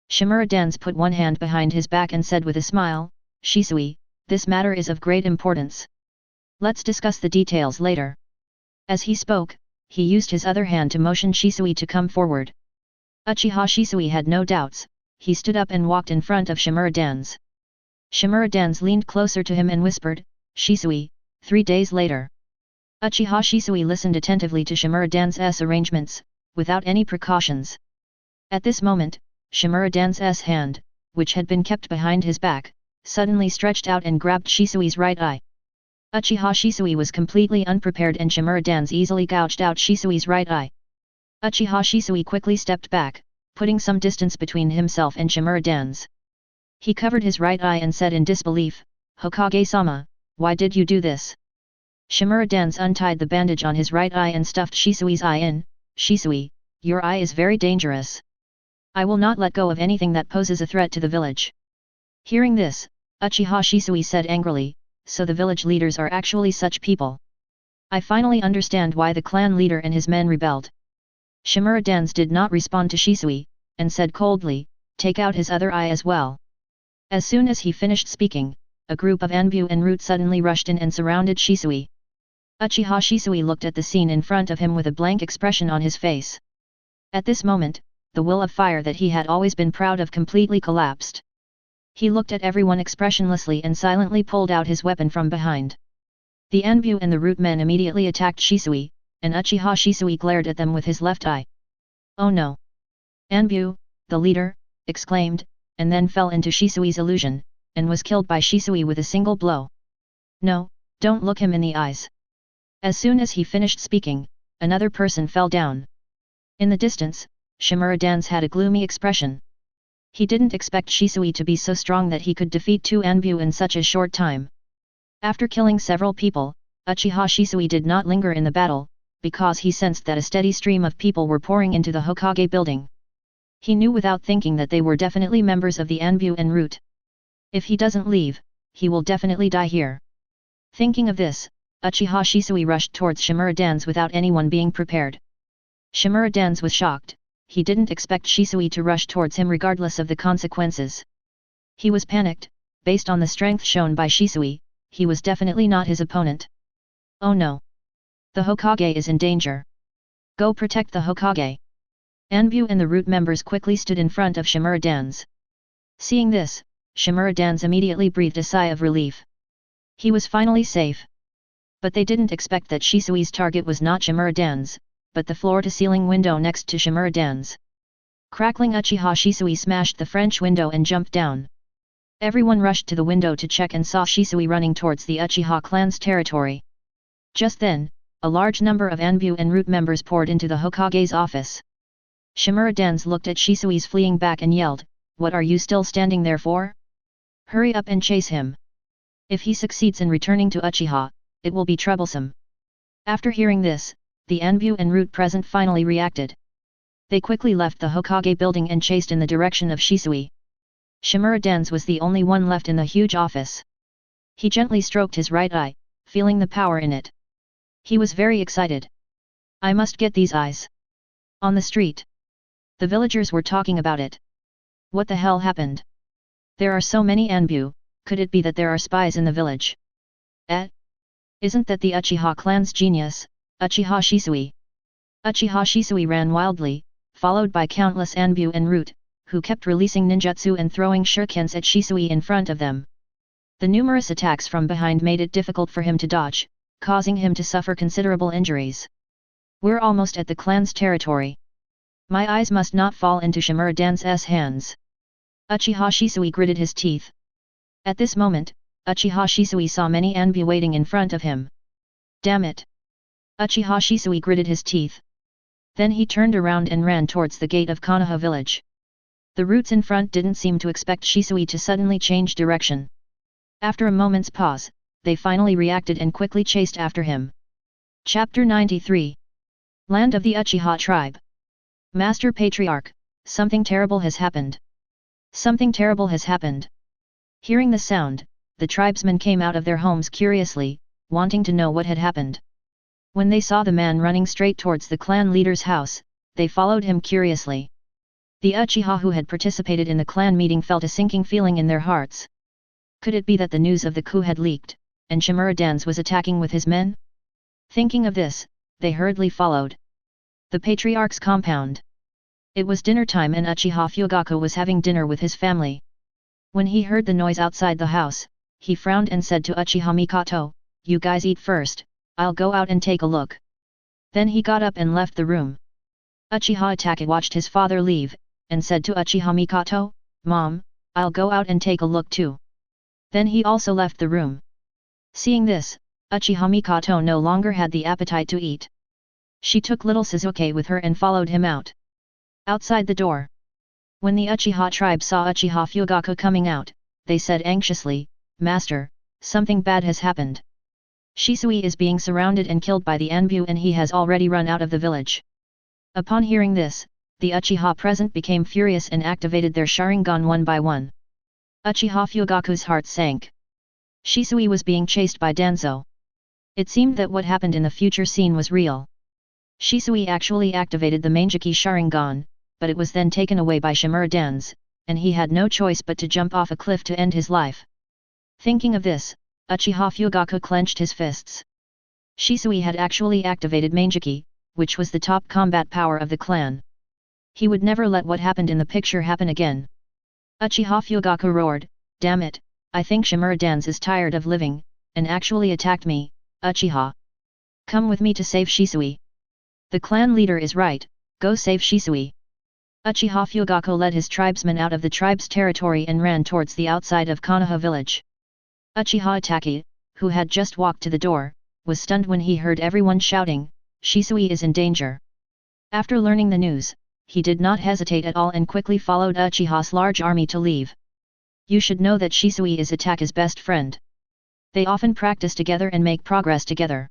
Shimura Dance put one hand behind his back and said with a smile, "Shisui, this matter is of great importance. Let's discuss the details later. As he spoke, he used his other hand to motion Shisui to come forward. Uchiha Shisui had no doubts, he stood up and walked in front of Shimura Dan's. Shimura Dan's leaned closer to him and whispered, "Shisui, 3 days later." Uchiha Shisui listened attentively to Shimura Dan's arrangements, without any precautions. At this moment, Shimura Dan's hand, which had been kept behind his back, suddenly stretched out and grabbed Shisui's right eye. Uchiha Shisui was completely unprepared and Shimura Dan's easily gouged out Shisui's right eye. Uchiha Shisui quickly stepped back, putting some distance between himself and Shimura Dan's. He covered his right eye and said in disbelief, "Hokage-sama, why did you do this?" Shimura Dan's untied the bandage on his right eye and stuffed Shisui's eye in. "Shisui, your eye is very dangerous. I will not let go of anything that poses a threat to the village." Hearing this, Uchiha Shisui said angrily, "So the village leaders are actually such people. I finally understand why the clan leader and his men rebelled." Shimura Dan's did not respond to Shisui, and said coldly, "Take out his other eye as well." As soon as he finished speaking, a group of Anbu and Root suddenly rushed in and surrounded Shisui. Uchiha Shisui looked at the scene in front of him with a blank expression on his face. At this moment, the will of fire that he had always been proud of completely collapsed. He looked at everyone expressionlessly and silently pulled out his weapon from behind. The Anbu and the Root men immediately attacked Shisui, and Uchiha Shisui glared at them with his left eye. "Oh no! Anbu, the leader," exclaimed, and then fell into Shisui's illusion, and was killed by Shisui with a single blow. "No, don't look him in the eyes." As soon as he finished speaking, another person fell down. In the distance, Shimura Dan's had a gloomy expression. He didn't expect Shisui to be so strong that he could defeat 2 Anbu in such a short time. After killing several people, Uchiha Shisui did not linger in the battle, because he sensed that a steady stream of people were pouring into the Hokage building. He knew without thinking that they were definitely members of the Anbu and Root. If he doesn't leave, he will definitely die here. Thinking of this, Uchiha Shisui rushed towards Shimura Dan's without anyone being prepared. Shimura Dan's was shocked, he didn't expect Shisui to rush towards him regardless of the consequences. He was panicked, based on the strength shown by Shisui, he was definitely not his opponent. "Oh no! The Hokage is in danger. Go protect the Hokage." Anbu and the Root members quickly stood in front of Shimura Dan's. Seeing this, Shimura Dan's immediately breathed a sigh of relief. He was finally safe. But they didn't expect that Shisui's target was not Shimura Dan's, but the floor-to-ceiling window next to Shimura Dan's. Crackling, Uchiha Shisui smashed the French window and jumped down. Everyone rushed to the window to check and saw Shisui running towards the Uchiha clan's territory. Just then, a large number of Anbu and Root members poured into the Hokage's office. Shimura Dan's looked at Shisui's fleeing back and yelled, "What are you still standing there for? Hurry up and chase him. If he succeeds in returning to Uchiha, it will be troublesome." After hearing this, the Anbu and Root present finally reacted. They quickly left the Hokage building and chased in the direction of Shisui. Shimura Dan's was the only one left in the huge office. He gently stroked his right eye, feeling the power in it. He was very excited. "I must get these eyes." On the street, the villagers were talking about it. What the hell happened? There are so many Anbu, could it be that there are spies in the village? Isn't that the Uchiha clan's genius, Uchiha Shisui? Uchiha Shisui ran wildly, followed by countless Anbu and Root, who kept releasing ninjutsu and throwing shurikens at Shisui in front of them. The numerous attacks from behind made it difficult for him to dodge, causing him to suffer considerable injuries. "We're almost at the clan's territory. My eyes must not fall into Shimura Dan's hands." Uchiha Shisui gritted his teeth. At this moment, Uchiha Shisui saw many Anbu waiting in front of him. "Damn it!" Uchiha Shisui gritted his teeth. Then he turned around and ran towards the gate of Konoha village. The Roots in front didn't seem to expect Shisui to suddenly change direction. After a moment's pause, they finally reacted and quickly chased after him. Chapter 93. Land of the Uchiha tribe. Master Patriarch, something terrible has happened. Something terrible has happened. Hearing the sound, the tribesmen came out of their homes curiously, wanting to know what had happened. When they saw the man running straight towards the clan leader's house, they followed him curiously. The Uchiha who had participated in the clan meeting felt a sinking feeling in their hearts. Could it be that the news of the coup had leaked, and Shimura Dance was attacking with his men? Thinking of this, they hurriedly followed the patriarch's compound. It was dinner time and Uchiha Fugaku was having dinner with his family. When he heard the noise outside the house, he frowned and said to Uchiha Mikoto, "You guys eat first, I'll go out and take a look." Then he got up and left the room. Uchiha Itachi watched his father leave, and said to Uchiha Mikoto, "Mom, I'll go out and take a look too." Then he also left the room. Seeing this, Uchiha Mikoto no longer had the appetite to eat. She took little Sasuke with her and followed him out. Outside the door, when the Uchiha tribe saw Uchiha Fugaku coming out, they said anxiously, "Master, something bad has happened. Shisui is being surrounded and killed by the Anbu and he has already run out of the village." Upon hearing this, the Uchiha present became furious and activated their Sharingan one by one. Uchiha Fugaku's heart sank. Shisui was being chased by Danzo. It seemed that what happened in the future scene was real. Shisui actually activated the Mangeki Sharingan, but it was then taken away by Shimura Danzo, and he had no choice but to jump off a cliff to end his life. Thinking of this, Uchiha Fugaku clenched his fists. Shisui had actually activated Mangeki, which was the top combat power of the clan. He would never let what happened in the picture happen again. Uchiha Fugaku roared, "Damn it, I think Shimura Danzo is tired of living, and actually attacked me, Uchiha. Come with me to save Shisui. The clan leader is right, go save Shisui." Uchiha Fugaku led his tribesmen out of the tribe's territory and ran towards the outside of Konoha village. Uchiha Itachi, who had just walked to the door, was stunned when he heard everyone shouting, "Shisui is in danger." After learning the news, he did not hesitate at all and quickly followed Uchiha's large army to leave. You should know that Shisui is Itachi's best friend. They often practice together and make progress together.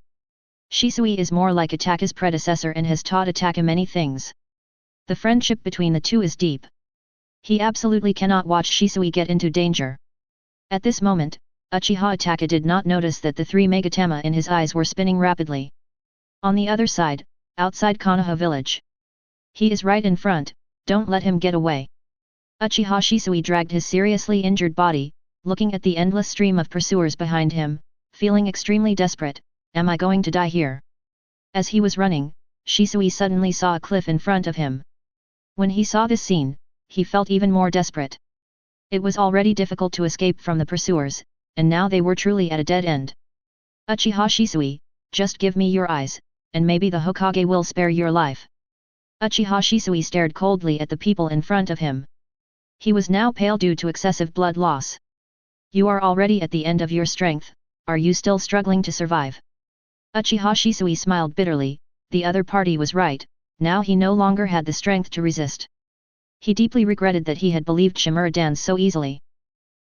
Shisui is more like Itachi's predecessor and has taught Itachi many things. The friendship between the two is deep. He absolutely cannot watch Shisui get into danger. At this moment, Uchiha Itachi did not notice that the three Megatama in his eyes were spinning rapidly. On the other side, outside Konoha village. "He is right in front, don't let him get away." Uchiha Shisui dragged his seriously injured body, looking at the endless stream of pursuers behind him, feeling extremely desperate. "Am I going to die here?" As he was running, Shisui suddenly saw a cliff in front of him. When he saw this scene, he felt even more desperate. It was already difficult to escape from the pursuers, and now they were truly at a dead end. "Uchiha Shisui, just give me your eyes, and maybe the Hokage will spare your life." Uchiha Shisui stared coldly at the people in front of him. He was now pale due to excessive blood loss. "You are already at the end of your strength, are you still struggling to survive?" Uchiha Shisui smiled bitterly, the other party was right, now he no longer had the strength to resist. He deeply regretted that he had believed Shimura Danzo so easily.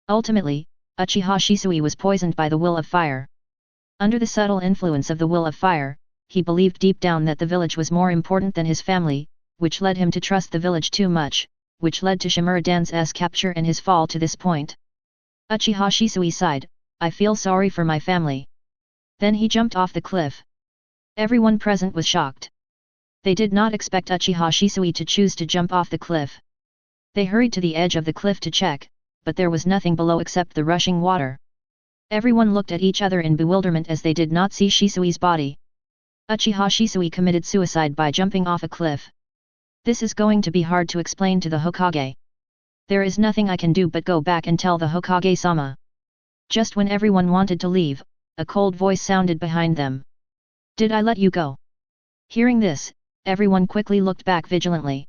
Ultimately, Uchiha Shisui was poisoned by the will of fire. Under the subtle influence of the will of fire, he believed deep down that the village was more important than his family, which led him to trust the village too much, which led to Shimura Danzo's capture and his fall to this point. Uchiha Shisui sighed, "I feel sorry for my family." Then he jumped off the cliff. Everyone present was shocked. They did not expect Uchiha Shisui to choose to jump off the cliff. They hurried to the edge of the cliff to check, but there was nothing below except the rushing water. Everyone looked at each other in bewilderment as they did not see Shisui's body. Uchiha Shisui committed suicide by jumping off a cliff. This is going to be hard to explain to the Hokage. There is nothing I can do but go back and tell the Hokage-sama. Just when everyone wanted to leave, a cold voice sounded behind them. "Did I let you go?" Hearing this, everyone quickly looked back vigilantly.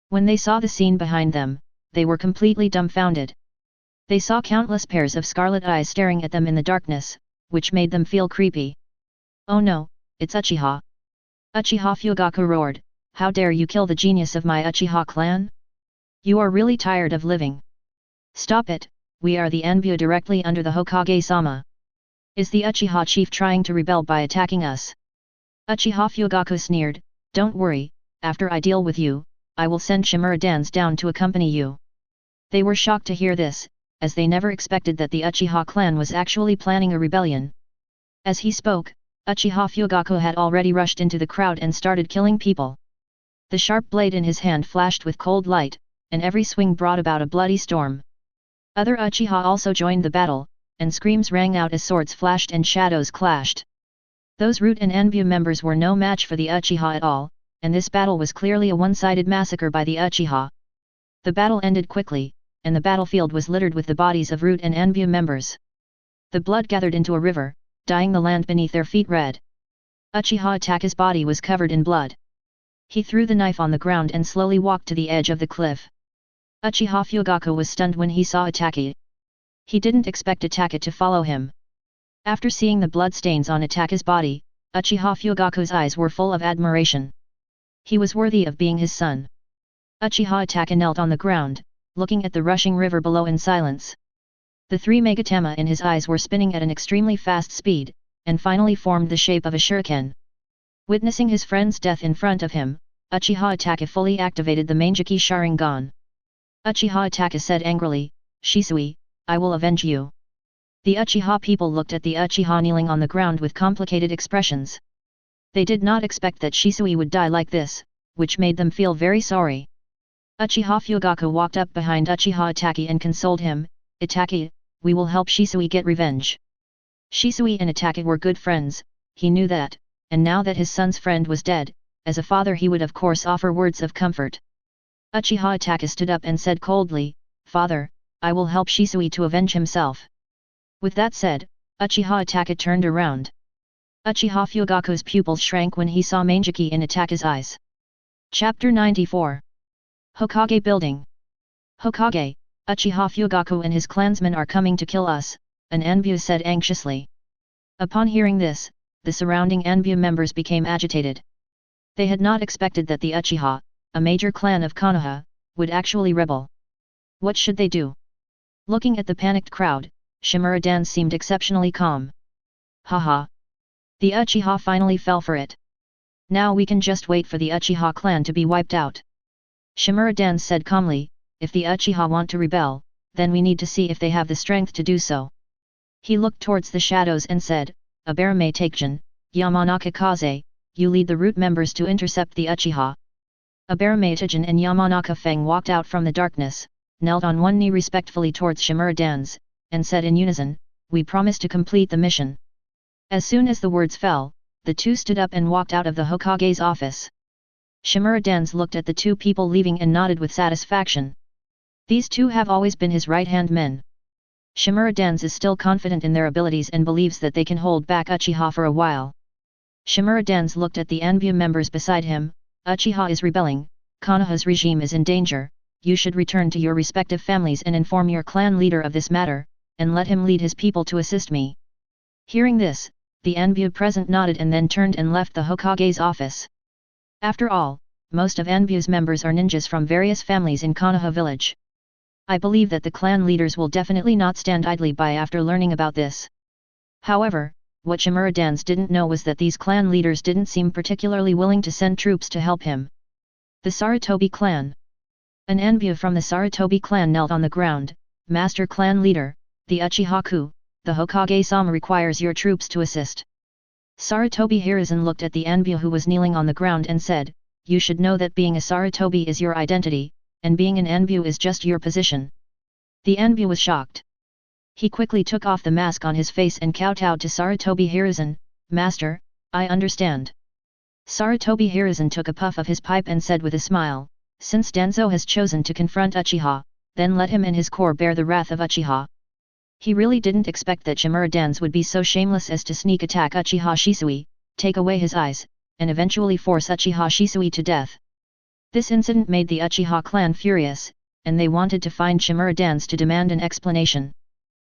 When they saw the scene behind them, they were completely dumbfounded. They saw countless pairs of scarlet eyes staring at them in the darkness, which made them feel creepy. "Oh no, it's Uchiha!" Uchiha Fugaku roared, "How dare you kill the genius of my Uchiha clan? You are really tired of living. Stop it, we are the Anbu directly under the Hokage-sama. Is the Uchiha chief trying to rebel by attacking us?" Uchiha Fugaku sneered, "Don't worry, after I deal with you, I will send Shimura Danzo down to accompany you." They were shocked to hear this, as they never expected that the Uchiha clan was actually planning a rebellion. As he spoke, Uchiha Fugaku had already rushed into the crowd and started killing people. The sharp blade in his hand flashed with cold light, and every swing brought about a bloody storm. Other Uchiha also joined the battle, and screams rang out as swords flashed and shadows clashed. Those Root and Enbu members were no match for the Uchiha at all, and this battle was clearly a one-sided massacre by the Uchiha. The battle ended quickly, and the battlefield was littered with the bodies of Root and Enbu members. The blood gathered into a river, dyeing the land beneath their feet red. Uchiha Ataka's body was covered in blood. He threw the knife on the ground and slowly walked to the edge of the cliff. Uchiha Fugaku was stunned when he saw Ataka. He didn't expect Ataka to follow him. After seeing the bloodstains on Ataka's body, Uchiha Fugaku's eyes were full of admiration. He was worthy of being his son. Uchiha Ataka knelt on the ground, looking at the rushing river below in silence. The three megatama in his eyes were spinning at an extremely fast speed, and finally formed the shape of a shuriken. Witnessing his friend's death in front of him, Uchiha Ataka fully activated the Mangeki Sharingan. Uchiha Ataka said angrily, "Shisui, I will avenge you." The Uchiha people looked at the Uchiha kneeling on the ground with complicated expressions. They did not expect that Shisui would die like this, which made them feel very sorry. Uchiha Fugaku walked up behind Uchiha Ataka and consoled him, "Ataka, we will help Shisui get revenge." Shisui and Ataka were good friends, he knew that, and now that his son's friend was dead, as a father he would of course offer words of comfort. Uchiha Ataka stood up and said coldly, "Father, I will help Shisui to avenge himself." With that said, Uchiha Ataka turned around. Uchiha Fugaku's pupils shrank when he saw Mangeki in Ataka's eyes. Chapter 94 Hokage Building. "Hokage, Uchiha Fugaku and his clansmen are coming to kill us," an Anbu said anxiously. Upon hearing this, the surrounding Anbu members became agitated. They had not expected that the Uchiha, a major clan of Konoha, would actually rebel. What should they do? Looking at the panicked crowd, Shimura-dan seemed exceptionally calm. "Haha. The Uchiha finally fell for it. Now we can just wait for the Uchiha clan to be wiped out." Shimura-dan said calmly, "If the Uchiha want to rebel, then we need to see if they have the strength to do so." He looked towards the shadows and said, "Abarame Takejin, Yamanaka Kaze, you lead the Root members to intercept the Uchiha." Abarame Takejin and Yamanaka Feng walked out from the darkness, knelt on one knee respectfully towards Shimura-dan's, and said in unison, "We promise to complete the mission." As soon as the words fell, the two stood up and walked out of the Hokage's office. Shimura-dan's looked at the two people leaving and nodded with satisfaction. These two have always been his right-hand men. Shimura-dan's is still confident in their abilities and believes that they can hold back Uchiha for a while. Shimura-dan's looked at the Anbu members beside him, "Uchiha is rebelling, Konoha's regime is in danger, you should return to your respective families and inform your clan leader of this matter, and let him lead his people to assist me." Hearing this, the Anbu present nodded and then turned and left the Hokage's office. After all, most of Anbu's members are ninjas from various families in Konoha village. I believe that the clan leaders will definitely not stand idly by after learning about this. However, what Shimura-dan's didn't know was that these clan leaders didn't seem particularly willing to send troops to help him. The Sarutobi clan. An Anbu from the Sarutobi clan knelt on the ground, "Master clan leader, the Uchiha-ku, the Hokage-sama requires your troops to assist." Sarutobi Hiruzen looked at the Anbu who was kneeling on the ground and said, "You should know that being a Sarutobi is your identity, and being an Anbu is just your position." The Anbu was shocked. He quickly took off the mask on his face and kowtowed to Sarutobi Hiruzen, "Master, I understand." Sarutobi Hiruzen took a puff of his pipe and said with a smile, "Since Danzo has chosen to confront Uchiha, then let him and his corps bear the wrath of Uchiha." He really didn't expect that Shimura-dan's would be so shameless as to sneak attack Uchiha Shisui, take away his eyes, and eventually force Uchiha Shisui to death. This incident made the Uchiha clan furious, and they wanted to find Shimura-dan's to demand an explanation.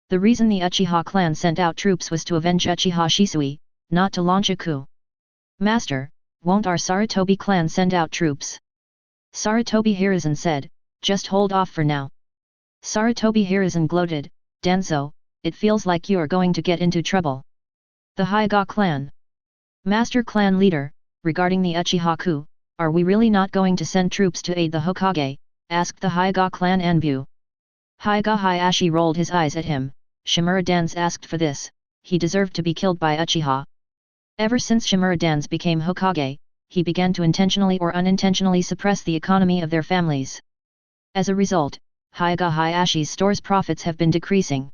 The reason the Uchiha clan sent out troops was to avenge Uchiha Shisui, not to launch a coup. "Master, won't our Sarutobi clan send out troops?" Sarutobi Hiruzen said, "Just hold off for now." Sarutobi Hiruzen gloated, "Danzo, it feels like you are going to get into trouble." The Hyuga clan. "Master clan leader, regarding the Uchiha coup, are we really not going to send troops to aid the Hokage?" asked the Hyuga clan Anbu. Hyuga Hayashi rolled his eyes at him. Shimura-dan's asked for this, he deserved to be killed by Uchiha. Ever since Shimura-dan's became Hokage, he began to intentionally or unintentionally suppress the economy of their families. As a result, Hyuga Hayashi's store's profits have been decreasing.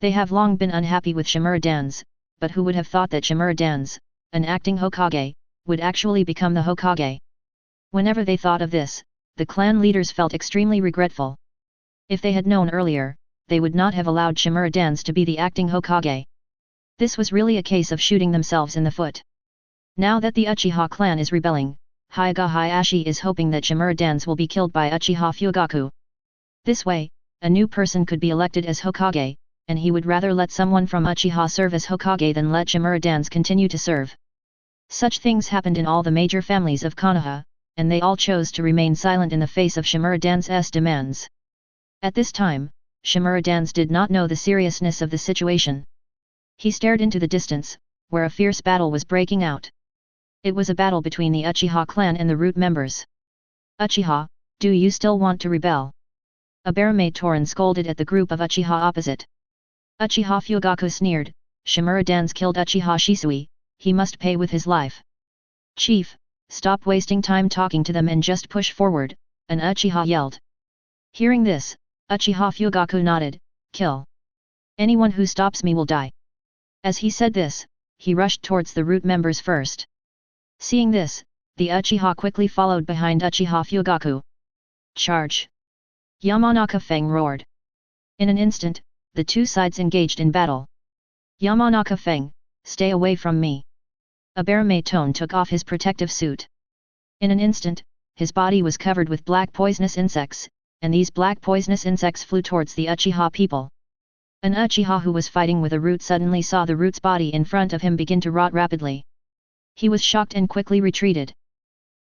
They have long been unhappy with Shimura dance, but who would have thought that Shimura dance, an acting Hokage, would actually become the Hokage? Whenever they thought of this, the clan leaders felt extremely regretful. If they had known earlier, they would not have allowed Shimura dance to be the acting Hokage. This was really a case of shooting themselves in the foot. Now that the Uchiha clan is rebelling, Hyuga Hayashi is hoping that Shimura dance will be killed by Uchiha Fugaku. This way, a new person could be elected as Hokage, and he would rather let someone from Uchiha serve as Hokage than let Shimura dance continue to serve. Such things happened in all the major families of Konoha, and they all chose to remain silent in the face of Shimura dance's demands. At this time, Shimura dance did not know the seriousness of the situation. He stared into the distance, where a fierce battle was breaking out. It was a battle between the Uchiha clan and the root members. Uchiha, do you still want to rebel? Abarame Torin scolded at the group of Uchiha opposite. Uchiha Fugaku sneered, Shimura dance killed Uchiha Shisui, he must pay with his life. Chief, stop wasting time talking to them and just push forward, an Uchiha yelled. Hearing this, Uchiha Fugaku nodded, kill. Anyone who stops me will die. As he said this, he rushed towards the root members first. Seeing this, the Uchiha quickly followed behind Uchiha Fugaku. Charge! Yamanaka Feng roared. In an instant, the two sides engaged in battle. Yamanaka Feng, stay away from me. Abarame Tone took off his protective suit. In an instant, his body was covered with black poisonous insects, and these black poisonous insects flew towards the Uchiha people. An Uchiha who was fighting with a root suddenly saw the root's body in front of him begin to rot rapidly. He was shocked and quickly retreated.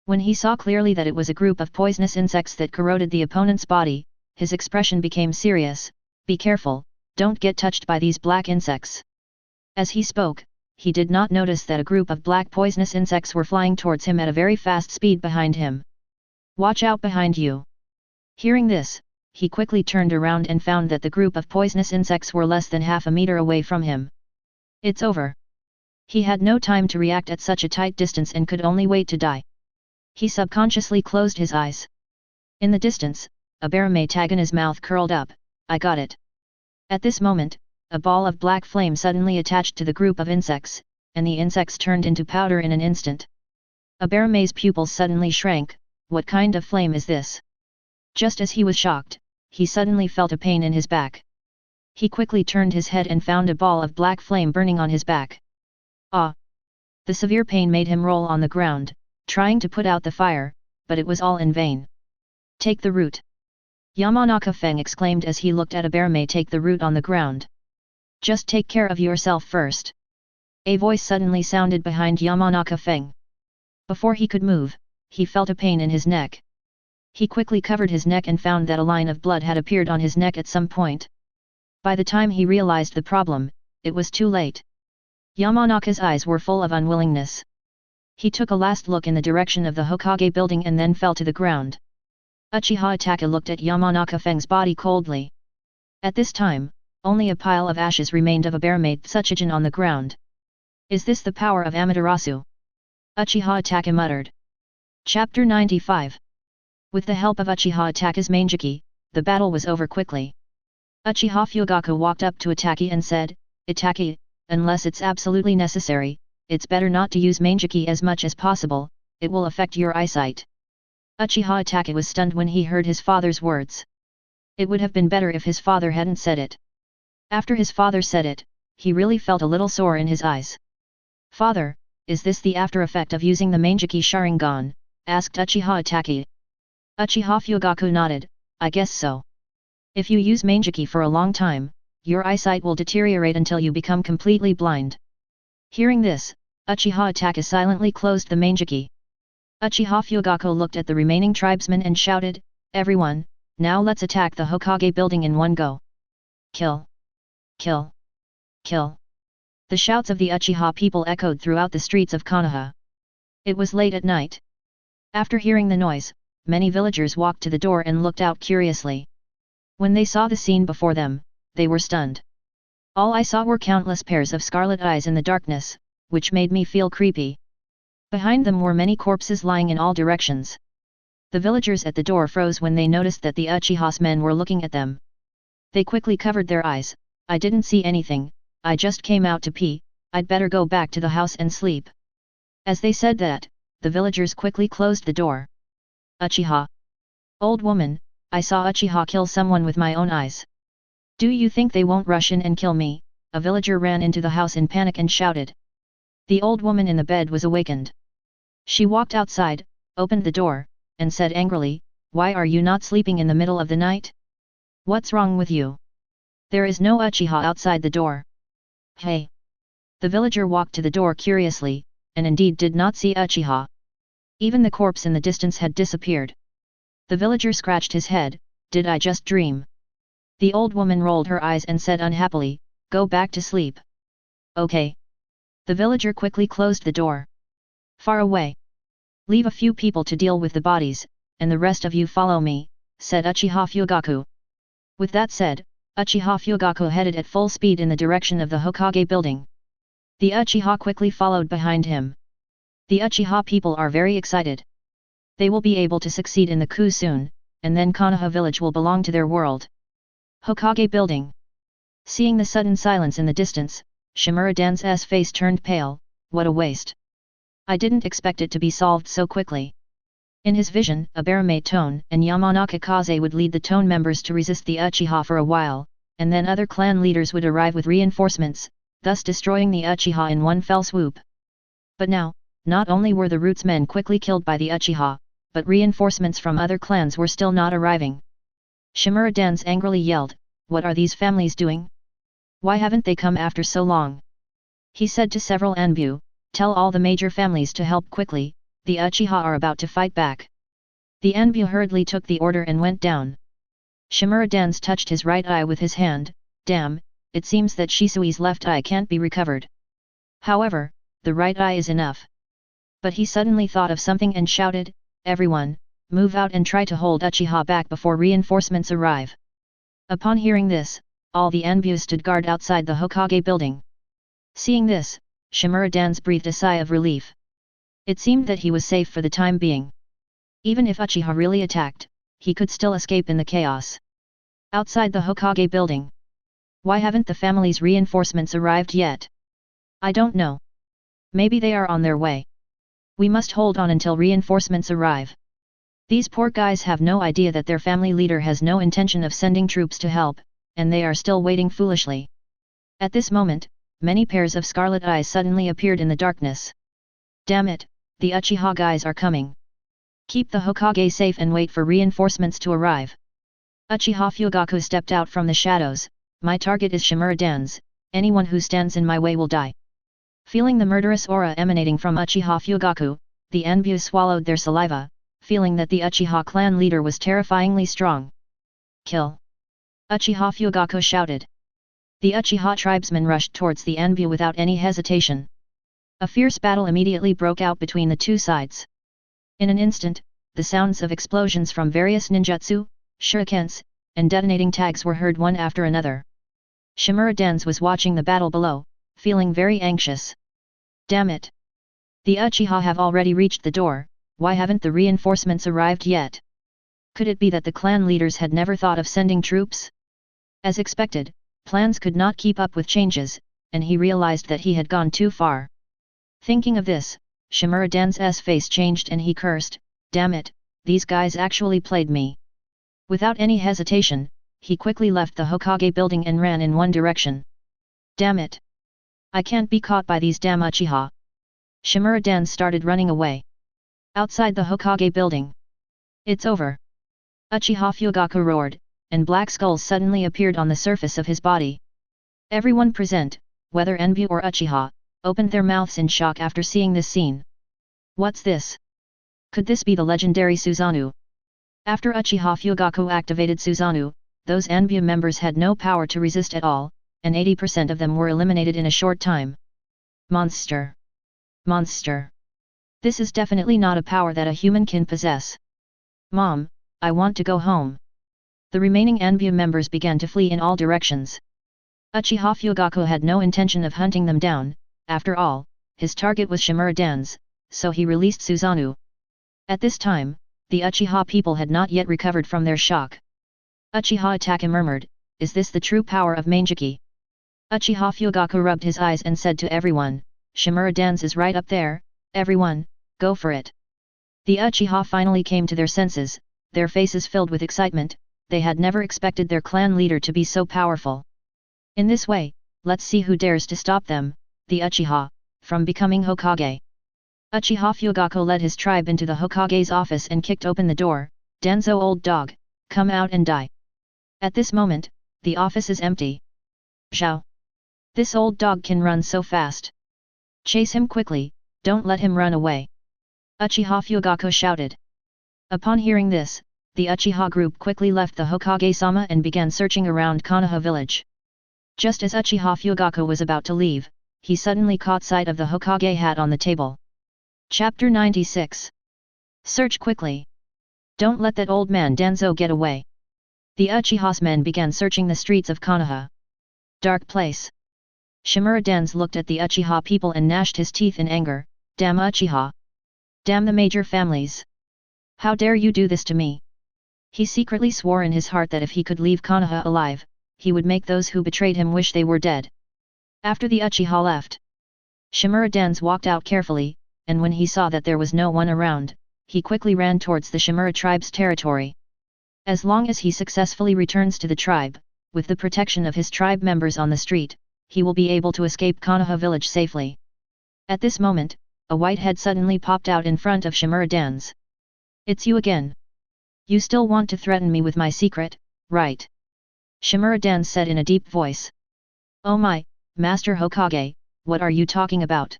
When he saw clearly that it was a group of poisonous insects that corroded the opponent's body, his expression became serious. Be careful, don't get touched by these black insects. As he spoke, he did not notice that a group of black poisonous insects were flying towards him at a very fast speed behind him. Watch out behind you. Hearing this, he quickly turned around and found that the group of poisonous insects were less than half a meter away from him. It's over. He had no time to react at such a tight distance and could only wait to die. He subconsciously closed his eyes. In the distance, Abarame Tagana's mouth curled up, I got it. At this moment, a ball of black flame suddenly attached to the group of insects, and the insects turned into powder in an instant. Abarame's pupils suddenly shrank, what kind of flame is this? Just as he was shocked, he suddenly felt a pain in his back. He quickly turned his head and found a ball of black flame burning on his back. Ah! The severe pain made him roll on the ground, trying to put out the fire, but it was all in vain. Take the root! Yamanaka Feng exclaimed as he looked at Abarame take the root on the ground. Just take care of yourself first. A voice suddenly sounded behind Yamanaka Feng. Before he could move, he felt a pain in his neck. He quickly covered his neck and found that a line of blood had appeared on his neck at some point. By the time he realized the problem, it was too late. Yamanaka's eyes were full of unwillingness. He took a last look in the direction of the Hokage building and then fell to the ground. Uchiha Itachi looked at Yamanaka Feng's body coldly. At this time, only a pile of ashes remained of Abarame Tsuchijin on the ground. Is this the power of Amaterasu? Uchiha Itachi muttered. Chapter 95. With the help of Uchiha Itachi's Manjiki, the battle was over quickly. Uchiha Fugaku walked up to Itachi and said, Itachi, unless it's absolutely necessary, it's better not to use Manjiki as much as possible, it will affect your eyesight. Uchiha Itachi was stunned when he heard his father's words. It would have been better if his father hadn't said it. After his father said it, he really felt a little sore in his eyes. Father, is this the after effect of using the Manjiki Sharingan? Asked Uchiha Itachi. Uchiha Fugaku nodded, I guess so. If you use Manjiki for a long time, your eyesight will deteriorate until you become completely blind. Hearing this, Uchiha Itachi silently closed the Manjiki. Uchiha Fugaku looked at the remaining tribesmen and shouted, Everyone, now let's attack the Hokage building in one go. Kill! Kill! Kill! The shouts of the Uchiha people echoed throughout the streets of Konoha. It was late at night. After hearing the noise, many villagers walked to the door and looked out curiously. When they saw the scene before them, they were stunned. All I saw were countless pairs of scarlet eyes in the darkness, which made me feel creepy. Behind them were many corpses lying in all directions. The villagers at the door froze when they noticed that the Uchiha's men were looking at them. They quickly covered their eyes, I didn't see anything, I just came out to pee, I'd better go back to the house and sleep. As they said that, the villagers quickly closed the door. Uchiha. Old woman, I saw Uchiha kill someone with my own eyes. Do you think they won't rush in and kill me? A villager ran into the house in panic and shouted. The old woman in the bed was awakened. She walked outside, opened the door, and said angrily, "Why are you not sleeping in the middle of the night? What's wrong with you? There is no Uchiha outside the door." Hey! The villager walked to the door curiously, and indeed did not see Uchiha. Even the corpse in the distance had disappeared. The villager scratched his head, "Did I just dream?" The old woman rolled her eyes and said unhappily, "Go back to sleep." Okay. The villager quickly closed the door. Far away. "Leave a few people to deal with the bodies, and the rest of you follow me," said Uchiha Fugaku. With that said, Uchiha Fugaku headed at full speed in the direction of the Hokage building. The Uchiha quickly followed behind him. The Uchiha people are very excited. They will be able to succeed in the coup soon, and then Konoha village will belong to their world. Hokage building. Seeing the sudden silence in the distance, Shimura-dan's face turned pale. What a waste. I didn't expect it to be solved so quickly. In his vision, a Baramate Tone and Yamanaka Kaze would lead the Tone members to resist the Uchiha for a while, and then other clan leaders would arrive with reinforcements, thus destroying the Uchiha in one fell swoop. But now, not only were the Roots men quickly killed by the Uchiha, but reinforcements from other clans were still not arriving. Shimura-dan's angrily yelled, "What are these families doing? Why haven't they come after so long?" He said to several Anbu, "Tell all the major families to help quickly, the Uchiha are about to fight back." The Anbu hurriedly took the order and went down. Shimura-dan's touched his right eye with his hand, "Damn, it seems that Shisui's left eye can't be recovered. However, the right eye is enough." But he suddenly thought of something and shouted, "Everyone, move out and try to hold Uchiha back before reinforcements arrive." Upon hearing this, all the Anbu stood guard outside the Hokage building. Seeing this, Shimura-dan's breathed a sigh of relief. It seemed that he was safe for the time being. Even if Uchiha really attacked, he could still escape in the chaos. Outside the Hokage building. Why haven't the family's reinforcements arrived yet? I don't know. Maybe they are on their way. We must hold on until reinforcements arrive. These poor guys have no idea that their family leader has no intention of sending troops to help, and they are still waiting foolishly. At this moment, many pairs of scarlet eyes suddenly appeared in the darkness. Damn it, the Uchiha guys are coming. Keep the Hokage safe and wait for reinforcements to arrive. Uchiha Fugaku stepped out from the shadows. My target is Shimura-dan's, anyone who stands in my way will die. Feeling the murderous aura emanating from Uchiha Fugaku, the Anbu swallowed their saliva, feeling that the Uchiha clan leader was terrifyingly strong. Kill! Uchiha Fugaku shouted. The Uchiha tribesmen rushed towards the Anbu without any hesitation. A fierce battle immediately broke out between the two sides. In an instant, the sounds of explosions from various ninjutsu, shurikens, and detonating tags were heard one after another. Shimura-dan's was watching the battle below, feeling very anxious. Damn it! The Uchiha have already reached the door, why haven't the reinforcements arrived yet? Could it be that the clan leaders had never thought of sending troops? As expected, plans could not keep up with changes, and he realized that he had gone too far. Thinking of this, Shimura-dan's face changed and he cursed, "Damn it, these guys actually played me." Without any hesitation, he quickly left the Hokage building and ran in one direction. Damn it! I can't be caught by these damn Uchiha. Shimura-dan started running away. Outside the Hokage building. It's over. Uchiha Fugaku roared, and black skulls suddenly appeared on the surface of his body. Everyone present, whether Enbu or Uchiha, opened their mouths in shock after seeing this scene. What's this? Could this be the legendary Susanoo? After Uchiha Fugaku activated Susanoo, those Anbu members had no power to resist at all, and 80% of them were eliminated in a short time. Monster! Monster! This is definitely not a power that a human can possess. Mom, I want to go home. The remaining Anbu members began to flee in all directions. Uchiha Fugaku had no intention of hunting them down, after all, his target was Shimura-dan's, so he released Susanoo. At this time, the Uchiha people had not yet recovered from their shock. Uchiha Itaka murmured, "Is this the true power of Mangeki?" Uchiha Fugaku rubbed his eyes and said to everyone, "Shimura dance is right up there, everyone, go for it." The Uchiha finally came to their senses, their faces filled with excitement. They had never expected their clan leader to be so powerful. In this way, let's see who dares to stop them, the Uchiha, from becoming Hokage. Uchiha Fugaku led his tribe into the Hokage's office and kicked open the door. "Danzo, old dog, come out and die." At this moment, the office is empty. "Xiao. This old dog can run so fast. Chase him quickly, don't let him run away." Uchiha Fugaku shouted. Upon hearing this, the Uchiha group quickly left the Hokage-sama and began searching around Konoha village. Just as Uchiha Fugaku was about to leave, he suddenly caught sight of the Hokage hat on the table. Chapter 96. Search quickly. Don't let that old man Danzo get away. The Uchiha's men began searching the streets of Konoha. Dark place. Shimura Dance looked at the Uchiha people and gnashed his teeth in anger. "Damn Uchiha! Damn the major families! How dare you do this to me!" He secretly swore in his heart that if he could leave Konoha alive, he would make those who betrayed him wish they were dead. After the Uchiha left, Shimura Dance walked out carefully, and when he saw that there was no one around, he quickly ran towards the Shimura tribe's territory. As long as he successfully returns to the tribe, with the protection of his tribe members on the street, he will be able to escape Konoha village safely. At this moment, a white head suddenly popped out in front of Shimura Dance. "It's you again. You still want to threaten me with my secret, right?" Shimura Dance said in a deep voice. "Oh my, Master Hokage, what are you talking about?"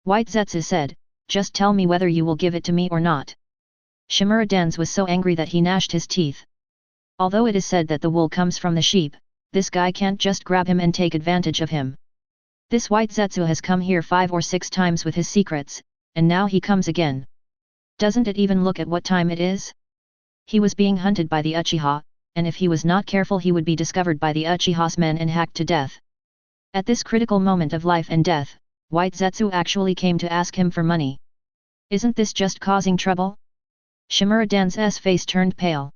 White Zetsu said, "Just tell me whether you will give it to me or not." Shimura Dance was so angry that he gnashed his teeth. Although it is said that the wool comes from the sheep, this guy can't just grab him and take advantage of him. This White Zetsu has come here 5 or 6 times with his secrets, and now he comes again. Doesn't it even look at what time it is? He was being hunted by the Uchiha, and if he was not careful he would be discovered by the Uchiha's men and hacked to death. At this critical moment of life and death, White Zetsu actually came to ask him for money. Isn't this just causing trouble? Shimura Dance's face turned pale.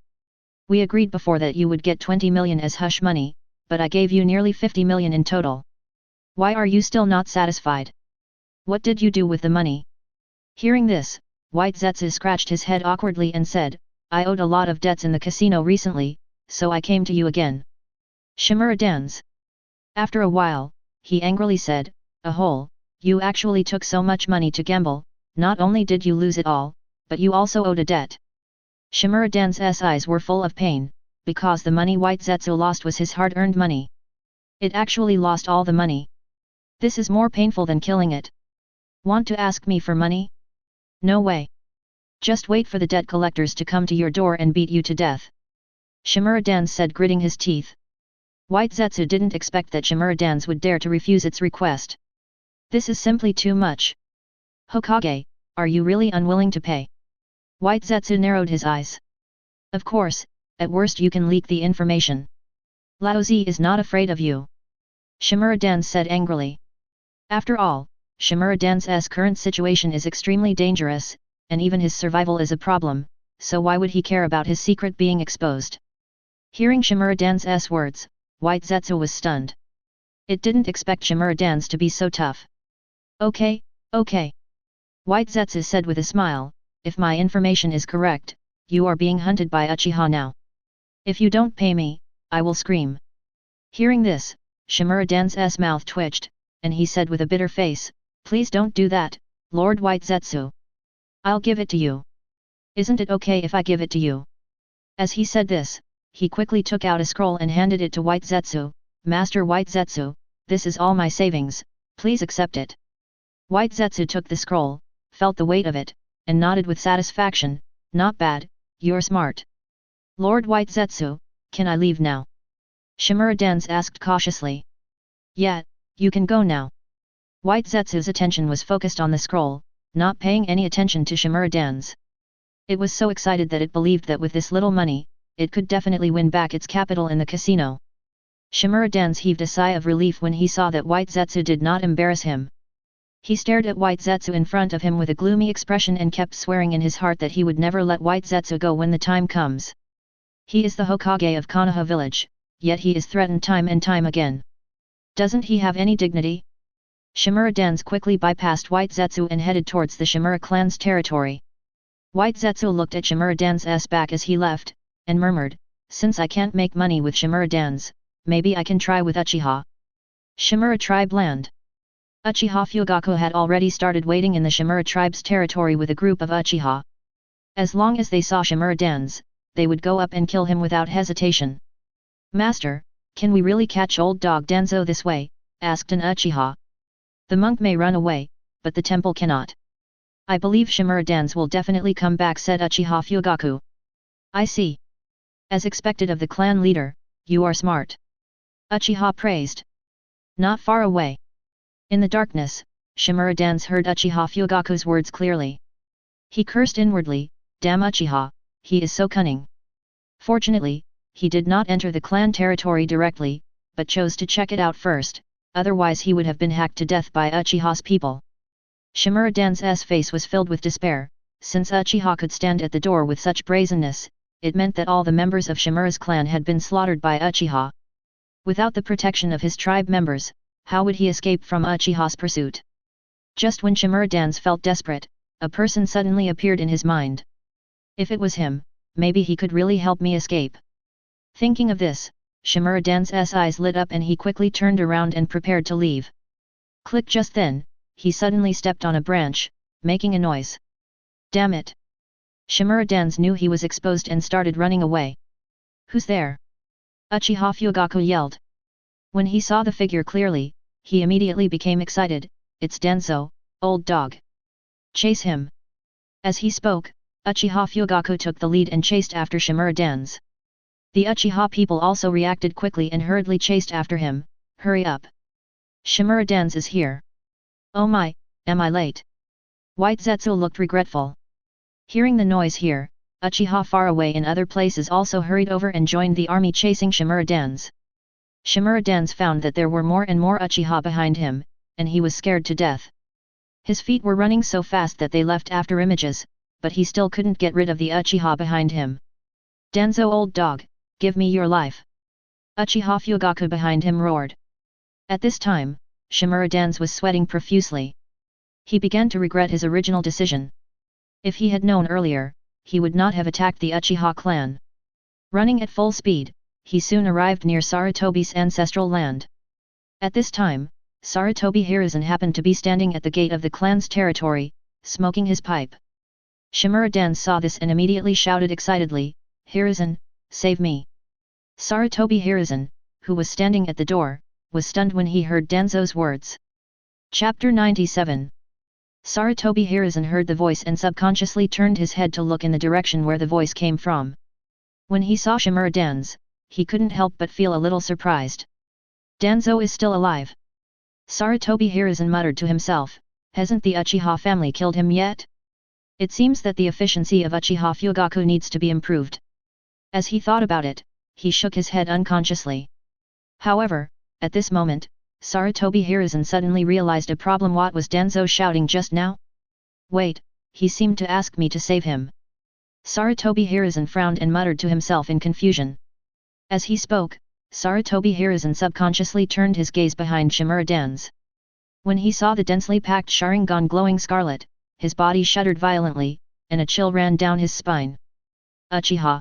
"We agreed before that you would get 20 million as hush money, but I gave you nearly 50 million in total. Why are you still not satisfied? What did you do with the money?" Hearing this, White Zetsu scratched his head awkwardly and said, "I owed a lot of debts in the casino recently, so I came to you again." Shimura Dance. After a while, he angrily said, "Ahole, you actually took so much money to gamble, not only did you lose it all, but you also owed a debt." Shimura Dance's eyes were full of pain, because the money White Zetsu lost was his hard-earned money. It actually lost all the money. This is more painful than killing it. Want to ask me for money? No way. Just wait for the debt collectors to come to your door and beat you to death." Shimura Dance said, gritting his teeth. White Zetsu didn't expect that Shimura Dance would dare to refuse its request. This is simply too much. "Hokage, are you really unwilling to pay?" White Zetsu narrowed his eyes. "Of course, at worst you can leak the information. Laozi is not afraid of you." Shimura Dance said angrily. After all, Shimura Dance's current situation is extremely dangerous, and even his survival is a problem, so why would he care about his secret being exposed? Hearing Shimura Dance's words, White Zetsu was stunned. It didn't expect Shimura Dance to be so tough. Okay. White Zetsu said with a smile, "If my information is correct, you are being hunted by Uchiha now. If you don't pay me, I will scream." Hearing this, Shimura Dance's mouth twitched, and he said with a bitter face, "Please don't do that, Lord White Zetsu. I'll give it to you. Isn't it okay if I give it to you?" As he said this, he quickly took out a scroll and handed it to White Zetsu. "Master White Zetsu, this is all my savings, please accept it." White Zetsu took the scroll, felt the weight of it, and nodded with satisfaction. "Not bad, you're smart. Lord White Zetsu, can I leave now?" Shimura Dance asked cautiously. "Yeah, you can go now." White Zetsu's attention was focused on the scroll, not paying any attention to Shimura Dance. It was so excited that it believed that with this little money, it could definitely win back its capital in the casino. Shimura Dance heaved a sigh of relief when he saw that White Zetsu did not embarrass him. He stared at White Zetsu in front of him with a gloomy expression and kept swearing in his heart that he would never let White Zetsu go when the time comes. He is the Hokage of Konoha village, yet he is threatened time and time again. Doesn't he have any dignity? Shimura Dance quickly bypassed White Zetsu and headed towards the Shimura clan's territory. White Zetsu looked at Shimura Dan's back as he left, and murmured, "Since I can't make money with Shimura Dan's, maybe I can try with Uchiha." Shimura tribe land. Uchiha Fugaku had already started waiting in the Shimura tribe's territory with a group of Uchiha. As long as they saw Shimura Dan's, they would go up and kill him without hesitation. "Master, can we really catch old dog Danzo this way?" asked an Uchiha. "The monk may run away, but the temple cannot." "I believe Shimura Dan's will definitely come back," said Uchiha Fugaku. "I see. As expected of the clan leader, you are smart." Uchiha praised. Not far away. In the darkness, Shimura Dan's heard Uchiha Fugaku's words clearly. He cursed inwardly, "Damn Uchiha, he is so cunning." Fortunately, he did not enter the clan territory directly, but chose to check it out first, otherwise he would have been hacked to death by Uchiha's people. Shimura Dan's face was filled with despair. Since Uchiha could stand at the door with such brazenness, it meant that all the members of Shimura's clan had been slaughtered by Uchiha. Without the protection of his tribe members, how would he escape from Uchiha's pursuit? Just when Shimura Dan's felt desperate, a person suddenly appeared in his mind. If it was him, maybe he could really help me escape. Thinking of this, Shimura Dan's eyes lit up and he quickly turned around and prepared to leave. Click! Just then, he suddenly stepped on a branch, making a noise. "Damn it!" Shimura Dan's knew he was exposed and started running away. "Who's there?" Uchiha Fugaku yelled. When he saw the figure clearly, he immediately became excited. "It's Danzo, old dog. Chase him." As he spoke, Uchiha Fugaku took the lead and chased after Shimura Dan's. The Uchiha people also reacted quickly and hurriedly chased after him. "Hurry up! Shimura Dan's is here." "Oh my, am I late?" White Zetsu looked regretful. Hearing the noise here, Uchiha far away in other places also hurried over and joined the army chasing Shimura Dan's. Shimura Dan's found that there were more and more Uchiha behind him, and he was scared to death. His feet were running so fast that they left after images, but he still couldn't get rid of the Uchiha behind him. "Danzo, old dog, give me your life!" Uchiha Fugaku behind him roared. At this time, Shimura Dan's was sweating profusely. He began to regret his original decision. If he had known earlier, he would not have attacked the Uchiha clan. Running at full speed, he soon arrived near Sarutobi's ancestral land. At this time, Sarutobi Hiruzen happened to be standing at the gate of the clan's territory, smoking his pipe. Shimura Dan saw this and immediately shouted excitedly, "Hiruzen, save me!" Sarutobi Hiruzen, who was standing at the door, was stunned when he heard Danzo's words. Chapter 97. Sarutobi Hiruzen heard the voice and subconsciously turned his head to look in the direction where the voice came from. When he saw Shimura Dan's, he couldn't help but feel a little surprised. "Danzo is still alive." Sarutobi Hiruzen muttered to himself, "Hasn't the Uchiha family killed him yet? It seems that the efficiency of Uchiha Fugaku needs to be improved." As he thought about it, he shook his head unconsciously. However, at this moment, Sarutobi Hiruzen suddenly realized a problem. What was Danzo shouting just now? Wait, he seemed to ask me to save him. Sarutobi Hiruzen frowned and muttered to himself in confusion. As he spoke, Sarutobi Hiruzen subconsciously turned his gaze behind Shimura Dan's. When he saw the densely packed Sharingan glowing scarlet, his body shuddered violently, and a chill ran down his spine. Uchiha!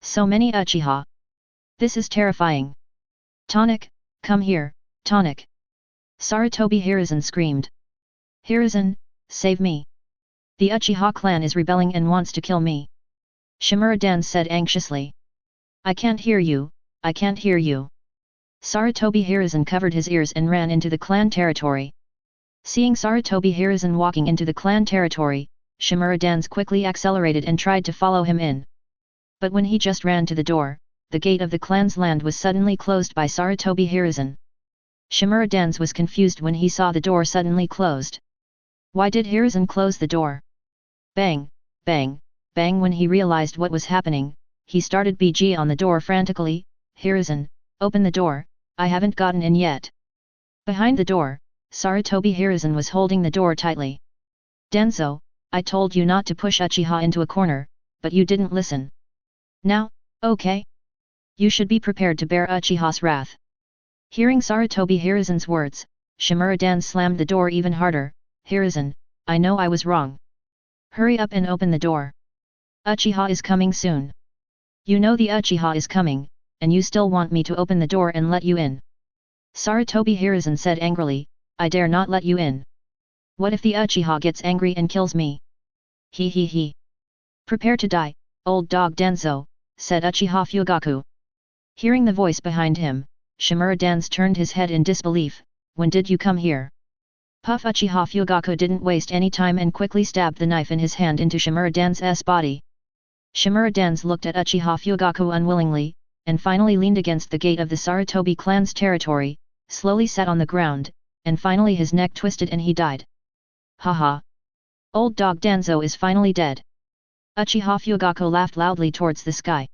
So many Uchiha! This is terrifying! Tonic, come here, Tonic! Sarutobi Hiruzen screamed. "Hiruzen, save me! The Uchiha clan is rebelling and wants to kill me!" Shimura Dan said anxiously. "I can't hear you, I can't hear you." Sarutobi Hiruzen covered his ears and ran into the clan territory. Seeing Sarutobi Hiruzen walking into the clan territory, Shimura Dan's quickly accelerated and tried to follow him in. But when he just ran to the door, the gate of the clan's land was suddenly closed by Sarutobi Hiruzen. Shimura Dan's was confused when he saw the door suddenly closed. Why did Hiruzen close the door? Bang, bang, bang. When he realized what was happening, he started banging on the door frantically. "Hiruzen, open the door, I haven't gotten in yet." Behind the door, Sarutobi Hiruzen was holding the door tightly. "Danzo, I told you not to push Uchiha into a corner, but you didn't listen. Now, okay? You should be prepared to bear Uchiha's wrath." Hearing Sarutobi Hiruzen's words, Shimura-dan slammed the door even harder. Hiruzen, I know I was wrong. Hurry up and open the door. Uchiha is coming soon. You know the Uchiha is coming, and you still want me to open the door and let you in. Sarutobi Hiruzen said angrily, I dare not let you in. What if the Uchiha gets angry and kills me? He he he. Prepare to die, old dog Danzo, said Uchiha Fugaku. Hearing the voice behind him, Shimura-dan turned his head in disbelief. When did you come here? Puff. Uchiha Fugaku didn't waste any time and quickly stabbed the knife in his hand into Shimura-dan's body. Shimura-dan looked at Uchiha Fugaku unwillingly, and finally leaned against the gate of the Sarutobi clan's territory, slowly sat on the ground, and finally his neck twisted and he died. Haha! Old dog Danzo is finally dead. Uchiha Fugaku laughed loudly towards the sky.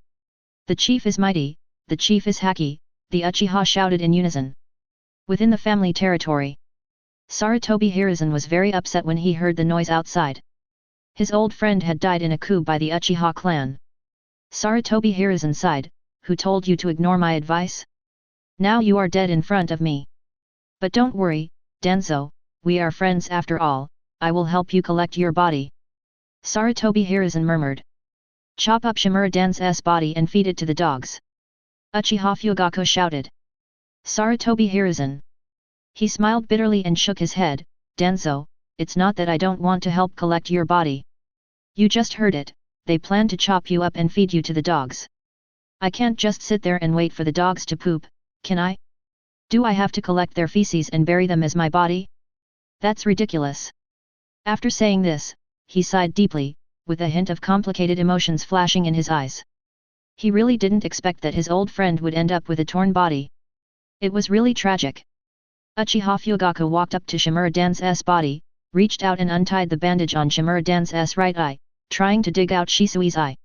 The chief is mighty, the chief is haki, the Uchiha shouted in unison. Within the family territory, Sarutobi Hiruzen was very upset when he heard the noise outside. His old friend had died in a coup by the Uchiha clan. Sarutobi Hiruzen sighed, who told you to ignore my advice? Now you are dead in front of me. But don't worry, Danzo, we are friends after all, I will help you collect your body. Sarutobi Hiruzen murmured. Chop up Shimura-dan's body and feed it to the dogs. Uchiha Fugaku shouted. Sarutobi Hiruzen. He smiled bitterly and shook his head. Danzo, it's not that I don't want to help collect your body. You just heard it, they plan to chop you up and feed you to the dogs. I can't just sit there and wait for the dogs to poop, can I? Do I have to collect their feces and bury them as my body? That's ridiculous. After saying this, he sighed deeply, with a hint of complicated emotions flashing in his eyes. He really didn't expect that his old friend would end up with a torn body. It was really tragic. Uchiha Fugaku walked up to Shimura-dan's body, reached out and untied the bandage on Shimura-dan's right eye, trying to dig out Shisui's eye.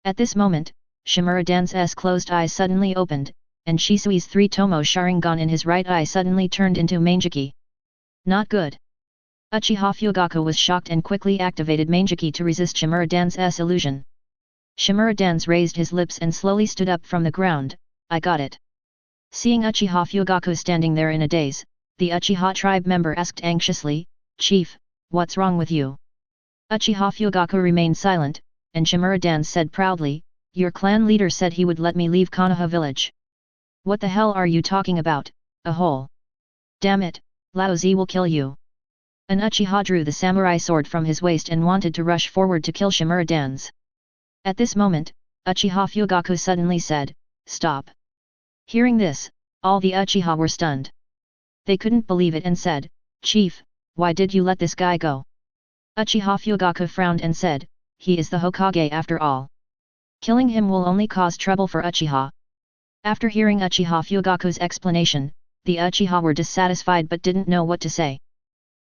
At this moment, Shimura-dan's closed eye suddenly opened, and Shisui's 3-tomo Sharingan in his right eye suddenly turned into Mangeki. Not good. Uchiha Fugaku was shocked and quickly activated Mangeki to resist Shimura-dan's illusion. Shimura-dan raised his lips and slowly stood up from the ground. I got it. Seeing Uchiha Fugaku standing there in a daze, the Uchiha tribe member asked anxiously, Chief, what's wrong with you? Uchiha Fugaku remained silent, and Shimura-dan said proudly, your clan leader said he would let me leave Konoha village. What the hell are you talking about, a hole? Damn it, Lao Zi will kill you. An Uchiha drew the samurai sword from his waist and wanted to rush forward to kill Shimura-dan. At this moment, Uchiha Fugaku suddenly said, stop. Hearing this, all the Uchiha were stunned. They couldn't believe it and said, Chief, why did you let this guy go? Uchiha Fugaku frowned and said, he is the Hokage after all. Killing him will only cause trouble for Uchiha. After hearing Uchiha Fugaku's explanation, the Uchiha were dissatisfied but didn't know what to say.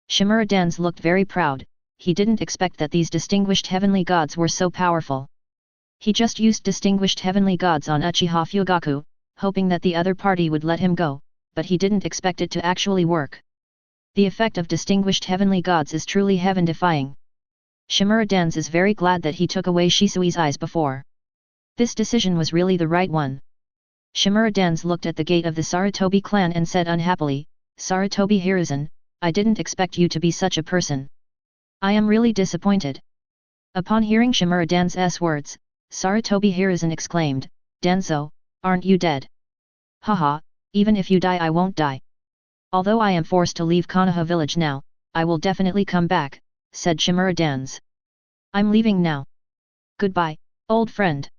Shimura-dan looked very proud, he didn't expect that these distinguished heavenly gods were so powerful. He just used distinguished heavenly gods on Uchiha Fugaku, hoping that the other party would let him go, but he didn't expect it to actually work. The effect of distinguished heavenly gods is truly heaven-defying. Shimura-dan is very glad that he took away Shisui's eyes before. This decision was really the right one. Shimura-dan looked at the gate of the Sarutobi clan and said unhappily, Sarutobi Hiruzen, I didn't expect you to be such a person. I am really disappointed. Upon hearing Shimura-dan's words, Sarutobi Hiruzen exclaimed, Danzo, aren't you dead? Haha, even if you die I won't die. Although I am forced to leave Konoha village now, I will definitely come back, said Shimura-dan. I'm leaving now. Goodbye, old friend.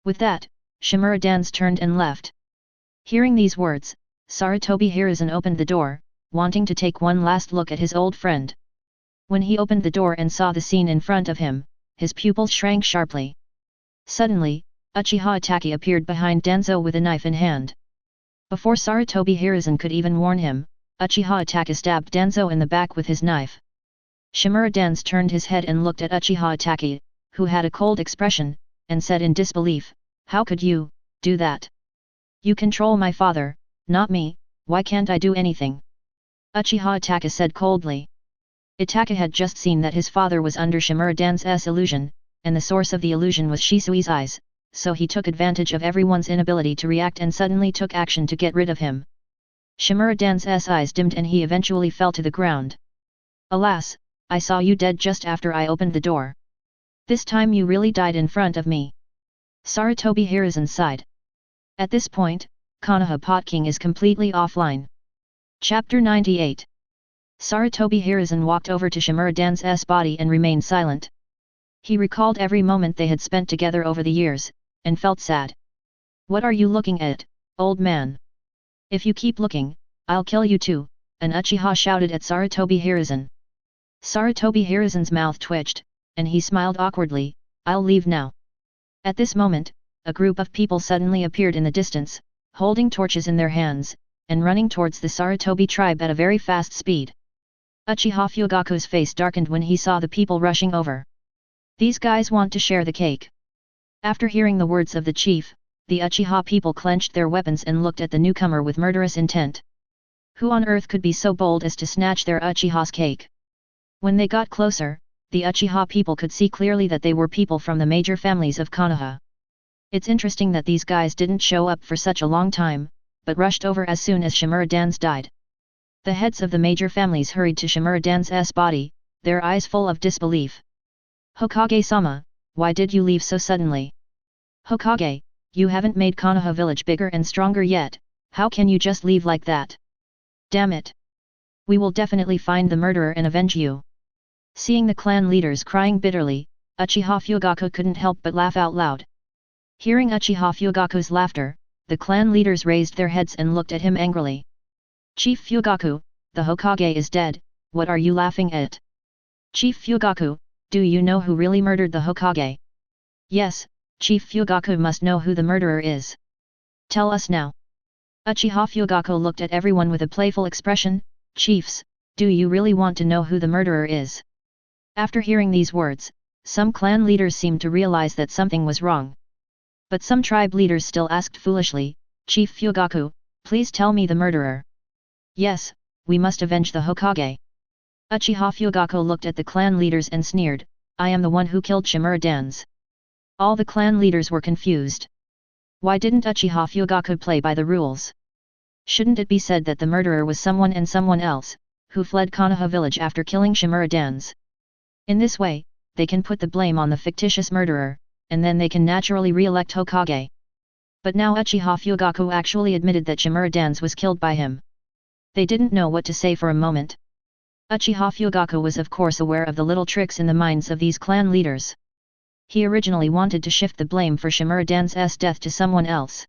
With that, Shimura-dan turned and left. Hearing these words, Sarutobi Hiruzen opened the door, wanting to take one last look at his old friend. When he opened the door and saw the scene in front of him, his pupils shrank sharply. Suddenly, Uchiha Itachi appeared behind Danzo with a knife in hand. Before Sarutobi Hiruzen could even warn him, Uchiha Itachi stabbed Danzo in the back with his knife. Shimura-dan turned his head and looked at Uchiha Itachi, who had a cold expression, and said in disbelief, how could you do that? You control my father, not me, why can't I do anything? Uchiha Itachi said coldly. Itachi had just seen that his father was under Shimura-dan's illusion, and the source of the illusion was Shisui's eyes, so he took advantage of everyone's inability to react and suddenly took action to get rid of him. Shimura-dan's eyes dimmed and he eventually fell to the ground. Alas, I saw you dead just after I opened the door. This time you really died in front of me. Sarutobi Hiruzen sighed. At this point, Konoha Pot King is completely offline. Chapter 98. Sarutobi Hiruzen walked over to Shimura-dan's body and remained silent. He recalled every moment they had spent together over the years, and felt sad. What are you looking at, old man? If you keep looking, I'll kill you too, an Uchiha shouted at Sarutobi Hiruzen. Sarutobi Hiruzen's mouth twitched, and he smiled awkwardly, I'll leave now. At this moment, a group of people suddenly appeared in the distance, holding torches in their hands, and running towards the Sarutobi tribe at a very fast speed. Uchiha Fugaku's face darkened when he saw the people rushing over. These guys want to share the cake. After hearing the words of the chief, the Uchiha people clenched their weapons and looked at the newcomer with murderous intent. Who on earth could be so bold as to snatch their Uchiha's cake? When they got closer, the Uchiha people could see clearly that they were people from the major families of Konoha. It's interesting that these guys didn't show up for such a long time, but rushed over as soon as Shimura-dan's died. The heads of the major families hurried to Shimura-dan's body, their eyes full of disbelief. Hokage-sama, why did you leave so suddenly? Hokage, you haven't made Konoha village bigger and stronger yet, how can you just leave like that? Damn it! We will definitely find the murderer and avenge you. Seeing the clan leaders crying bitterly, Uchiha Fugaku couldn't help but laugh out loud. Hearing Uchiha Fugaku's laughter, the clan leaders raised their heads and looked at him angrily. Chief Fugaku, the Hokage is dead, what are you laughing at? Chief Fugaku, do you know who really murdered the Hokage? Yes, Chief Fugaku must know who the murderer is. Tell us now. Uchiha Fugaku looked at everyone with a playful expression, Chiefs, do you really want to know who the murderer is? After hearing these words, some clan leaders seemed to realize that something was wrong. But some tribe leaders still asked foolishly, Chief Fugaku, please tell me the murderer. Yes, we must avenge the Hokage. Uchiha Fugaku looked at the clan leaders and sneered, I am the one who killed Shimura-dan's. All the clan leaders were confused. Why didn't Uchiha Fugaku play by the rules? Shouldn't it be said that the murderer was someone and someone else, who fled Konoha village after killing Shimura-dan's? In this way, they can put the blame on the fictitious murderer, and then they can naturally re-elect Hokage. But now Uchiha Fugaku actually admitted that Shimura-dan's was killed by him. They didn't know what to say for a moment. Uchiha Fugaku was of course aware of the little tricks in the minds of these clan leaders. He originally wanted to shift the blame for Shimura-dan's death to someone else.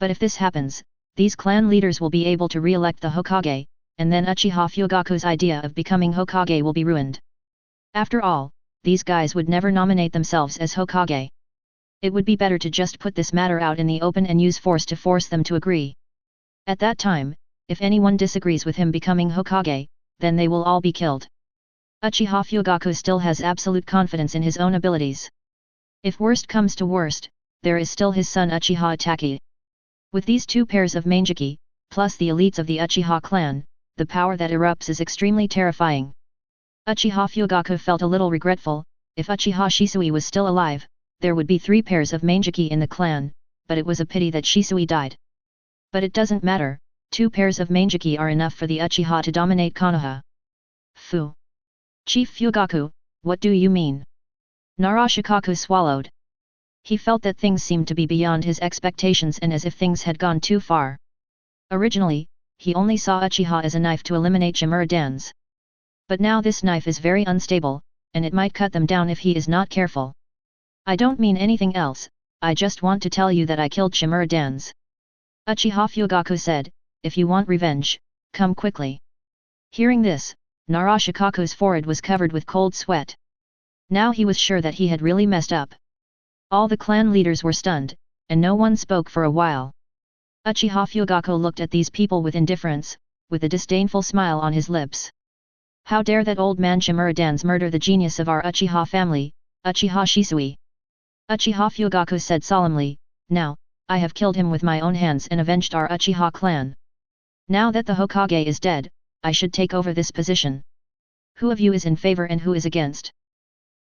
But if this happens, these clan leaders will be able to re-elect the Hokage, and then Uchiha Fugaku's idea of becoming Hokage will be ruined. After all, these guys would never nominate themselves as Hokage. It would be better to just put this matter out in the open and use force to force them to agree. At that time, if anyone disagrees with him becoming Hokage, then they will all be killed. Uchiha Fugaku still has absolute confidence in his own abilities. If worst comes to worst, there is still his son Uchiha Itachi. With these two pairs of Manjiki, plus the elites of the Uchiha clan, the power that erupts is extremely terrifying. Uchiha Fugaku felt a little regretful. If Uchiha Shisui was still alive, there would be 3 pairs of Manjiki in the clan, but it was a pity that Shisui died. But it doesn't matter, 2 pairs of Manjiki are enough for the Uchiha to dominate Konoha. Fu. Chief Fugaku, what do you mean? Narashikaku swallowed. He felt that things seemed to be beyond his expectations and as if things had gone too far. Originally, he only saw Uchiha as a knife to eliminate Shimura-dan's. But now this knife is very unstable, and it might cut them down if he is not careful. I don't mean anything else, I just want to tell you that I killed Shimura-dan's. Uchiha Fugaku said, if you want revenge, come quickly. Hearing this, Narashikaku's forehead was covered with cold sweat. Now he was sure that he had really messed up. All the clan leaders were stunned, and no one spoke for a while. Uchiha Fugaku looked at these people with indifference, with a disdainful smile on his lips. How dare that old man Shimura-dan's murder the genius of our Uchiha family, Uchiha Shisui? Uchiha Fugaku said solemnly, now, I have killed him with my own hands and avenged our Uchiha clan. Now that the Hokage is dead, I should take over this position. Who of you is in favor and who is against?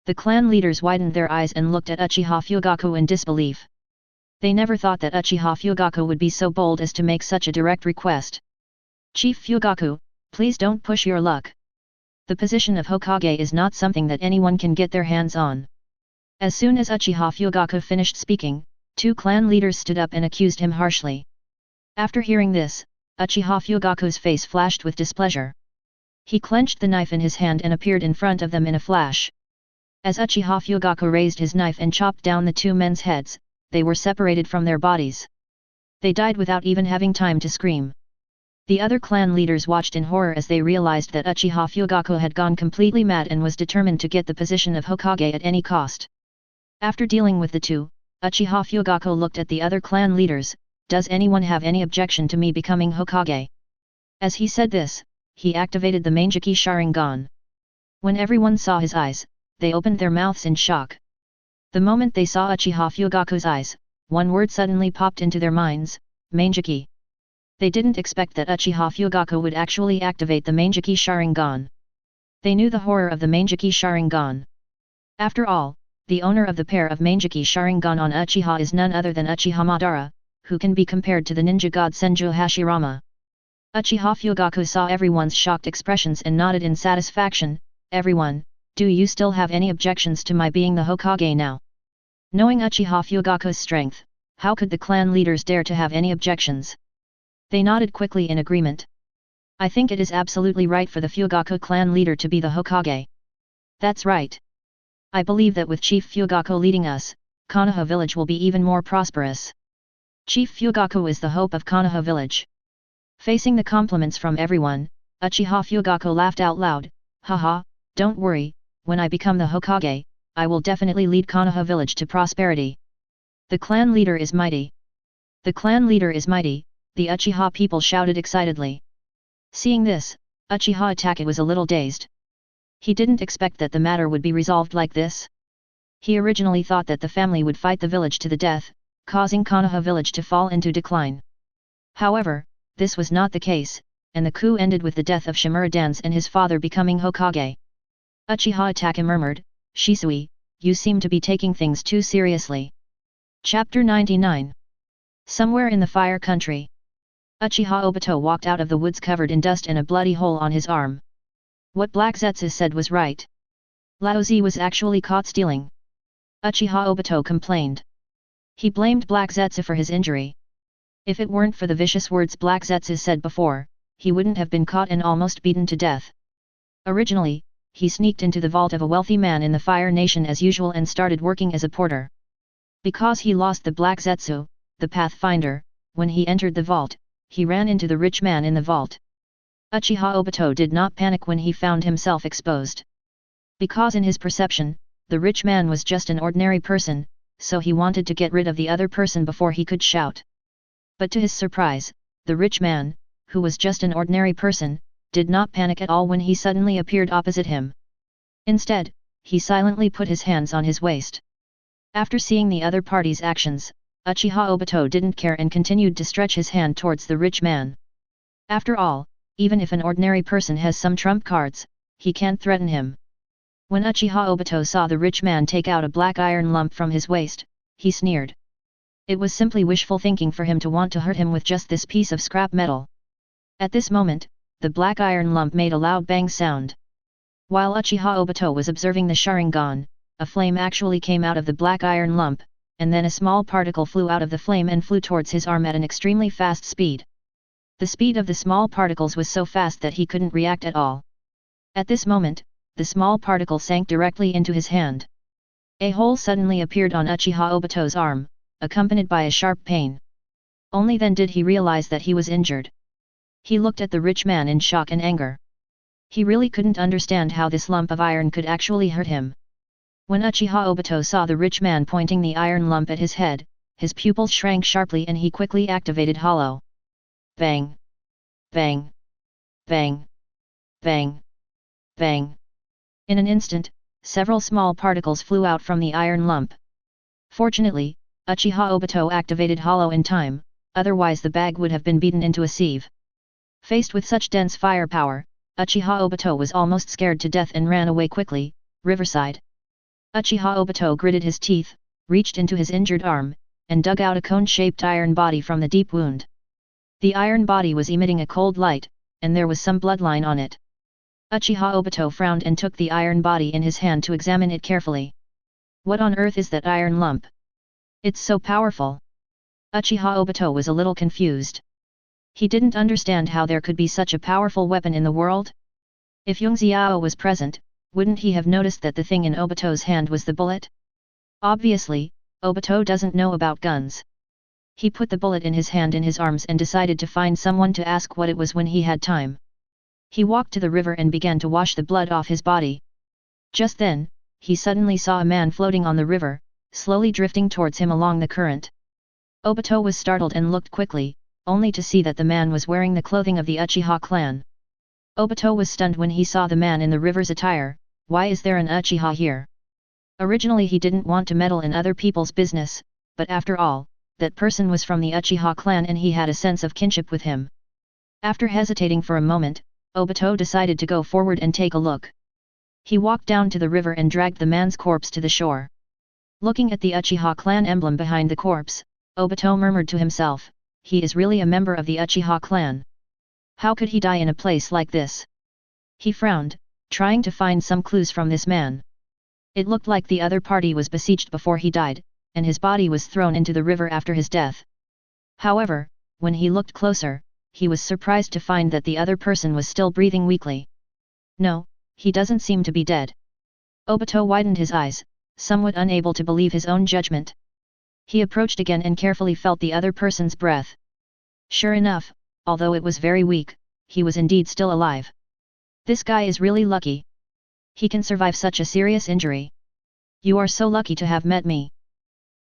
The clan leaders widened their eyes and looked at Uchiha Fugaku in disbelief. They never thought that Uchiha Fugaku would be so bold as to make such a direct request. Chief Fugaku, please don't push your luck. The position of Hokage is not something that anyone can get their hands on. As soon as Uchiha Fugaku finished speaking, 2 clan leaders stood up and accused him harshly. After hearing this, Uchiha Fugaku's face flashed with displeasure. He clenched the knife in his hand and appeared in front of them in a flash. As Uchiha Fugaku raised his knife and chopped down the 2 men's heads, they were separated from their bodies. They died without even having time to scream. The other clan leaders watched in horror as they realized that Uchiha Fugaku had gone completely mad and was determined to get the position of Hokage at any cost. After dealing with the 2, Uchiha Fugaku looked at the other clan leaders. Does anyone have any objection to me becoming Hokage? As he said this, he activated the Manjiki Sharingan. When everyone saw his eyes, they opened their mouths in shock. The moment they saw Uchiha Fugaku's eyes, one word suddenly popped into their minds, Manjiki. They didn't expect that Uchiha Fugaku would actually activate the Manjiki Sharingan. They knew the horror of the Manjiki Sharingan. After all, the owner of the pair of Manjiki Sharingan on Uchiha is none other than Uchiha Madara, who can be compared to the ninja god Senju Hashirama. Uchiha Fugaku saw everyone's shocked expressions and nodded in satisfaction. Everyone, do you still have any objections to my being the Hokage now? Knowing Uchiha Fugaku's strength, how could the clan leaders dare to have any objections? They nodded quickly in agreement. I think it is absolutely right for the Fugaku clan leader to be the Hokage. That's right. I believe that with Chief Fugaku leading us, Konoha village will be even more prosperous. Chief Fugaku is the hope of Konoha village. Facing the compliments from everyone, Uchiha Fugaku laughed out loud. Haha, don't worry, when I become the Hokage, I will definitely lead Konoha village to prosperity. The clan leader is mighty. The clan leader is mighty, the Uchiha people shouted excitedly. Seeing this, Uchiha Itachi was a little dazed. He didn't expect that the matter would be resolved like this. He originally thought that the family would fight the village to the death, causing Konoha village to fall into decline. However, this was not the case, and the coup ended with the death of Shimura Dance and his father becoming Hokage. Uchiha Itachi murmured, Shisui, you seem to be taking things too seriously. Chapter 99. Somewhere in the Fire Country. Uchiha Obito walked out of the woods covered in dust and a bloody hole on his arm. What Black Zetsu said was right. Laozi was actually caught stealing. Uchiha Obito complained. He blamed Black Zetsu for his injury. If it weren't for the vicious words Black Zetsu said before, he wouldn't have been caught and almost beaten to death. Originally, he sneaked into the vault of a wealthy man in the Fire Nation as usual and started working as a porter. Because he lost the Black Zetsu, the Pathfinder, when he entered the vault, he ran into the rich man in the vault. Uchiha Obito did not panic when he found himself exposed. Because in his perception, the rich man was just an ordinary person, so he wanted to get rid of the other person before he could shout. But to his surprise, the rich man, who was just an ordinary person, did not panic at all when he suddenly appeared opposite him. Instead, he silently put his hands on his waist. After seeing the other party's actions, Uchiha Obito didn't care and continued to stretch his hand towards the rich man. After all, even if an ordinary person has some trump cards, he can't threaten him. When Uchiha Obito saw the rich man take out a black iron lump from his waist, he sneered. It was simply wishful thinking for him to want to hurt him with just this piece of scrap metal. At this moment, the black iron lump made a loud bang sound. While Uchiha Obito was observing the Sharingan, a flame actually came out of the black iron lump, and then a small particle flew out of the flame and flew towards his arm at an extremely fast speed. The speed of the small particles was so fast that he couldn't react at all. At this moment, the small particle sank directly into his hand. A hole suddenly appeared on Uchiha Obito's arm, accompanied by a sharp pain. Only then did he realize that he was injured. He looked at the rich man in shock and anger. He really couldn't understand how this lump of iron could actually hurt him. When Uchiha Obito saw the rich man pointing the iron lump at his head, his pupils shrank sharply and he quickly activated Hollow. Bang! Bang! Bang! Bang! Bang! In an instant, several small particles flew out from the iron lump. Fortunately, Uchiha Obito activated Hollow in time, otherwise the bag would have been beaten into a sieve. Faced with such dense firepower, Uchiha Obito was almost scared to death and ran away quickly, riverside. Uchiha Obito gritted his teeth, reached into his injured arm, and dug out a cone-shaped iron body from the deep wound. The iron body was emitting a cold light, and there was some bloodline on it. Uchiha Obito frowned and took the iron body in his hand to examine it carefully. What on earth is that iron lump? It's so powerful. Uchiha Obito was a little confused. He didn't understand how there could be such a powerful weapon in the world. If Yung Xiao was present, wouldn't he have noticed that the thing in Obito's hand was the bullet? Obviously, Obito doesn't know about guns. He put the bullet in his hand in his arms and decided to find someone to ask what it was when he had time. He walked to the river and began to wash the blood off his body. Just then, he suddenly saw a man floating on the river, slowly drifting towards him along the current. Obito was startled and looked quickly, only to see that the man was wearing the clothing of the Uchiha clan. Obito was stunned when he saw the man in the river's attire. Why is there an Uchiha here? Originally he didn't want to meddle in other people's business, but after all, that person was from the Uchiha clan and he had a sense of kinship with him. After hesitating for a moment, Obito decided to go forward and take a look. He walked down to the river and dragged the man's corpse to the shore. Looking at the Uchiha clan emblem behind the corpse, Obito murmured to himself, he is really a member of the Uchiha clan. How could he die in a place like this? He frowned, trying to find some clues from this man. It looked like the other party was besieged before he died, and his body was thrown into the river after his death. However, when he looked closer, he was surprised to find that the other person was still breathing weakly. No, he doesn't seem to be dead. Obito widened his eyes, somewhat unable to believe his own judgment. He approached again and carefully felt the other person's breath. Sure enough, although it was very weak, he was indeed still alive. This guy is really lucky. He can survive such a serious injury. You are so lucky to have met me.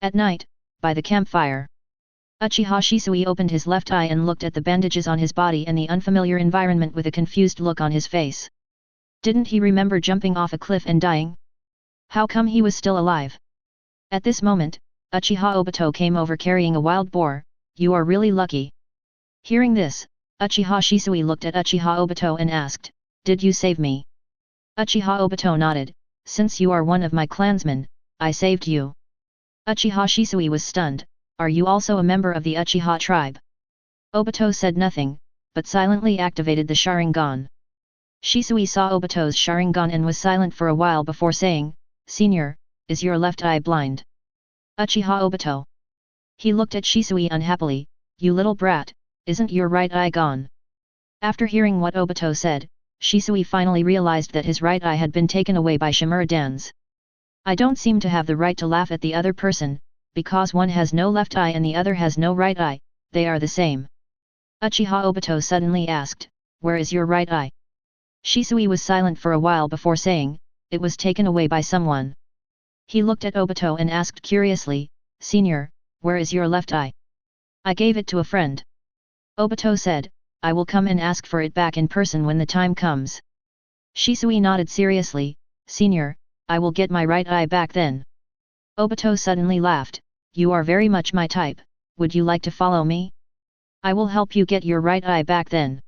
At night, by the campfire. Uchiha Shisui opened his left eye and looked at the bandages on his body and the unfamiliar environment with a confused look on his face. Didn't he remember jumping off a cliff and dying? How come he was still alive? At this moment, Uchiha Obito came over carrying a wild boar. You are really lucky. Hearing this, Uchiha Shisui looked at Uchiha Obito and asked, did you save me? Uchiha Obito nodded, since you are one of my clansmen, I saved you. Uchiha Shisui was stunned, are you also a member of the Uchiha tribe? Obito said nothing, but silently activated the Sharingan. Shisui saw Obito's Sharingan and was silent for a while before saying, Senior, is your left eye blind? Uchiha Obito. He looked at Shisui unhappily, you little brat, isn't your right eye gone? After hearing what Obito said, Shisui finally realized that his right eye had been taken away by Shimura Dance. I don't seem to have the right to laugh at the other person, because one has no left eye and the other has no right eye, they are the same. Uchiha Obito suddenly asked, where is your right eye? Shisui was silent for a while before saying, it was taken away by someone. He looked at Obito and asked curiously, Senior, where is your left eye? I gave it to a friend. Obito said, I will come and ask for it back in person when the time comes. Shisui nodded seriously, Senior, I will get my right eye back then. Obito suddenly laughed, you are very much my type, would you like to follow me? I will help you get your right eye back then.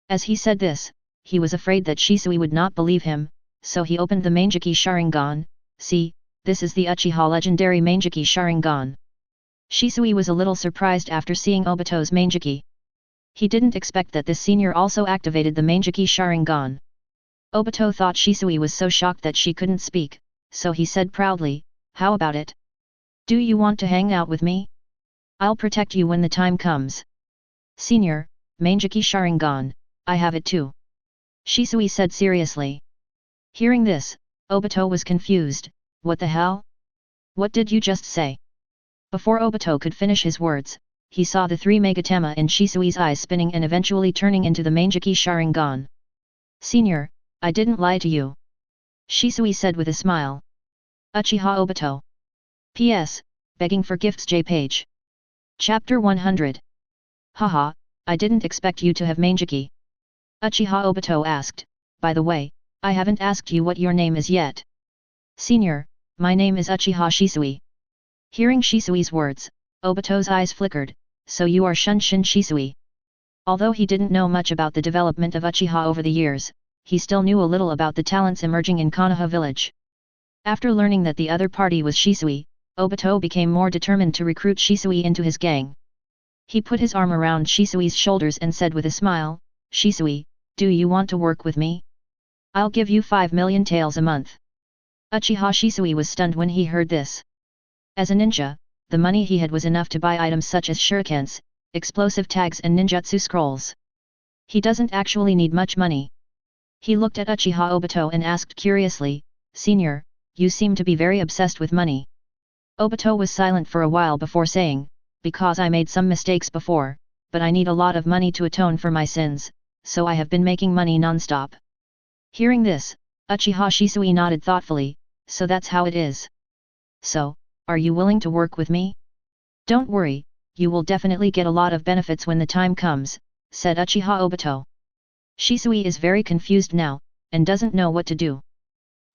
As he said this, he was afraid that Shisui would not believe him, so he opened the Manjiki Sharingan. See, this is the Uchiha legendary Manjiki Sharingan. Shisui was a little surprised after seeing Obito's Manjiki. He didn't expect that this senior also activated the Manjiki Sharingan. Obito thought Shisui was so shocked that she couldn't speak, so he said proudly, how about it? Do you want to hang out with me? I'll protect you when the time comes. Senior, Manjiki Sharingan, I have it too. Shisui said seriously. Hearing this, Obito was confused, what the hell? What did you just say? Before Obito could finish his words, he saw the three Megatama in Shisui's eyes spinning and eventually turning into the Manjiki Sharingan. Senior, I didn't lie to you. Shisui said with a smile. Uchiha Obito. P.S. Begging for gifts JPage. Chapter 100. Haha, I didn't expect you to have Manjiki. Uchiha Obito asked, by the way, I haven't asked you what your name is yet. Senior, my name is Uchiha Shisui. Hearing Shisui's words, Obito's eyes flickered, so you are Shunshin Shisui. Although he didn't know much about the development of Uchiha over the years, he still knew a little about the talents emerging in Konoha village. After learning that the other party was Shisui, Obito became more determined to recruit Shisui into his gang. He put his arm around Shisui's shoulders and said with a smile, Shisui, Do you want to work with me? I'll give you 5 million taels a month. Uchiha Shisui was stunned when he heard this. As a ninja, the money he had was enough to buy items such as shurikens, explosive tags and ninjutsu scrolls. He doesn't actually need much money. He looked at Uchiha Obito and asked curiously, Senior, you seem to be very obsessed with money. Obito was silent for a while before saying, because I made some mistakes before, but I need a lot of money to atone for my sins, so I have been making money non-stop. Hearing this, Uchiha Shisui nodded thoughtfully, so that's how it is. So, are you willing to work with me? Don't worry, you will definitely get a lot of benefits when the time comes, said Uchiha Obito. Shisui is very confused now, and doesn't know what to do.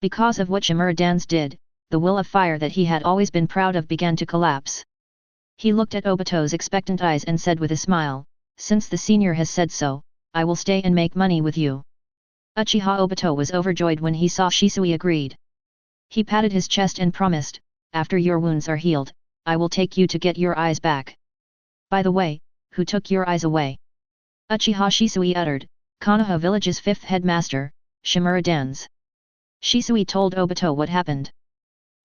Because of what Shimura-dan's did, the will of fire that he had always been proud of began to collapse. He looked at Obito's expectant eyes and said with a smile, since the senior has said so, I will stay and make money with you. Uchiha Obito was overjoyed when he saw Shisui agreed. He patted his chest and promised, after your wounds are healed, I will take you to get your eyes back. By the way, who took your eyes away? Uchiha Shisui uttered, Konoha village's 5th headmaster, Shimura-dan's. Shisui told Obito what happened.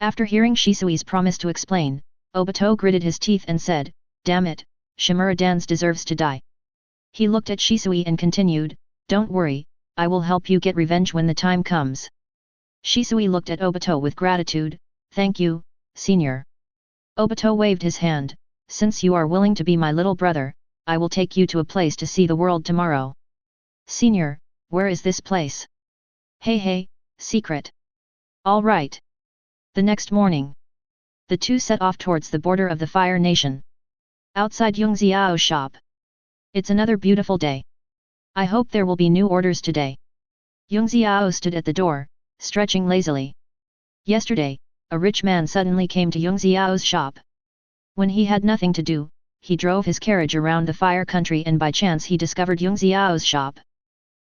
After hearing Shisui's promise to explain, Obito gritted his teeth and said, damn it, Shimura-dan's deserves to die. He looked at Shisui and continued, don't worry, I will help you get revenge when the time comes. Shisui looked at Obito with gratitude, thank you, senior. Obito waved his hand, since you are willing to be my little brother, I will take you to a place to see the world tomorrow. Senior, where is this place? Hey, secret. All right. The next morning, the two set off towards the border of the Fire Nation. Outside Yung Xiao's shop. It's another beautiful day. I hope there will be new orders today. Yung Xiao stood at the door, stretching lazily. Yesterday, a rich man suddenly came to Yung Xiao's shop. When he had nothing to do, he drove his carriage around the Fire Country and by chance he discovered Yung Xiao's shop.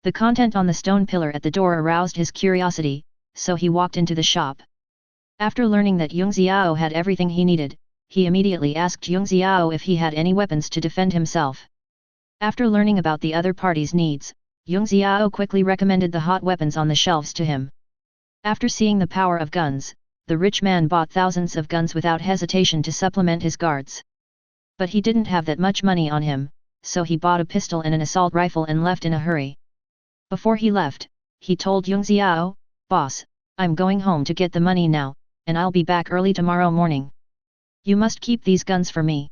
The content on the stone pillar at the door aroused his curiosity, so he walked into the shop. After learning that Yung Xiao had everything he needed, he immediately asked Yung Xiao if he had any weapons to defend himself. After learning about the other party's needs, Yung Xiao quickly recommended the hot weapons on the shelves to him. After seeing the power of guns, the rich man bought thousands of guns without hesitation to supplement his guards. But he didn't have that much money on him, so he bought a pistol and an assault rifle and left in a hurry. Before he left, he told Yung Xiao, boss, I'm going home to get the money now, and I'll be back early tomorrow morning. You must keep these guns for me.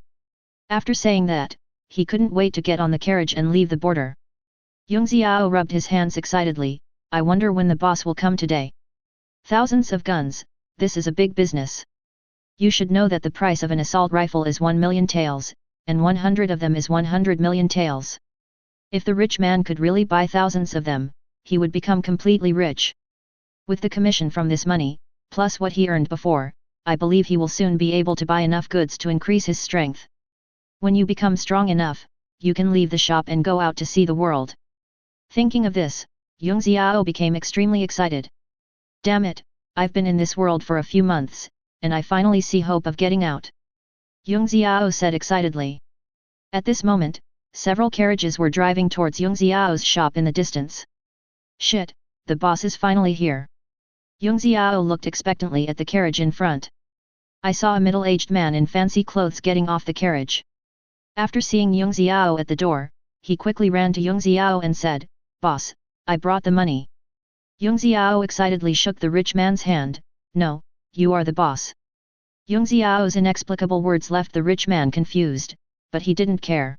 After saying that, he couldn't wait to get on the carriage and leave the border. Yung Xiao rubbed his hands excitedly, I wonder when the boss will come today. Thousands of guns, this is a big business. You should know that the price of an assault rifle is 1 million taels, and 100 of them is 100 million taels. If the rich man could really buy thousands of them, he would become completely rich. With the commission from this money, plus what he earned before, I believe he will soon be able to buy enough goods to increase his strength. When you become strong enough, you can leave the shop and go out to see the world. Thinking of this, Yung Xiao became extremely excited. Damn it, I've been in this world for a few months, and I finally see hope of getting out. Yung Xiao said excitedly. At this moment, several carriages were driving towards Yung Xiao's shop in the distance. Shit, the boss is finally here. Yung Xiao looked expectantly at the carriage in front. I saw a middle-aged man in fancy clothes getting off the carriage. After seeing Yung Xiao at the door, he quickly ran to Yung Xiao and said, Boss, I brought the money. Yung Xiao excitedly shook the rich man's hand, No, you are the boss. Yung Xiao's inexplicable words left the rich man confused, but he didn't care.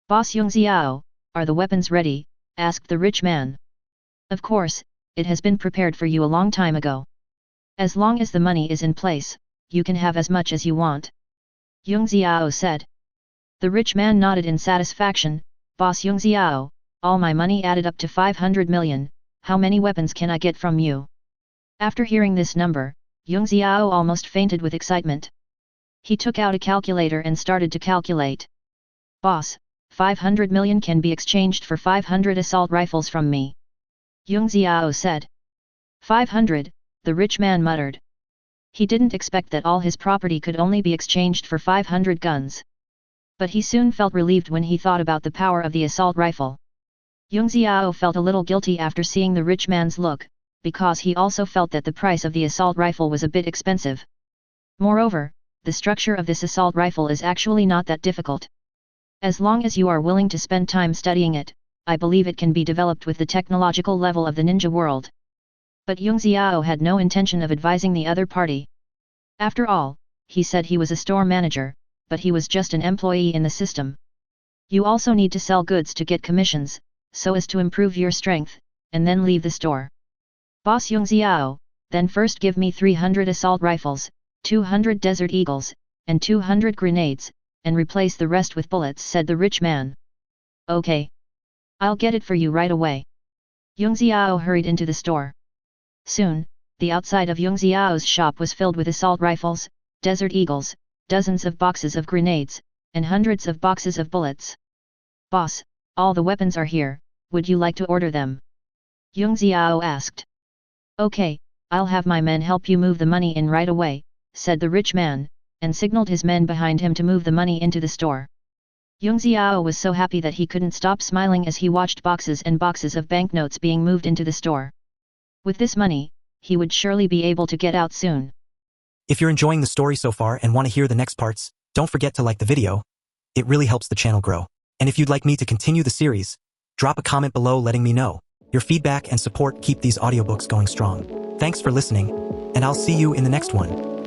Boss Yung Xiao, are the weapons ready? Asked the rich man. Of course, it has been prepared for you a long time ago. As long as the money is in place, you can have as much as you want. Yung Xiao said. The rich man nodded in satisfaction, Boss Yung Xiao, all my money added up to 500 million, how many weapons can I get from you? After hearing this number, Yung Xiao almost fainted with excitement. He took out a calculator and started to calculate. Boss, 500 million can be exchanged for 500 assault rifles from me. Yung Xiao said. 500, the rich man muttered. He didn't expect that all his property could only be exchanged for 500 guns. But he soon felt relieved when he thought about the power of the assault rifle. Yung Xiao felt a little guilty after seeing the rich man's look, because he also felt that the price of the assault rifle was a bit expensive. Moreover, the structure of this assault rifle is actually not that difficult. As long as you are willing to spend time studying it, I believe it can be developed with the technological level of the ninja world. But Yung Xiao had no intention of advising the other party. After all, he said he was a store manager, but he was just an employee in the system. You also need to sell goods to get commissions, so as to improve your strength, and then leave the store. Boss Yung Xiao, then first give me 300 assault rifles, 200 desert eagles, and 200 grenades, and replace the rest with bullets, said the rich man. Okay. I'll get it for you right away. Yung Xiao hurried into the store. Soon, the outside of Yung Xiao's shop was filled with assault rifles, desert eagles, dozens of boxes of grenades, and hundreds of boxes of bullets. Boss, all the weapons are here, would you like to order them? Yung Xiao asked. Okay, I'll have my men help you move the money in right away, said the rich man, and signaled his men behind him to move the money into the store. Yung Xiao was so happy that he couldn't stop smiling as he watched boxes and boxes of banknotes being moved into the store. With this money, he would surely be able to get out soon. If you're enjoying the story so far and want to hear the next parts, don't forget to like the video. It really helps the channel grow. And if you'd like me to continue the series, drop a comment below letting me know. Your feedback and support keep these audiobooks going strong. Thanks for listening, and I'll see you in the next one.